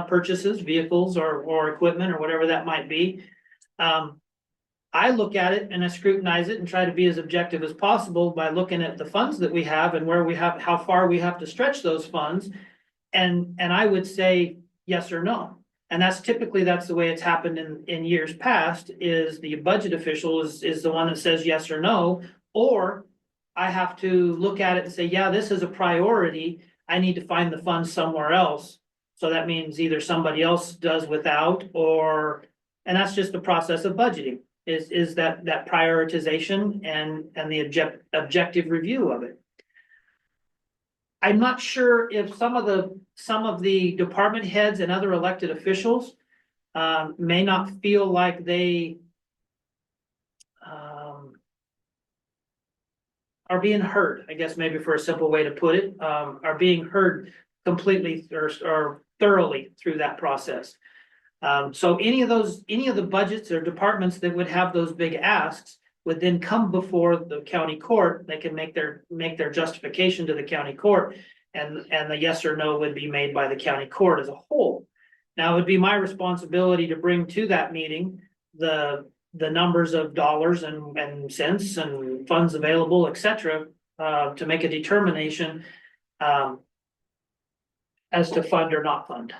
purchases, vehicles or equipment or whatever that might be. I look at it and I scrutinize it and try to be as objective as possible by looking at the funds that we have and how far we have to stretch those funds. And I would say yes or no. And that's the way it's happened in years past, is the budget official is the one that says yes or no, or I have to look at it and say, yeah, this is a priority. I need to find the funds somewhere else. So that means either somebody else does without, and that's just the process of budgeting, is that prioritization and the objective review of it. I'm not sure if some of the department heads and other elected officials may not feel like they are being heard, I guess maybe for a simple way to put it, are being heard completely or thoroughly through that process. So any of the budgets or departments that would have those big asks would then come before the county court. They can make their justification to the county court, and the yes or no would be made by the county court as a whole. Now, it would be my responsibility to bring to that meeting the numbers of dollars and cents and funds available, et cetera, to make a determination as to fund or not fund.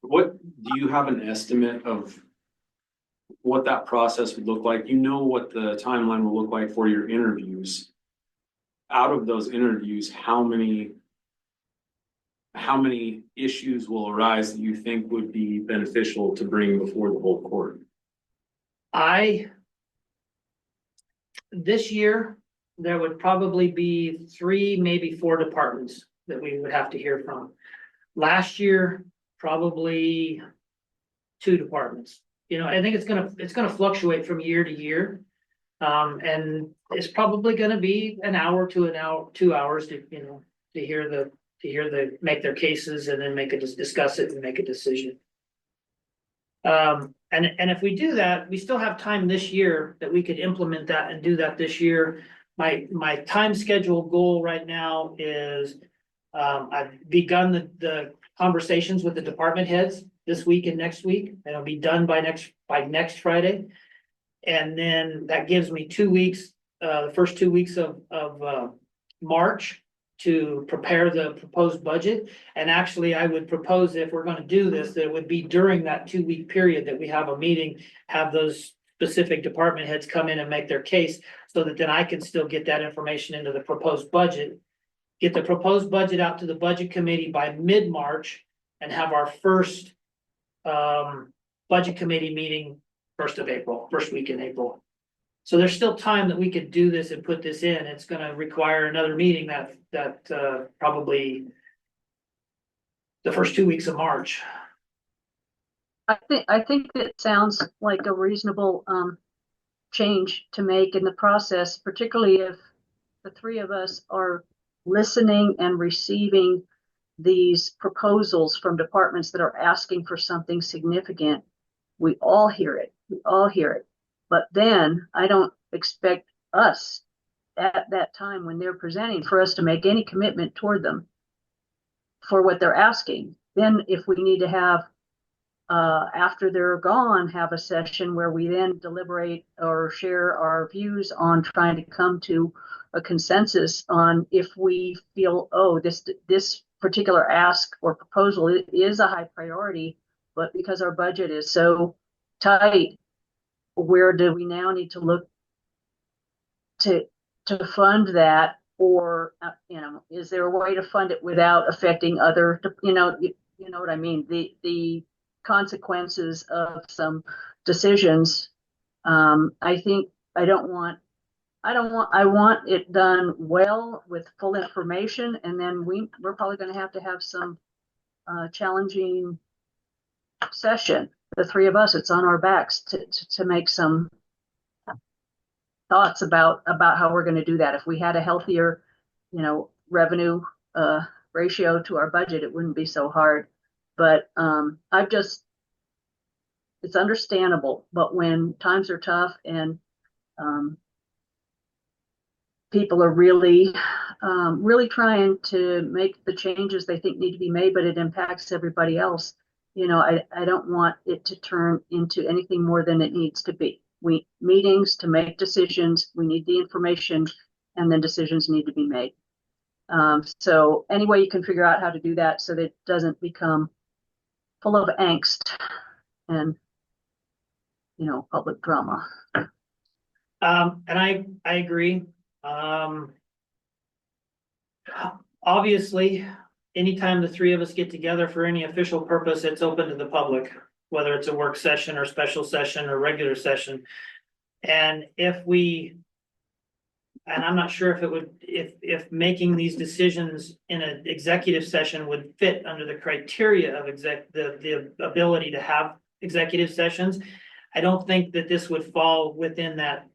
What, do you have an estimate of what that process would look like? You know what the timeline will look like for your interviews. Out of those interviews, how many issues will arise that you think would be beneficial to bring before the whole court? This year, there would probably be 3, maybe 4 departments that we would have to hear from. Last year, probably 2 departments. You know, I think it's gonna fluctuate from year to year. And it's probably gonna be an hour to 2 hours to make their cases and then discuss it and make a decision. And if we do that, we still have time this year that we could implement that and do that this year. My time schedule goal right now is, I've begun the conversations with the department heads this week and next week, and it'll be done by next Friday. And then that gives me 2 weeks, the first 2 weeks of March to prepare the proposed budget. And actually, I would propose, if we're gonna do this, that it would be during that 2-week period that we have a meeting, have those specific department heads come in and make their case, so that then I can still get that information into the proposed budget. Get the proposed budget out to the budget committee by mid-March and have our first budget committee meeting first week in April. So there's still time that we could do this and put this in. It's gonna require another meeting that probably the first 2 weeks of March. I think it sounds like a reasonable change to make in the process, particularly if the 3 of us are listening and receiving these proposals from departments that are asking for something significant. We all hear it. But then I don't expect us at that time when they're presenting for us to make any commitment toward them for what they're asking. Then if we need to have, after they're gone, have a session where we then deliberate or share our views on trying to come to a consensus on if we feel, oh, this particular ask or proposal is a high priority, but because our budget is so tight, where do we now need to look to fund that? Or is there a way to fund it without affecting other, you know what I mean, the consequences of some decisions. I think I want it done well with full information, and then we're probably going to have some challenging session the three of us, it's on our backs to make some thoughts about how we're going to do that. If we had a healthier, revenue ratio to our budget, it wouldn't be so hard. But it's understandable. But when times are tough and people are really trying to make the changes they think need to be made, but it impacts everybody else. I don't want it to turn into anything more than it needs to be. We meetings to make decisions. We need the information, and then decisions need to be made. So any way you can figure out how to do that so that it doesn't become full of angst and public drama. And I agree. Obviously, anytime the three of us get together for any official purpose, it's open to the public, whether it's a work session or special session or regular session. And I'm not sure if it would, if making these decisions in an executive session would fit under the criteria of the ability to have executive sessions. I don't think that this would fall within that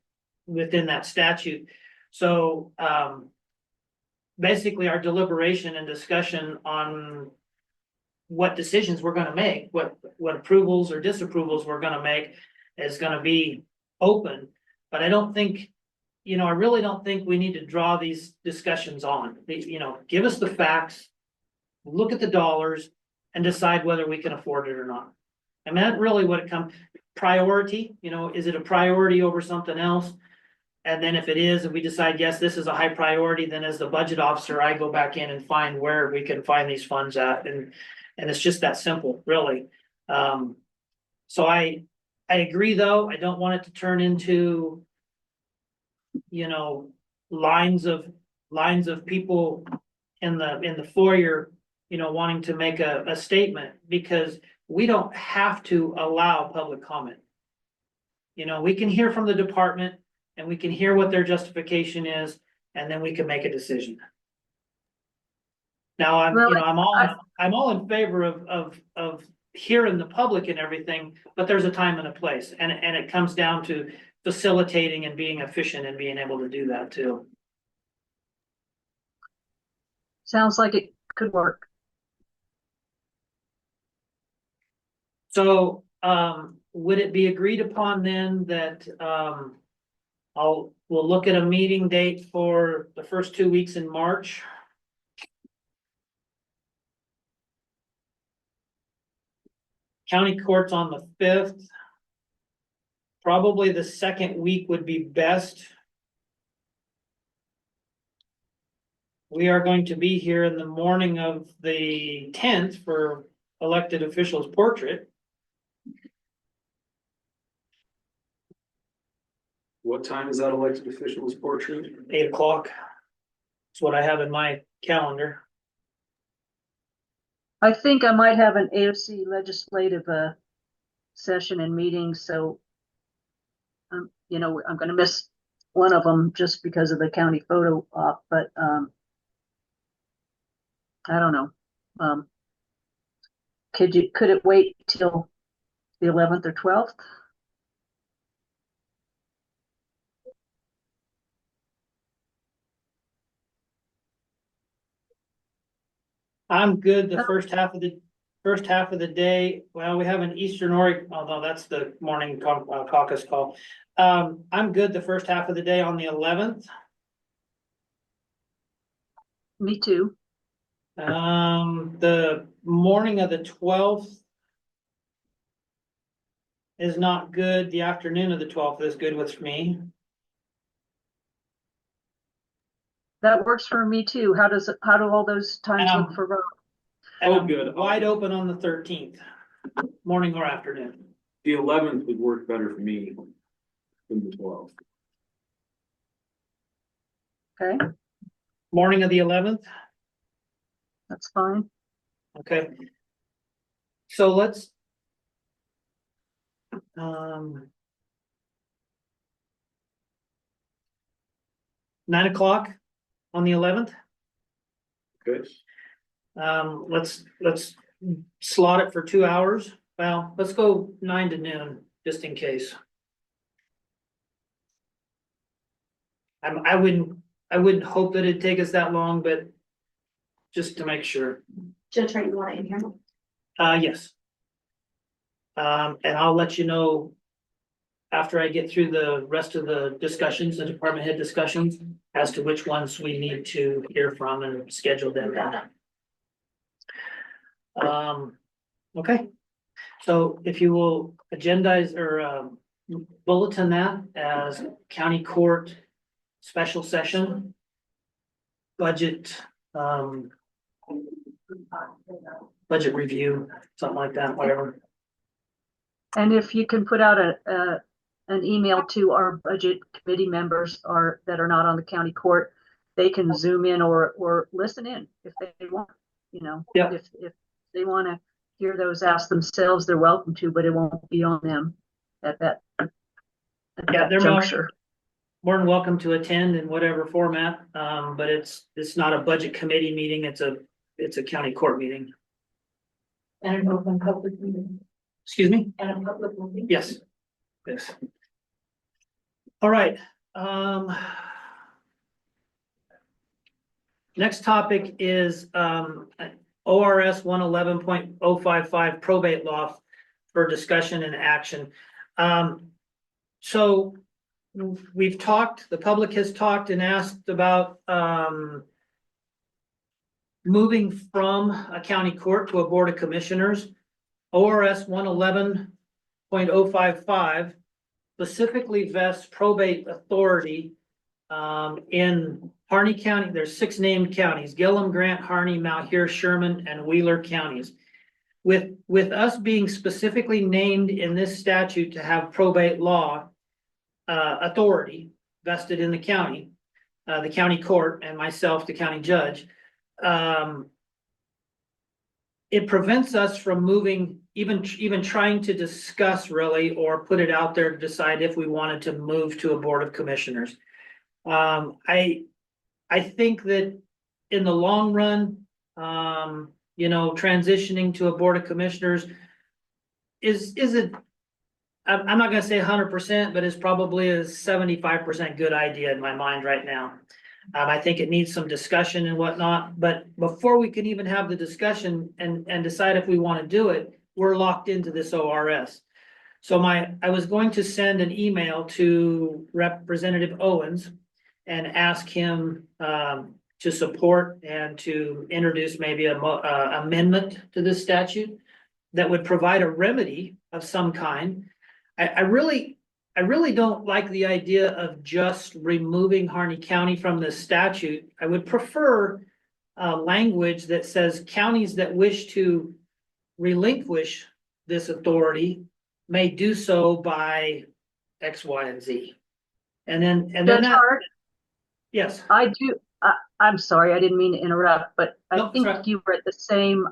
statute. So, basically our deliberation and discussion on what decisions we're gonna make, what approvals or disapprovals we're gonna make is gonna be open. But I don't think, I really don't think we need to draw these discussions on. Give us the facts, look at the dollars, and decide whether we can afford it or not. I mean, that's really what it comes, priority, is it a priority over something else? And then if it is, and we decide, yes, this is a high priority, then as the budget officer, I go back in and find where we can find these funds at. And it's just that simple, really. So I agree, though. I don't want it to turn into, lines of people in the foyer, wanting to make a statement, because we don't have to allow public comment. We can hear from the department and we can hear what their justification is, and then we can make a decision. Now, I'm all in favor of hearing the public and everything, but there's a time and a place, and it comes down to facilitating and being efficient and being able to do that too. Sounds like it could work. So, would it be agreed upon then that, we'll look at a meeting date for the first 2 weeks in March? County court's on the 5th. Probably the second week would be best. We are going to be here in the morning of the 10th for elected officials portrait. What time is that elected officials portrait? 8 o'clock. That's what I have in my calendar. I think I might have an AOC legislative session and meeting, so I'm going to miss one of them just because of the county photo op, but I don't know. Could it wait till the 11th or 12th? I'm good the first half of the day. Well, we have an Eastern Oregon, although that's the morning caucus call. I'm good the first half of the day on the 11th. Me too. The morning of the 12th is not good. The afternoon of the 12th is good with me. That works for me too. How do all those times look for Rob? And good. Wide open on the 13th, morning or afternoon. The 11th would work better for me than the 12th. Okay. Morning of the 11th. That's fine. Okay. So let's 9 o'clock on the 11th. Good. Let's slot it for 2 hours, Well, let's go 9 to noon, just in case. I wouldn't hope that it'd take us that long, but just to make sure. Judge Hart, you want it in here? Yes. And I'll let you know after I get through the rest of the discussions, the department head discussions, as to which ones we need to hear from and schedule them in. Okay. So if you will agendize or bulletin that as county court special session, budget, budget review, something like that, whatever. And if you can put out an email to our budget committee members that are not on the county court, they can zoom in or listen in if they want, you know. Yeah. If they want to hear those ask themselves, they're welcome to, but it won't be on them at that They're juncture. more than welcome to attend in whatever format, but it's not a budget committee meeting, it's a county court meeting. And an open public meeting. Excuse me? And a public meeting. Yes. All right, next topic is, ORS 111.055 probate law for discussion and action. So we've talked, the public has talked and asked about, moving from a county court to a board of commissioners. ORS 111.055 specifically vests probate authority in Harney County. There's 6 named counties: Gillum, Grant, Harney, Malheur, Sherman, and Wheeler counties. With us being specifically named in this statute to have probate law authority vested in the county court, and myself, the county judge, it prevents us from moving, even trying to discuss really, or put it out there to decide if we wanted to move to a board of commissioners. I think that in the long run, transitioning to a board of commissioners is it, I'm not gonna say 100%, but it's probably a 75% good idea in my mind right now. I think it needs some discussion and whatnot, but before we can even have the discussion and decide if we want to do it, we're locked into this ORS. So I was going to send an email to Representative Owens and ask him to support and to introduce maybe a amendment to this statute that would provide a remedy of some kind. I really don't like the idea of just removing Harney County from this statute. I would prefer language that says counties that wish to relinquish this authority may do so by X, Y, and Z. And then Judge Hart, yes. I do. I'm sorry, I didn't mean to interrupt, but I think you were at the same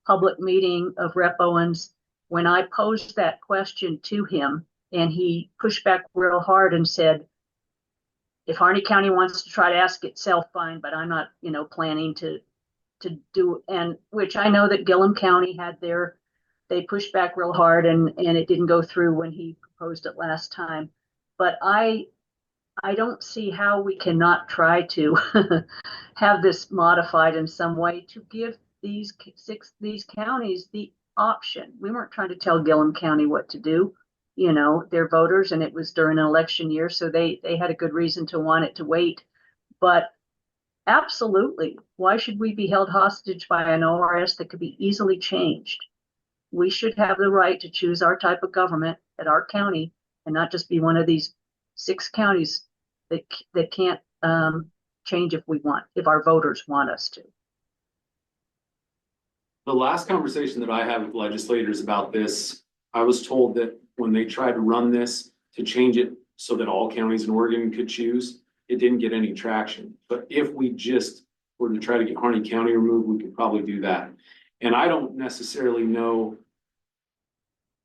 public meeting of Rep Owens when I posed that question to him, and he pushed back real hard and said, if Harney County wants to try to ask itself, fine, but I'm not, planning to do, and which I know that Gillum County had they pushed back real hard and it didn't go through when he proposed it last time. But I don't see how we cannot try to have this modified in some way to give these counties the option. We weren't trying to tell Gillum County what to do. They're voters, and it was during an election year, so they had a good reason to want it to wait. But absolutely, why should we be held hostage by an ORS that could be easily changed? We should have the right to choose our type of government at our county and not just be one of these 6 counties that can't change if our voters want us to. The last conversation that I had with legislators about this, I was told that when they tried to run this to change it so that all counties in Oregon could choose, it didn't get any traction. But if we just were to try to get Harney County removed, we could probably do that. And I don't necessarily know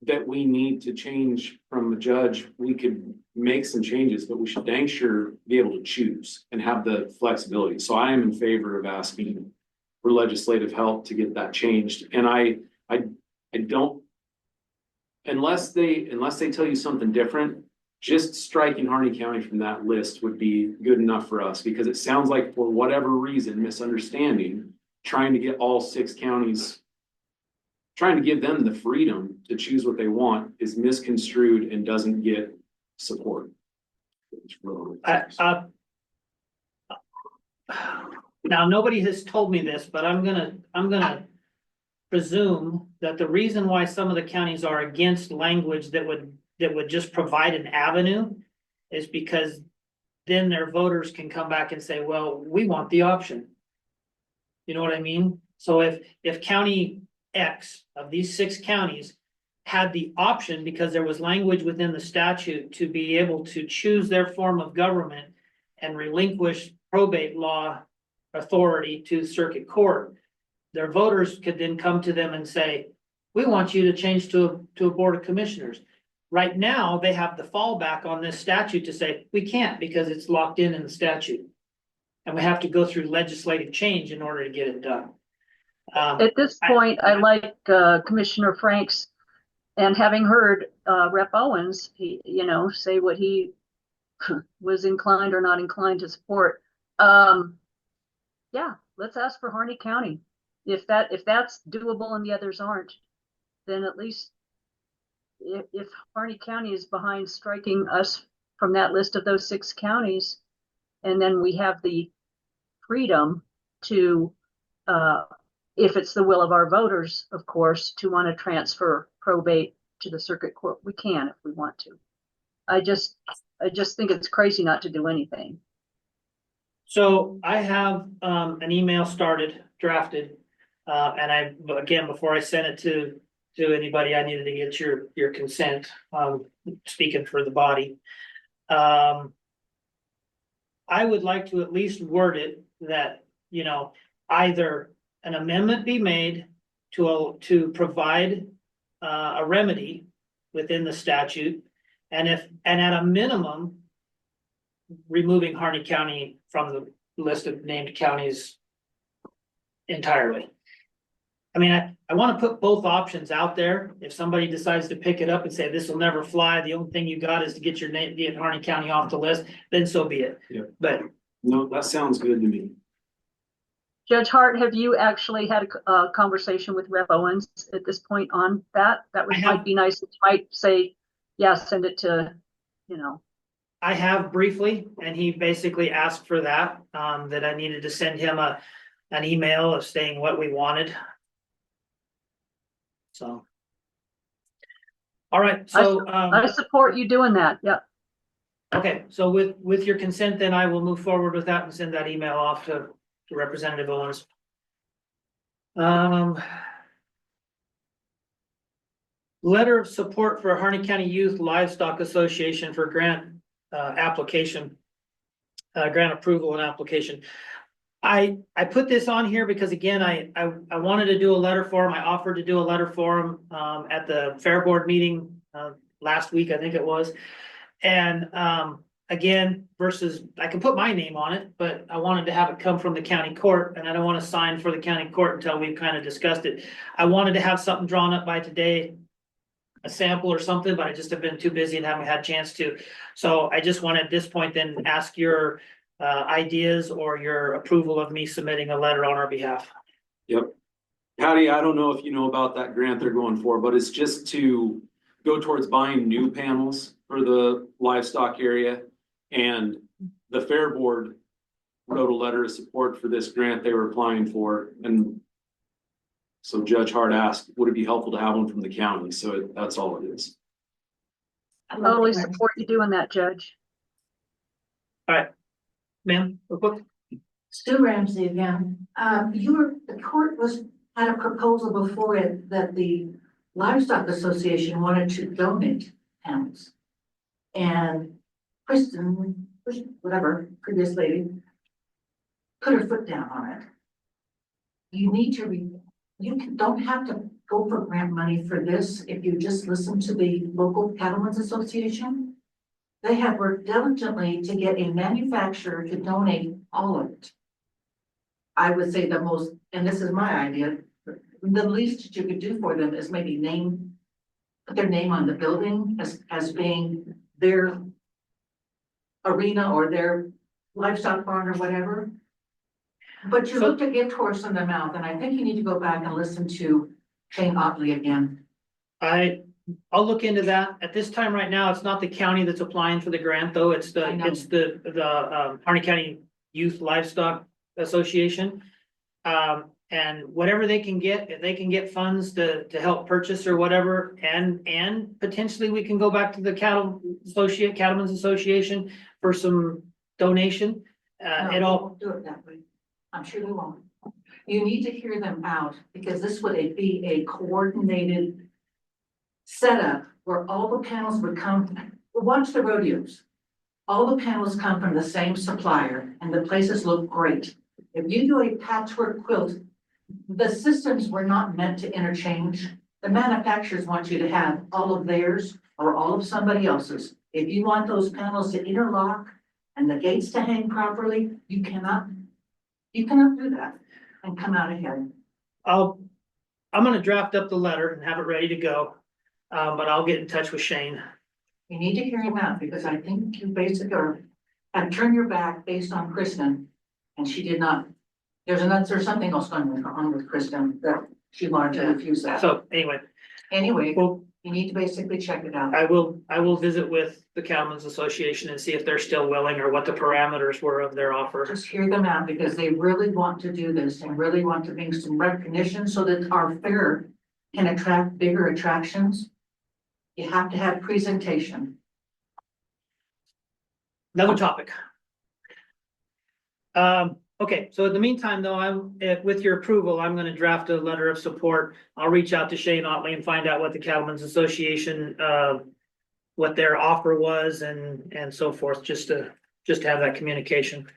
that we need to change from a judge. We could make some changes, but we should dang sure be able to choose and have the flexibility. So I am in favor of asking for legislative help to get that changed. And I don't unless they tell you something different, just striking Harney County from that list would be good enough for us, because it sounds like for whatever reason, misunderstanding, trying to get all 6 counties, trying to give them the freedom to choose what they want is misconstrued and doesn't get support. Now, nobody has told me this, but I'm gonna presume that the reason why some of the counties are against language that would just provide an avenue is because then their voters can come back and say, well, we want the option. You know what I mean? So if county X of these 6 counties had the option, because there was language within the statute to be able to choose their form of government and relinquish probate law authority to circuit court, their voters could then come to them and say, we want you to change to a board of commissioners. Right now, they have the fallback on this statute to say, we can't because it's locked in the statute. And we have to go through legislative change in order to get it done. At this point, I like Commissioner Franks, and having heard Rep. Owens, say what he was inclined or not inclined to support. Yeah, let's ask for Harney County. If that's doable and the others aren't, then at least if Harney County is behind striking us from that list of those 6 counties, and then we have the freedom to, if it's the will of our voters, of course, to want to transfer probate to the circuit court, we can if we want to. I just think it's crazy not to do anything. So I have an email drafted, and again, before I sent it to anybody, I needed to get your consent, speaking for the body. I would like to at least word it that, either an amendment be made to provide a remedy within the statute, and at a minimum, removing Harney County from the list of named counties entirely. I mean, I want to put both options out there. If somebody decides to pick it up and say, this will never fly, the only thing you got is to get Harney County off the list, then so be it. Yeah. But no, that sounds good to me. Judge Hart, have you actually had a conversation with Rep. Owens at this point on that? That might be nice. It might say, yeah, send it to, I have briefly, and he basically asked for that, that I needed to send him an email of saying what we wanted. So. All right, so. I support you doing that, yeah. Okay, so with your consent, then I will move forward with that and send that email off to Representative Owens. Letter of support for Harney County Youth Livestock Association for grant application, grant approval and application. I put this on here because again, I wanted to do a letter for him. I offered to do a letter for him at the Fair Board meeting last week, I think it was. And again, versus I can put my name on it, but I wanted to have it come from the county court, and I don't want to sign for the county court until we've kind of discussed it. I wanted to have something drawn up by today, a sample or something, but I just have been too busy and haven't had a chance to. So I just want at this point then ask your ideas or your approval of me submitting a letter on our behalf. Yep. Patty, I don't know if you know about that grant they're going for, but it's just to go towards buying new panels for the livestock area. And the Fair Board wrote a letter of support for this grant they were applying for. And so Judge Hart asked, would it be helpful to have one from the county? So that's all it is. I totally support you doing that, Judge. All right, ma'am. Sue Ramsey again. The court had a proposal before it that the Livestock Association wanted to donate panels. And Kristen, whatever, previous lady, put her foot down on it. You don't have to go for grant money for this if you just listen to the local cattlemen's association. They have worked diligently to get a manufacturer to donate all of it. I would say the most, and this is my idea, the least that you could do for them is maybe name put their name on the building as being their arena or their livestock barn or whatever. But you looked a gift horse in the mouth, and I think you need to go back and listen to Shane Otley again. I'll look into that. At this time right now, it's not the county that's applying for the grant, though. It's I know. the Harney County Youth Livestock Association. And whatever they can get, if they can get funds to help purchase or whatever, and potentially we can go back to the Cattlemen's Association for some donation. No, It they all, won't do it that way. I'm sure they won't. You need to hear them out, because this would be a coordinated setup where all the panels would come, watch the rodeos. All the panels come from the same supplier and the places look great. If you do a patchwork quilt, the systems were not meant to interchange. The manufacturers want you to have all of theirs or all of somebody else's. If you want those panels to interlock and the gates to hang properly, you cannot do that and come out ahead. I'm gonna draft up the letter and have it ready to go. But I'll get in touch with Shane. You need to hear him out, because I think you basically have turned your back based on Kristen. And she did not, there's something else going on with Kristen that she wanted to refuse that. So anyway, Well, you need to basically check it out. I will visit with the Cattlemen's Association and see if they're still willing or what the parameters were of their offer. Just hear them out, because they really want to do this and really want to bring some recognition so that our fair can attract bigger attractions. You have to have presentation. Another topic. Okay, so in the meantime, though, with your approval, I'm gonna draft a letter of support. I'll reach out to Shane Otley and find out what the Cattlemen's Association, what their offer was and so forth, just to have that communication.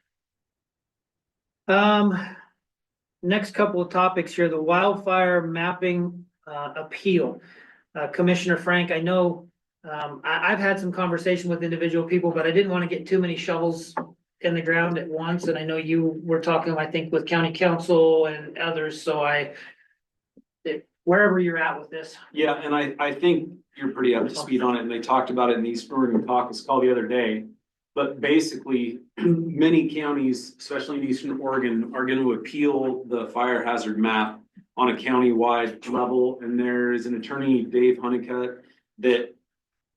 Next couple of topics here, the wildfire mapping, appeal. Commissioner Frank, I know, I've had some conversation with individual people, but I didn't want to get too many shovels in the ground at once, and I know you were talking, I think, with county council and others, so wherever you're at with this. Yeah, and I think you're pretty up to speed on it, and they talked about it in the East Oregon caucus call the other day. But basically, many counties, especially in Eastern Oregon, are going to appeal the fire hazard map on a countywide level, and there is an attorney, Dave Honeycutt, that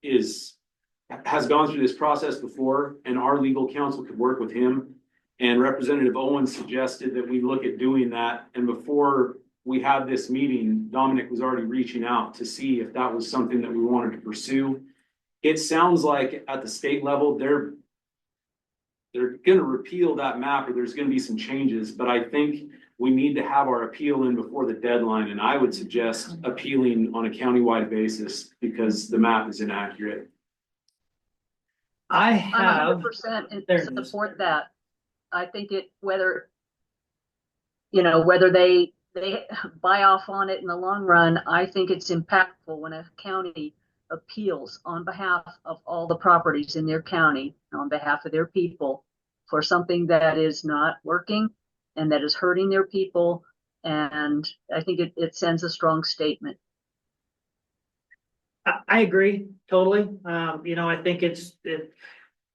has gone through this process before, and our legal counsel could work with him. And Representative Owen suggested that we look at doing that. And before we had this meeting, Dominic was already reaching out to see if that was something that we wanted to pursue. It sounds like at the state level, they're gonna repeal that map, or there's gonna be some changes, but I think we need to have our appeal in before the deadline, and I would suggest appealing on a countywide basis because the map is inaccurate. I I'm have, 100% there in it is. support that. I think whether they buy off on it in the long run, I think it's impactful when a county appeals on behalf of all the properties in their county, on behalf of their people, for something that is not working and that is hurting their people. And I think it sends a strong statement. I agree totally. I think it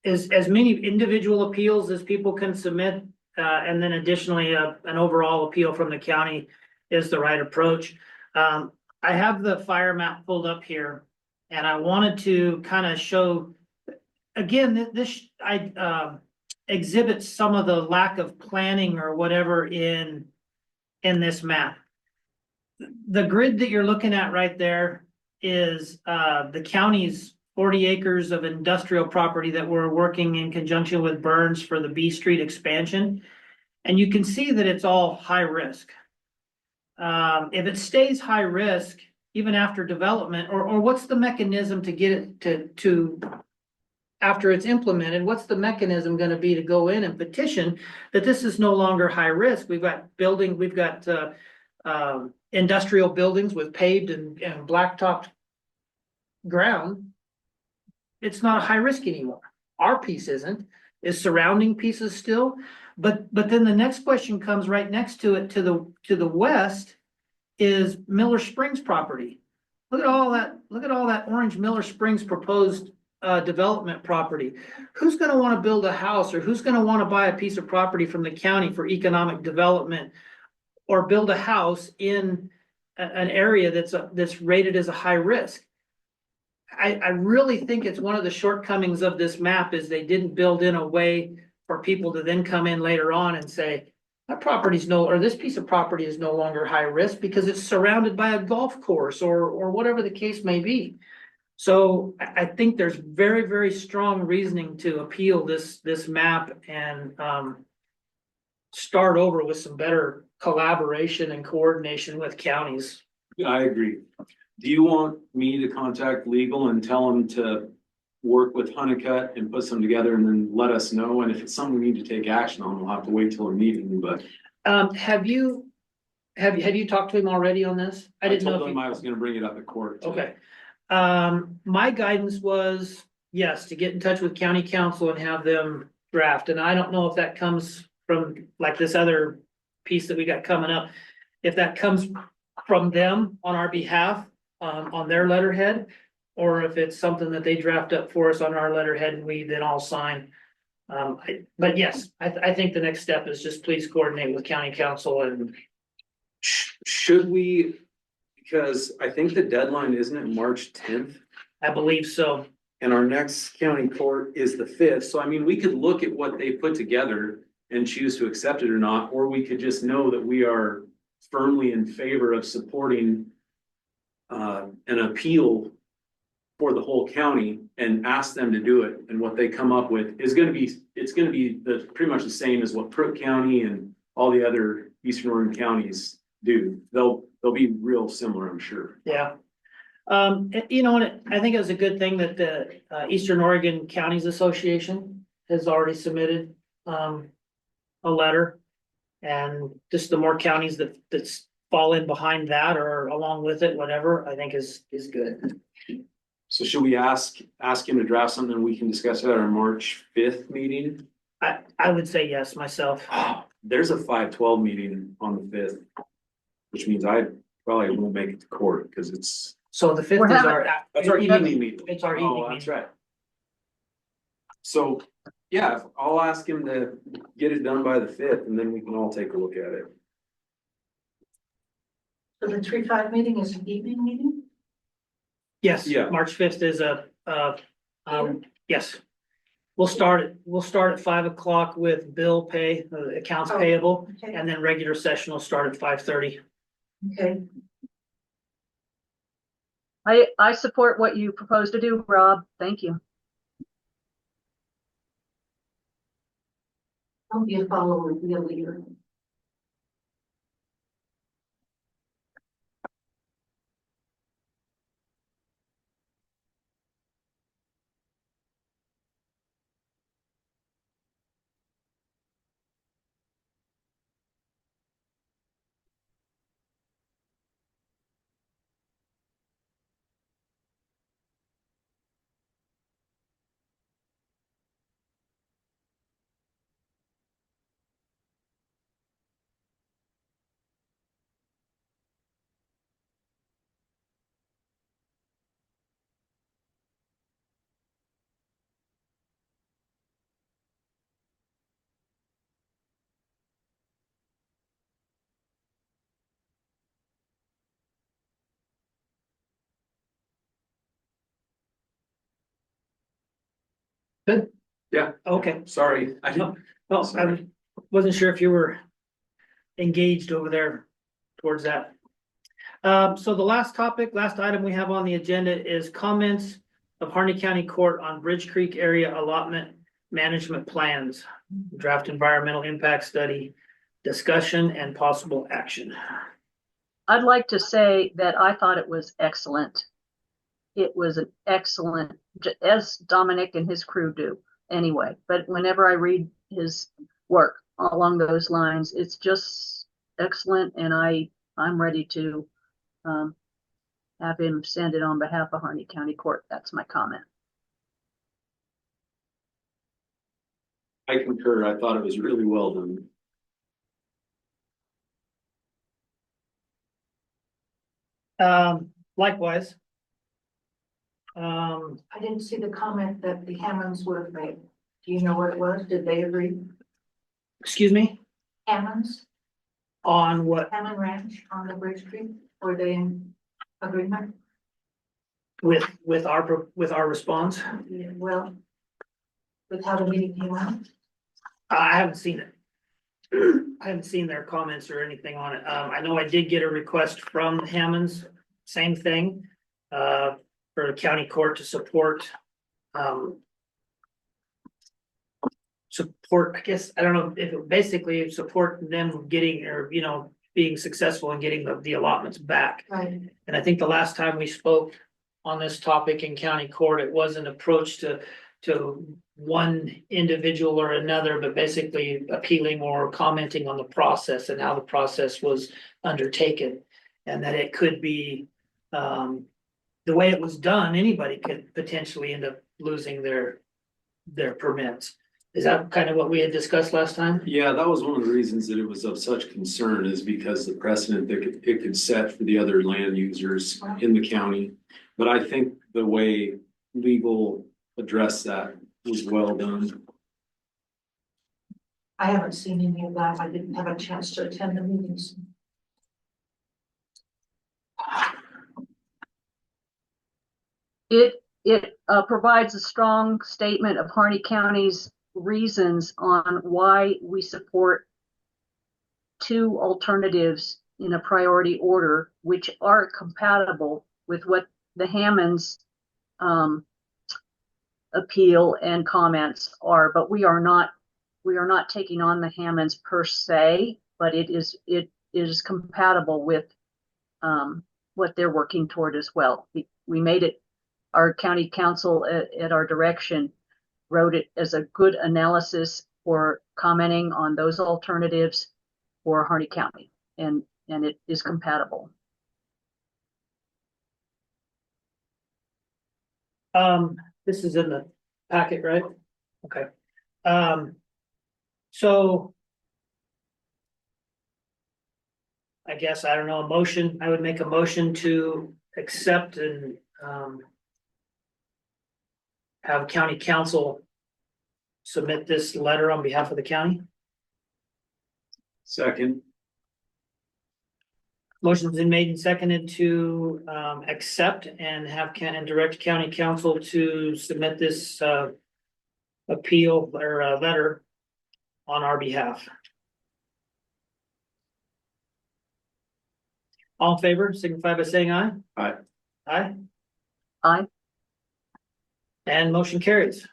is as many individual appeals as people can submit, and then additionally, an overall appeal from the county is the right approach. I have the fire map pulled up here, and I wanted to kind of show, again, this exhibits some of the lack of planning or whatever in this map. The grid that you're looking at right there is the county's 40 acres of industrial property that we're working in conjunction with Burns for the B Street expansion. And you can see that it's all high risk. If it stays high risk, even after development, or what's the mechanism to get it to after it's implemented, what's the mechanism going to be to go in and petition that this is no longer high risk? We've got industrial buildings with paved and blacktopped ground. It's not a high risk anymore. Our piece isn't. Is surrounding pieces still? But then the next question comes right next to it, to the west is Miller Springs property. look at all that Orange Miller Springs proposed development property. Who's gonna wanna build a house, or who's gonna wanna buy a piece of property from the county for economic development? Or build a house in an area that's rated as a high risk? I really think it's one of the shortcomings of this map is they didn't build in a way for people to then come in later on and say, that property's or this piece of property is no longer high risk because it's surrounded by a golf course or whatever the case may be. So I think there's very, very strong reasoning to appeal this map and start over with some better collaboration and coordination with counties. I agree. Do you want me to contact legal and tell them to work with Honeycutt and put some together and then let us know? And if it's something we need to take action on, we'll have to wait till a meeting, but. Have you talked to him already on this? I didn't know told if him you. I was gonna bring it up at court. Okay. My guidance was, yes, to get in touch with county council and have them draft, and I don't know if that comes from like this other piece that we got coming up. If that comes from them on our behalf, on their letterhead, or if it's something that they draft up for us on our letterhead and we then all sign. But yes, I think the next step is just please coordinate with county council and. Should we, because I think the deadline isn't it March 10th? I believe so. And our next county court is the 5th. So I mean, we could look at what they put together and choose to accept it or not, or we could just know that we are firmly in favor of supporting an appeal for the whole county and ask them to do it. And what they come up with is gonna be, it's gonna be pretty much the same as what Crook County and all the other Eastern Oregon counties do. They'll be real similar, I'm sure. Yeah. You know, and I think it was a good thing that the Eastern Oregon Counties Association has already submitted a letter. And just the more counties that fall in behind that or along with it, whatever, I think is good. So should we ask him to draft something we can discuss at our March 5th meeting? I would say yes myself. There's a 5/12 meeting on the 5th, which means I probably won't make it to court because it's. So the 5th is That's our evening meeting. It's our Oh, evening that's meeting. right. So, yeah, I'll ask him to get it done by the 5th and then we can all take a look at it. So the 3-5 meeting is an evening meeting? Yes, Yeah. March 5th is yes. We'll start at 5 o'clock with bill pay, accounts Oh, payable, okay. and then regular session will start at 5:30. Okay. I support what you propose to do, Rob. Thank you. I'll be a follower, be a leader. Good. Yeah. Okay. Sorry. I didn't. Well, I Sorry. wasn't sure if you were engaged over there towards that. So the last item we have on the agenda is comments of Harney County Court on Bridge Creek area allotment management plans, draft environmental impact study, discussion and possible action. I'd like to say that I thought it was excellent. It was an excellent, as Dominic and his crew do anyway, but whenever I read his work along those lines, it's just excellent, and I'm ready to have him send it on behalf of Harney County Court. That's my comment. I concur. I thought it was really well done. Likewise. I didn't see the comment that the Hammonds would have made. Do you know what it was? Did they agree? Excuse me, Hammonds, on what, Hammond Ranch on the Bridge Street, were they in agreement? with our response? Yeah, well, with how the meeting came out? I haven't seen it. I haven't seen their comments or anything on it. I know I did get a request from Hammonds, same thing, for the county court to support, I guess, I don't know, if it basically support them getting, or, you know, being successful in getting the allotments back. Right. And I think the last time we spoke on this topic in county court, it wasn't approached to one individual or another, but basically appealing or commenting on the process and how the process was undertaken. And that it could be, the way it was done, anybody could potentially end up losing their permits. Is that kind of what we had discussed last time? Yeah, that was one of the reasons that it was of such concern, is because the precedent that it could set for the other land users in the county. But I think the way legal addressed that was well done. I haven't seen any of that. I didn't have a chance to attend the meetings. It provides a strong statement of Harney County's reasons on why we support two alternatives in a priority order, which are compatible with what the Hammonds appeal and comments are, but we are not taking on the Hammonds per se, but it is compatible with what they're working toward as well. We made it, our county council at our direction wrote it as a good analysis for commenting on those alternatives for Harney County, and it is compatible. This is in the packet, right? Okay. So I guess, I don't know, a motion, I would make a motion to accept and have county council submit this letter on behalf of the county. Second. Motion's been made and seconded to accept and have and direct county council to submit this appeal or letter on our behalf. All in favor, signify by saying aye. Aye. Aye. Aye. And motion carries.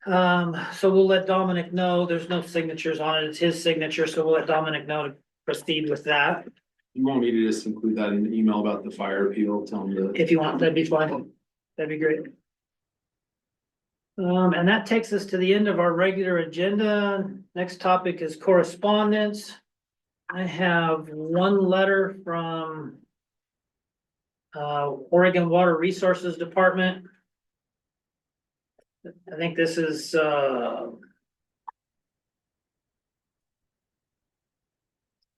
So we'll let Dominic know, there's no signatures on it, it's his signature, so we'll let Dominic know to proceed with that. You want me to just include that in the email about the fire appeal, tell them to. If you want, that'd be fine, that'd be great. And that takes us to the end of our regular agenda. Next topic is correspondence. I have one letter from Oregon Water Resources Department. I think this is by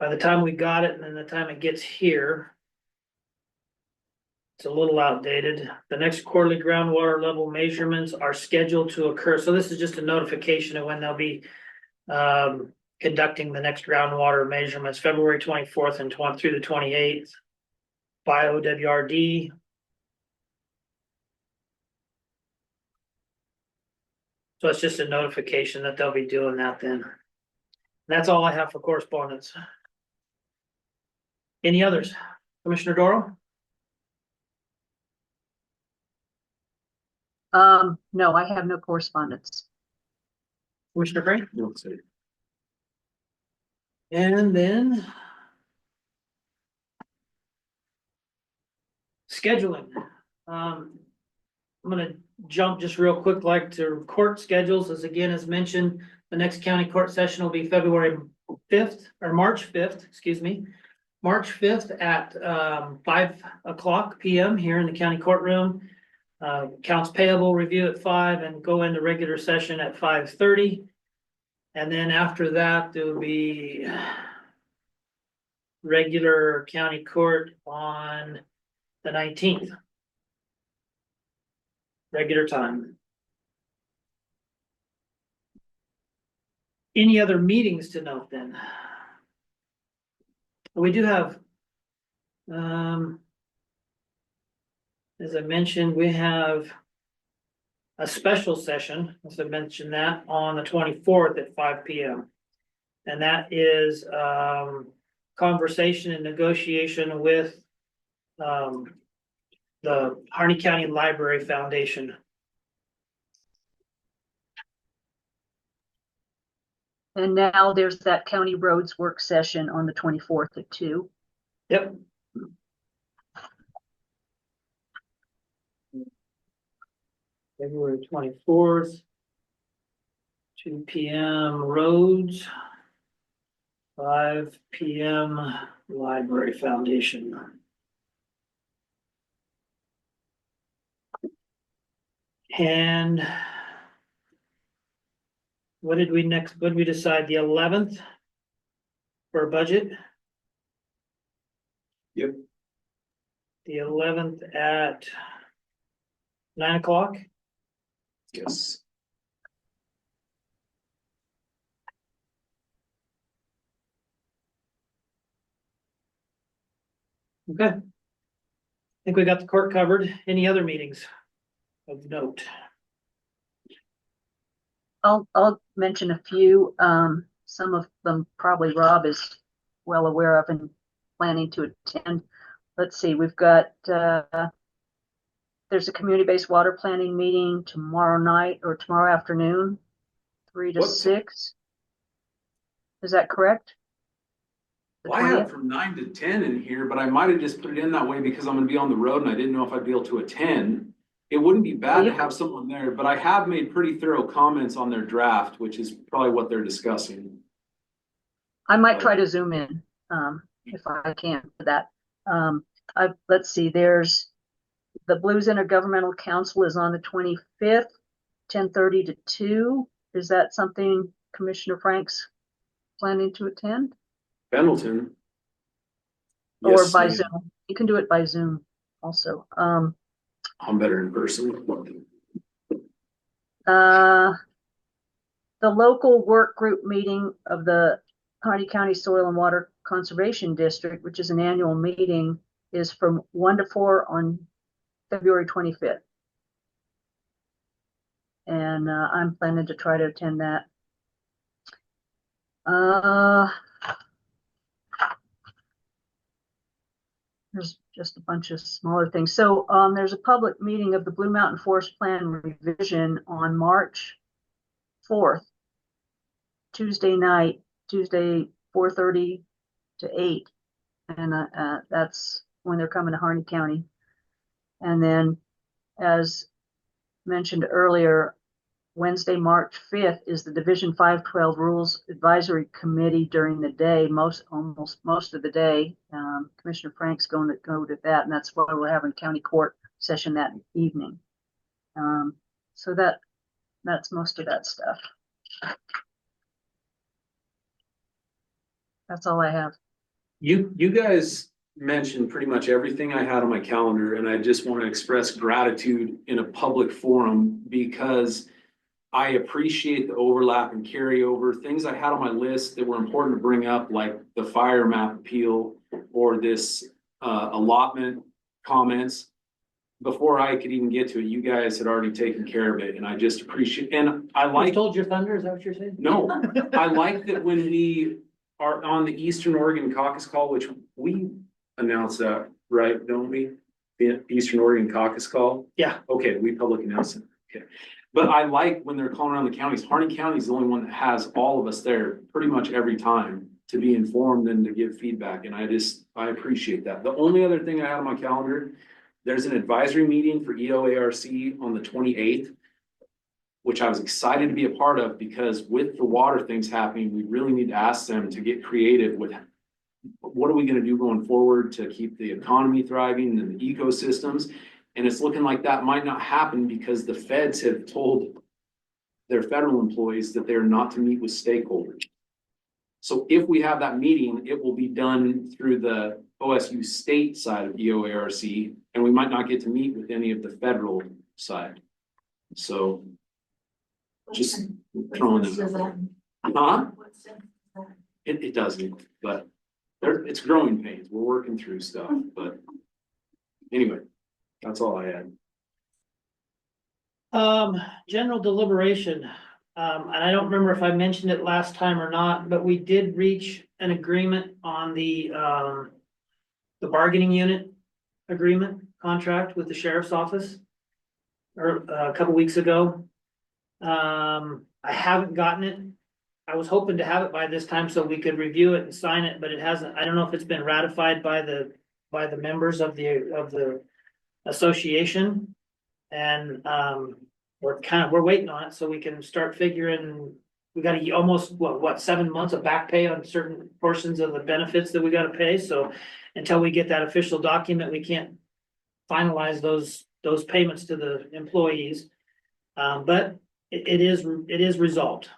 the time we got it and then the time it gets here, it's a little outdated. The next quarterly groundwater level measurements are scheduled to occur. So this is just a notification of when they'll be conducting the next groundwater measurements, February 24th and through the 28th by OWRD. So it's just a notification that they'll be doing that then. That's all I have for correspondence. Any others? Commissioner Doral? No, I have no correspondence. Commissioner Frank? No, say. And then scheduling. I'm gonna jump just real quick, like to court schedules, as again, as mentioned, the next county court session will be February 5th or March 5th, excuse me. March 5th at 5:00 p.m. here in the county courtroom. Accounts payable review at 5 and go into regular session at 5:30. And then after that, there will be regular county court on the 19th. Regular time. Any other meetings to note then? We do have, as I mentioned, we have a special session, as I mentioned that, on the 24th at 5 p.m. And that is, conversation and negotiation with, the Harney County Library Foundation. And now there's that county roads work session on the 24th at 2. Yep. February 24th. 2 p.m. roads. 5 p.m. Library Foundation. And what did we decide? The 11th for budget? Yep. The 11th at 9 o'clock? Yes. Okay. I think we got the court covered. Any other meetings of note? I'll mention a few. Some of them probably Rob is well aware of and planning to attend. Let's see, we've got, there's a community-based water planning meeting tomorrow night or tomorrow afternoon, 3 to 6. Is that correct? Well, I have from 9 to 10 in here, but I might have just put it in that way because I'm gonna be on the road and I didn't know if I'd be able to attend. It wouldn't be bad to have someone there, but I have made pretty thorough comments on their draft, which is probably what they're discussing. I might try to zoom in, if I can for that. Let's see, there's the Blues Intergovernmental Council is on the 25th, 10:30 to 2. Is that something Commissioner Frank's planning to attend? Pendleton. Or Yes, by ma'am. Zoom? You can do it by Zoom also. I'm better in person. The local work group meeting of the Harney County Soil and Water Conservation District, which is an annual meeting, is from 1 to 4 on February 25th. And I'm planning to try to attend that. There's just a bunch of smaller things. So there's a public meeting of the Blue Mountain Forest Plan revision on March 4th, Tuesday night, Tuesday 4:30 to 8. And that's when they're coming to Harney County. And then, as mentioned earlier, Wednesday, March 5th is the Division 512 Rules Advisory Committee during the day, almost most of the day. Commissioner Frank's going to go to that, and that's why we're having county court session that evening. So that's most of that stuff. That's all I have. You guys mentioned pretty much everything I had on my calendar, and I just want to express gratitude in a public forum because I appreciate the overlap and carryover. Things I had on my list that were important to bring up, like the fire map appeal or this allotment comments. Before I could even get to it, you guys had already taken care of it, and I just appreciate. And I like. You told your thunder. Is that what you're saying? No, I like that when we are on the Eastern Oregon Caucus Call, which we announced that, right? Don't we? The Eastern Oregon Caucus Call. Yeah. Okay, we public announced it. Okay. But I like when they're calling around the counties. Harney County is the only one that has all of us there pretty much every time to be informed and to give feedback. And I appreciate that. The only other thing I had on my calendar, there's an advisory meeting for EOARC on the 28th, which I was excited to be a part of because with the water things happening, we really need to ask them to get creative with what are we going to do going forward to keep the economy thriving and the ecosystems. And it's looking like that might not happen because the feds have told their federal employees that they're not to meet with stakeholders. So if we have that meeting, it will be done through the OSU state side of EOARC, and we might not get to meet with any of the federal side. So just throwing this out there. Huh? It doesn't, but it's growing pains. We're working through stuff, but anyway, that's all I had. General deliberation, and I don't remember if I mentioned it last time or not, but we did reach an agreement on the bargaining unit agreement contract with the sheriff's office or a couple weeks ago. I haven't gotten it. I was hoping to have it by this time so we could review it and sign it, but it hasn't. I don't know if it's been ratified by the members of the association. And we're waiting on it so we can start figuring, we gotta almost, what, 7 months of back pay on certain portions of the benefits that we gotta pay. So until we get that official document, we can't finalize those payments to the employees. But it is resolved.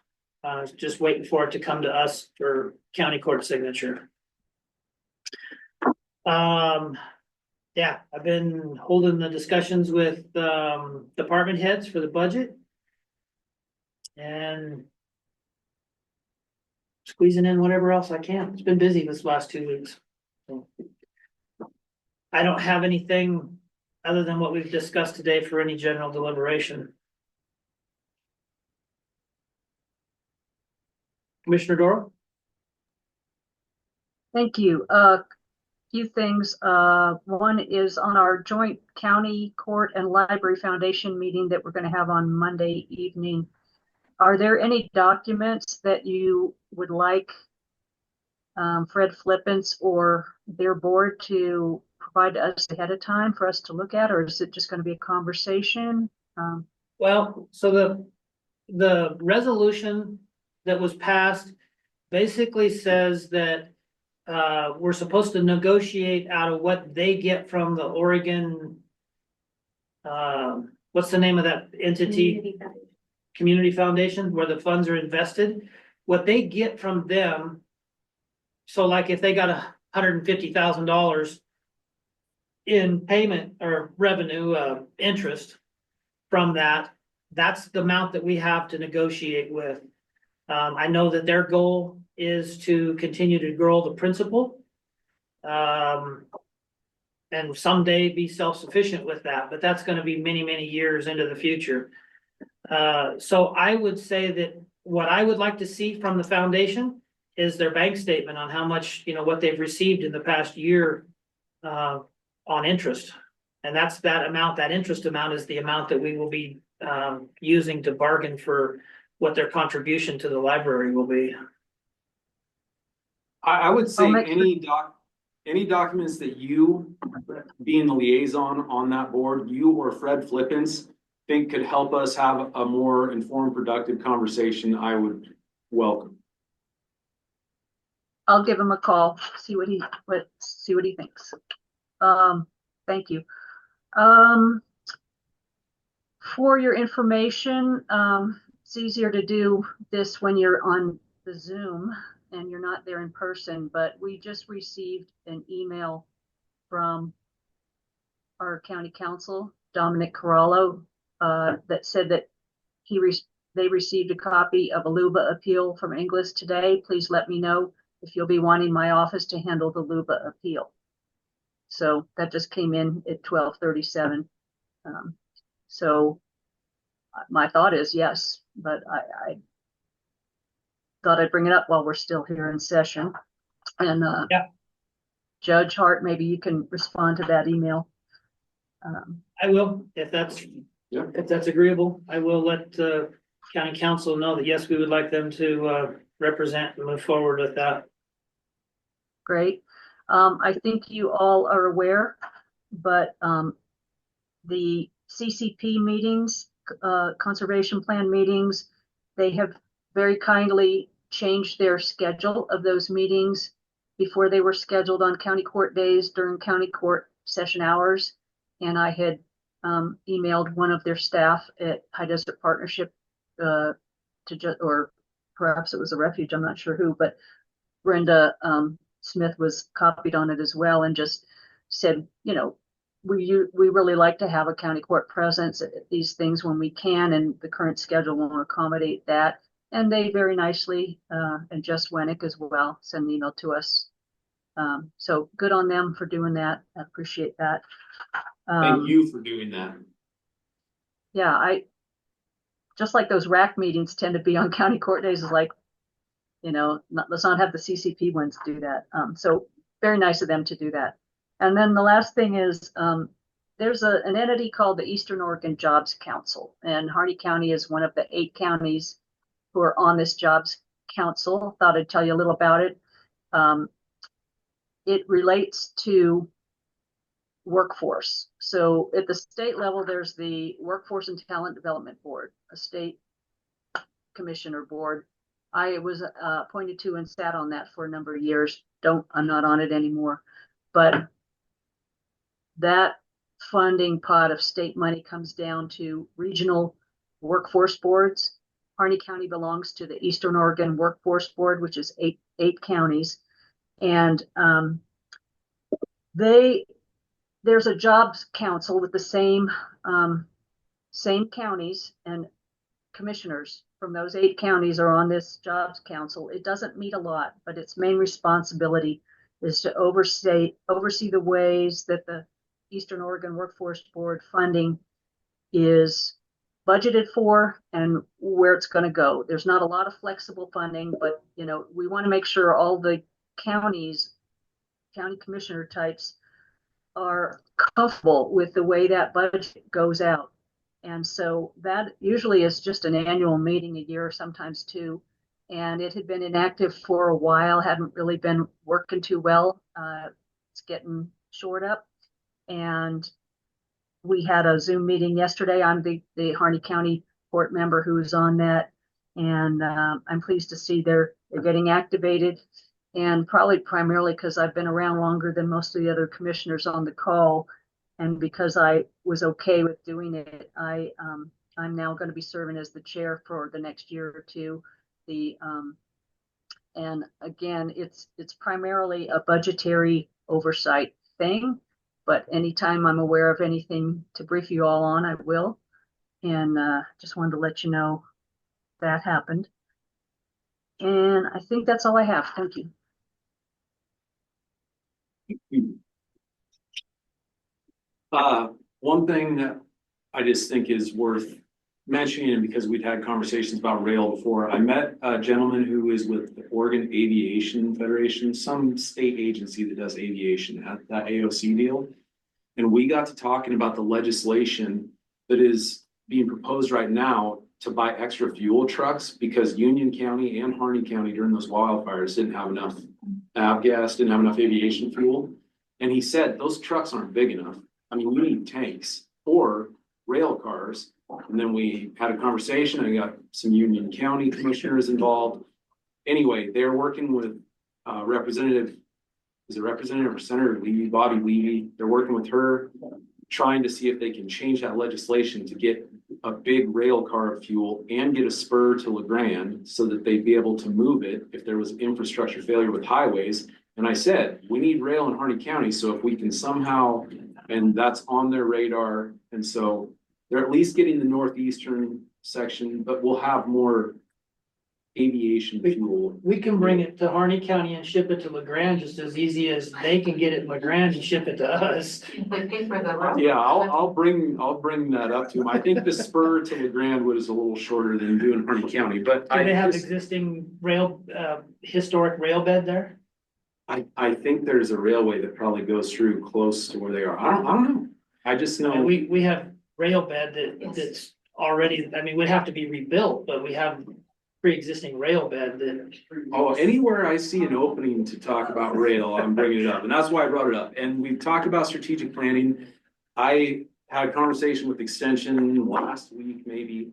Just waiting for it to come to us for county court signature. Yeah, I've been holding the discussions with department heads for the budget. And squeezing in whatever else I can. It's been busy this last 2 weeks. So I don't have anything other than what we've discussed today for any general deliberation. Commissioner Doral? Thank you. Few things. One is on our joint county court and library foundation meeting that we're going to have on Monday evening. Are there any documents that you would like Fred Flippins or their board to provide to us ahead of time for us to look at, or is it just going to be a conversation? Well, so the resolution that was passed basically says that we're supposed to negotiate out of what they get from the Oregon, what's the name of that entity? Community Foundation, where the funds are invested. What they get from them, so like if they got $150,000 in payment or revenue, interest from that, that's the amount that we have to negotiate with. I know that their goal is to continue to grow the principal. And someday be self-sufficient with that, but that's gonna be many, many years into the future. So I would say that what I would like to see from the foundation is their bank statement on how much, what they've received in the past year, on interest. And that's that amount, that interest amount is the amount that we will be, using to bargain for what their contribution to the library will be. I would say any documents that you, being the liaison on that board, you or Fred Flippins think could help us have a more informed, productive conversation, I would welcome. I'll give him a call, see what he thinks. Thank you. For your information, it's easier to do this when you're on the Zoom and you're not there in person, but we just received an email from our county council, Dominic Corallo, that said that they received a copy of a LUBA appeal from Inglis today. Please let me know if you'll be wanting my office to handle the LUBA appeal. So that just came in at 12:37. So my thought is yes, but I thought I'd bring it up while we're still here in session. And yeah. Judge Hart, maybe you can respond to that email. I will, if that's agreeable. I will let county council know that yes, we would like them to represent and move forward with that. Great. I think you all are aware, but the CCP meetings, conservation plan meetings, they have very kindly changed their schedule of those meetings. Before they were scheduled on county court days during county court session hours. And I had emailed one of their staff at High Desert Partnership or perhaps it was a refuge, I'm not sure who, but Brenda Smith was copied on it as well, and just said, you know, we really like to have a county court presence at these things when we can, and the current schedule won't accommodate that. And they very nicely, and Jess Wennick as well, send an email to us. So good on them for doing that. I appreciate that. Thank you for doing that. Yeah, I just like those RAC meetings tend to be on county court days, is like, you know, let's not have the CCP ones do that. So very nice of them to do that. And then the last thing is, there's an entity called the Eastern Oregon Jobs Council, and Harney County is one of the 8 counties who are on this Jobs Council. Thought I'd tell you a little about it. It relates to workforce. So at the state level, there's the Workforce and Talent Development Board, a state commissioner board. I was appointed to and sat on that for a number of years. I'm not on it anymore, but that funding pot of state money comes down to regional workforce boards. Harney County belongs to the Eastern Oregon Workforce Board, which is eight counties. And there's a jobs council with the same counties, and commissioners from those 8 counties are on this jobs council. It doesn't meet a lot, but its main responsibility is to oversee the ways that the Eastern Oregon Workforce Board funding is budgeted for and where it's going to go. There's not a lot of flexible funding, but you know, we want to make sure all the county commissioner types are comfortable with the way that budget goes out. And so that usually is just an annual meeting a year, sometimes 2. And it had been inactive for a while, hadn't really been working too well. It's getting shored up. And we had a Zoom meeting yesterday. I'm the Harney County Court member who is on that. And I'm pleased to see they're getting activated. And probably primarily because I've been around longer than most of the other commissioners on the call. And because I was okay with doing it, I'm now going to be serving as the chair for the next year or 2. And again, it's primarily a budgetary oversight thing, but anytime I'm aware of anything to brief you all on, I will. And just wanted to let you know that happened. And I think that's all I have. Thank you. One thing that I just think is worth mentioning, and because we'd had conversations about rail before, I met a gentleman who is with the Oregon Aviation Federation, some state agency that does aviation, at that AOC deal. And we got to talking about the legislation that is being proposed right now to buy extra fuel trucks, because Union County and Harney County during those wildfires didn't have enough avgas, didn't have enough aviation fuel. And he said, those trucks aren't big enough. I mean, we need tanks or rail cars. And then we had a conversation. I got some Union County commissioners involved. Anyway, they're working with Representative or Senator Levy, Bobby Levy. They're working with her, trying to see if they can change that legislation to get a big rail car of fuel and get a spur to LeGrand so that they'd be able to move it if there was infrastructure failure with highways. And I said, we need rail in Harney County. So if we can somehow, and that's on their radar. And so they're at least getting the northeastern section, but we'll have more aviation fuel. We can bring it to Harney County and ship it to LeGrand just as easy as they can get it in LeGrand and ship it to us. Yeah, I'll bring that up to them. I think the spur to LeGrand was a little shorter than doing Harney County, but Do they have existing historic rail bed there? I think there's a railway that probably goes through close to where they are. I don't know. I just know. And we have rail bed that's already, I mean, would have to be rebuilt, but we have pre-existing rail bed that. Oh, anywhere I see an opening to talk about rail, I'm bringing it up, and that's why I brought it up. And we've talked about strategic planning. I had a conversation with Extension last week, maybe,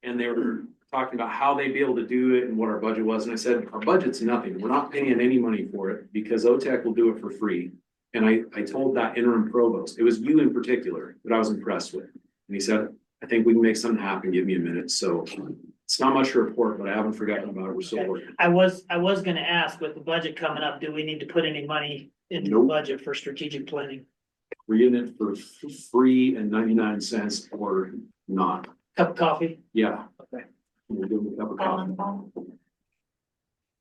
and they were talking about how they'd be able to do it and what our budget was. And I said, our budget's nothing. We're not paying any money for it because OTEC will do it for free. And I told that interim provost, it was you in particular that I was impressed with. And he said, I think we can make something happen. Give me a minute. So It's not much to report, but I haven't forgotten about it. We're still working. I was gonna ask, with the budget coming up, do we need to put any money into the Nope. budget for strategic planning? We're getting it for free and 99 cents or not. Cup of coffee? Yeah. Okay. We'll give them a cup of coffee.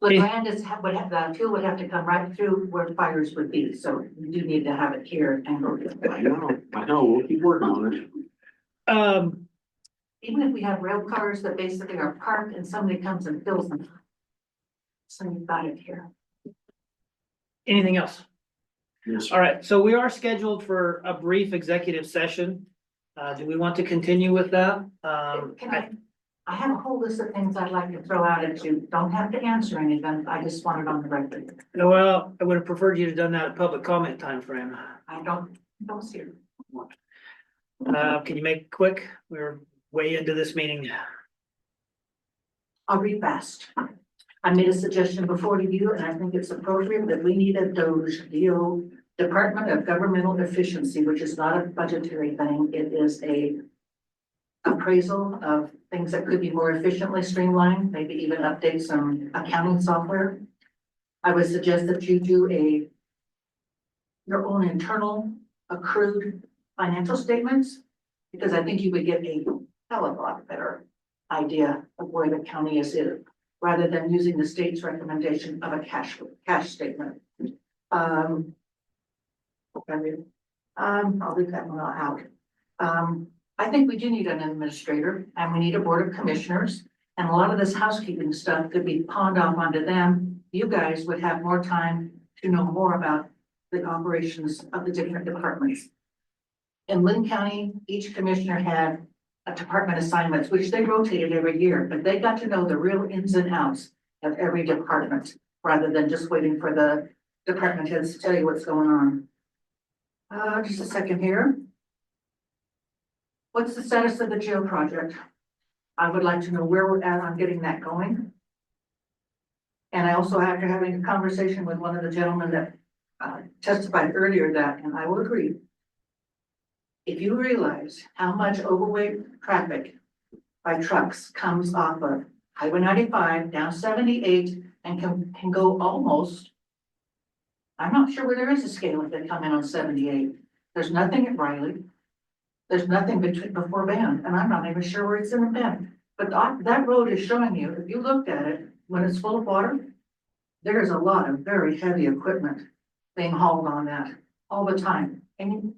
The land is, the fuel would have to come right through where fires would be, so you do need to have it here and go. I know, we'll keep working on it. Even if we have rail cars that basically are parked and somebody comes and fills them. So you've got it here. Anything else? Yes, sir. All right, so we are scheduled for a brief executive session. Do we want to continue with that? I have a whole list of things I'd like to throw out at you. Don't have to answer any of them. I just want it on the record. Well, I would have preferred you to done that at public comment timeframe. I don't see it. Can you make it quick? We're way into this meeting. I'll read fast. I made a suggestion before to you, and I think it's appropriate that we need a DOGE, DO, Department of Governmental Efficiency, which is not a budgetary thing. It is a appraisal of things that could be more efficiently streamlined, maybe even update some accounting software. I would suggest that you do your own internal accrued financial statements, because I think you would get a hell of a lot better idea of where the county is in, rather than using the state's recommendation of a cash statement. I'll leave that one out. I think we do need an administrator and we need a board of commissioners. And a lot of this housekeeping stuff could be pawned off onto them. You guys would have more time to know more about the operations of the different departments. In Lynn County, each commissioner had a department assignments, which they rotated every year, but they got to know the real ins and outs of every department, rather than just waiting for the department heads to tell you what's going on. Just a second here. What's the status of the jail project? I would like to know where we're at on getting that going. And I also, after having a conversation with one of the gentlemen that testified earlier, that, and I will agree, if you realize how much overweight traffic by trucks comes off of Highway 95 down 78 and can go almost, I'm not sure where there is a scale if they come in on 78. There's nothing at Riley. There's nothing before Bend, and I'm not even sure where it's in the Bend. But that road is showing you, if you looked at it, when it's full of water, there's a lot of very heavy equipment being hauled on that all the time. And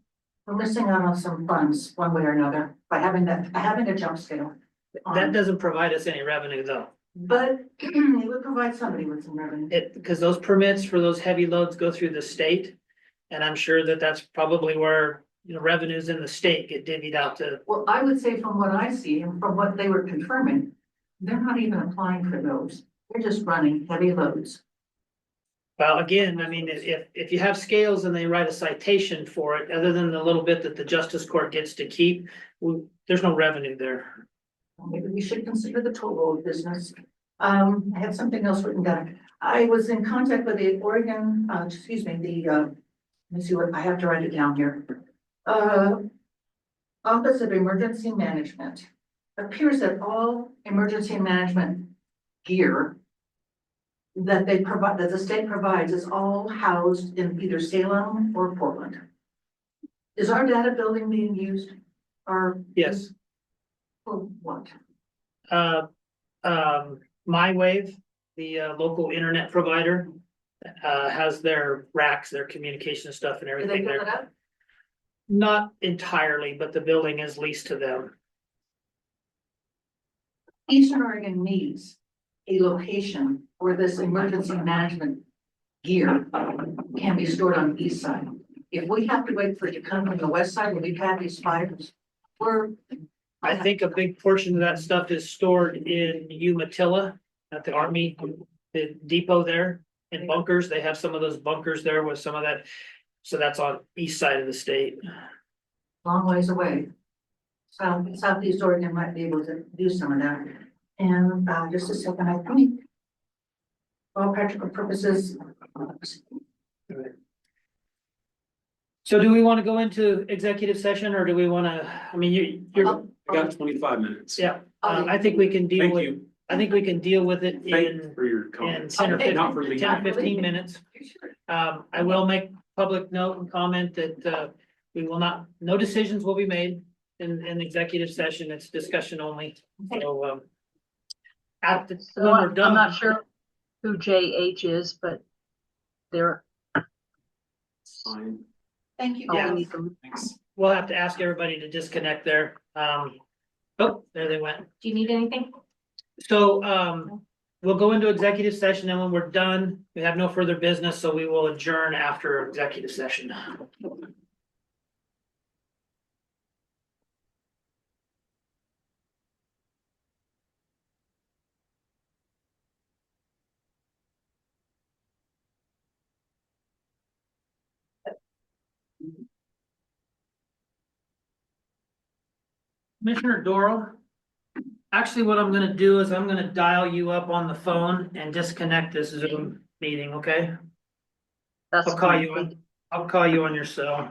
we're missing out on some funds one way or another by having a jump scale. That doesn't provide us any revenue though. But it would provide somebody with some revenue. Because those permits for those heavy loads go through the state. And I'm sure that that's probably where, revenues in the state get divvied out to. Well, I would say from what I see and from what they were confirming, they're not even applying for those. They're just running heavy loads. Well, again, I mean, if you have scales and they write a citation for it, other than the little bit that the justice court gets to keep, there's no revenue there. Maybe we should consider the toll road business. I had something else written down. I was in contact with the Oregon, let me see what, I have to write it down here. Office of Emergency Management. Appears that all emergency management gear that they provide, that the state provides, is all housed in either Salem or Portland. Is our data building being used? Yes. For what? MyWave, the local internet provider, has their racks, their communication stuff and Do they everything build it there. up? Not entirely, but the building is leased to them. Eastern Oregon needs a location where this emergency management gear can be stored on the east side. If we have to wait for it to come from the west side, when we've had these fires, I think a big portion of that stuff is stored in Umatilla at the Army, the depot there in bunkers. They have some of those bunkers there with some of that. So that's on east side of the state. long ways away. Southeast Oregon might be able to do some of that. And just a second, I think for all practical purposes. So do we want to go into executive session or do we want to, I mean, I got 25 minutes. Yeah, I think we can deal Thank with, you. I think we can deal with it Thank you in, for your in comments. 10 or Not for 15, leaving. 10 or 15 minutes. I will make public note and comment that, we will not, no decisions will be made in executive session. It's discussion only. So, at the, So when we're I'm done. not sure who JH is, but they're. Fine. Thank you. Yeah. guys. Thanks. We'll have to ask everybody to disconnect there. Oh, there they went. Do you need anything? So, we'll go into executive session, and when we're done, we have no further business, so we will adjourn after executive session. Commissioner Doral, actually, what I'm gonna do is I'm gonna dial you up on the phone and disconnect this Zoom meeting, okay? That's I'll call fine. you on your cell.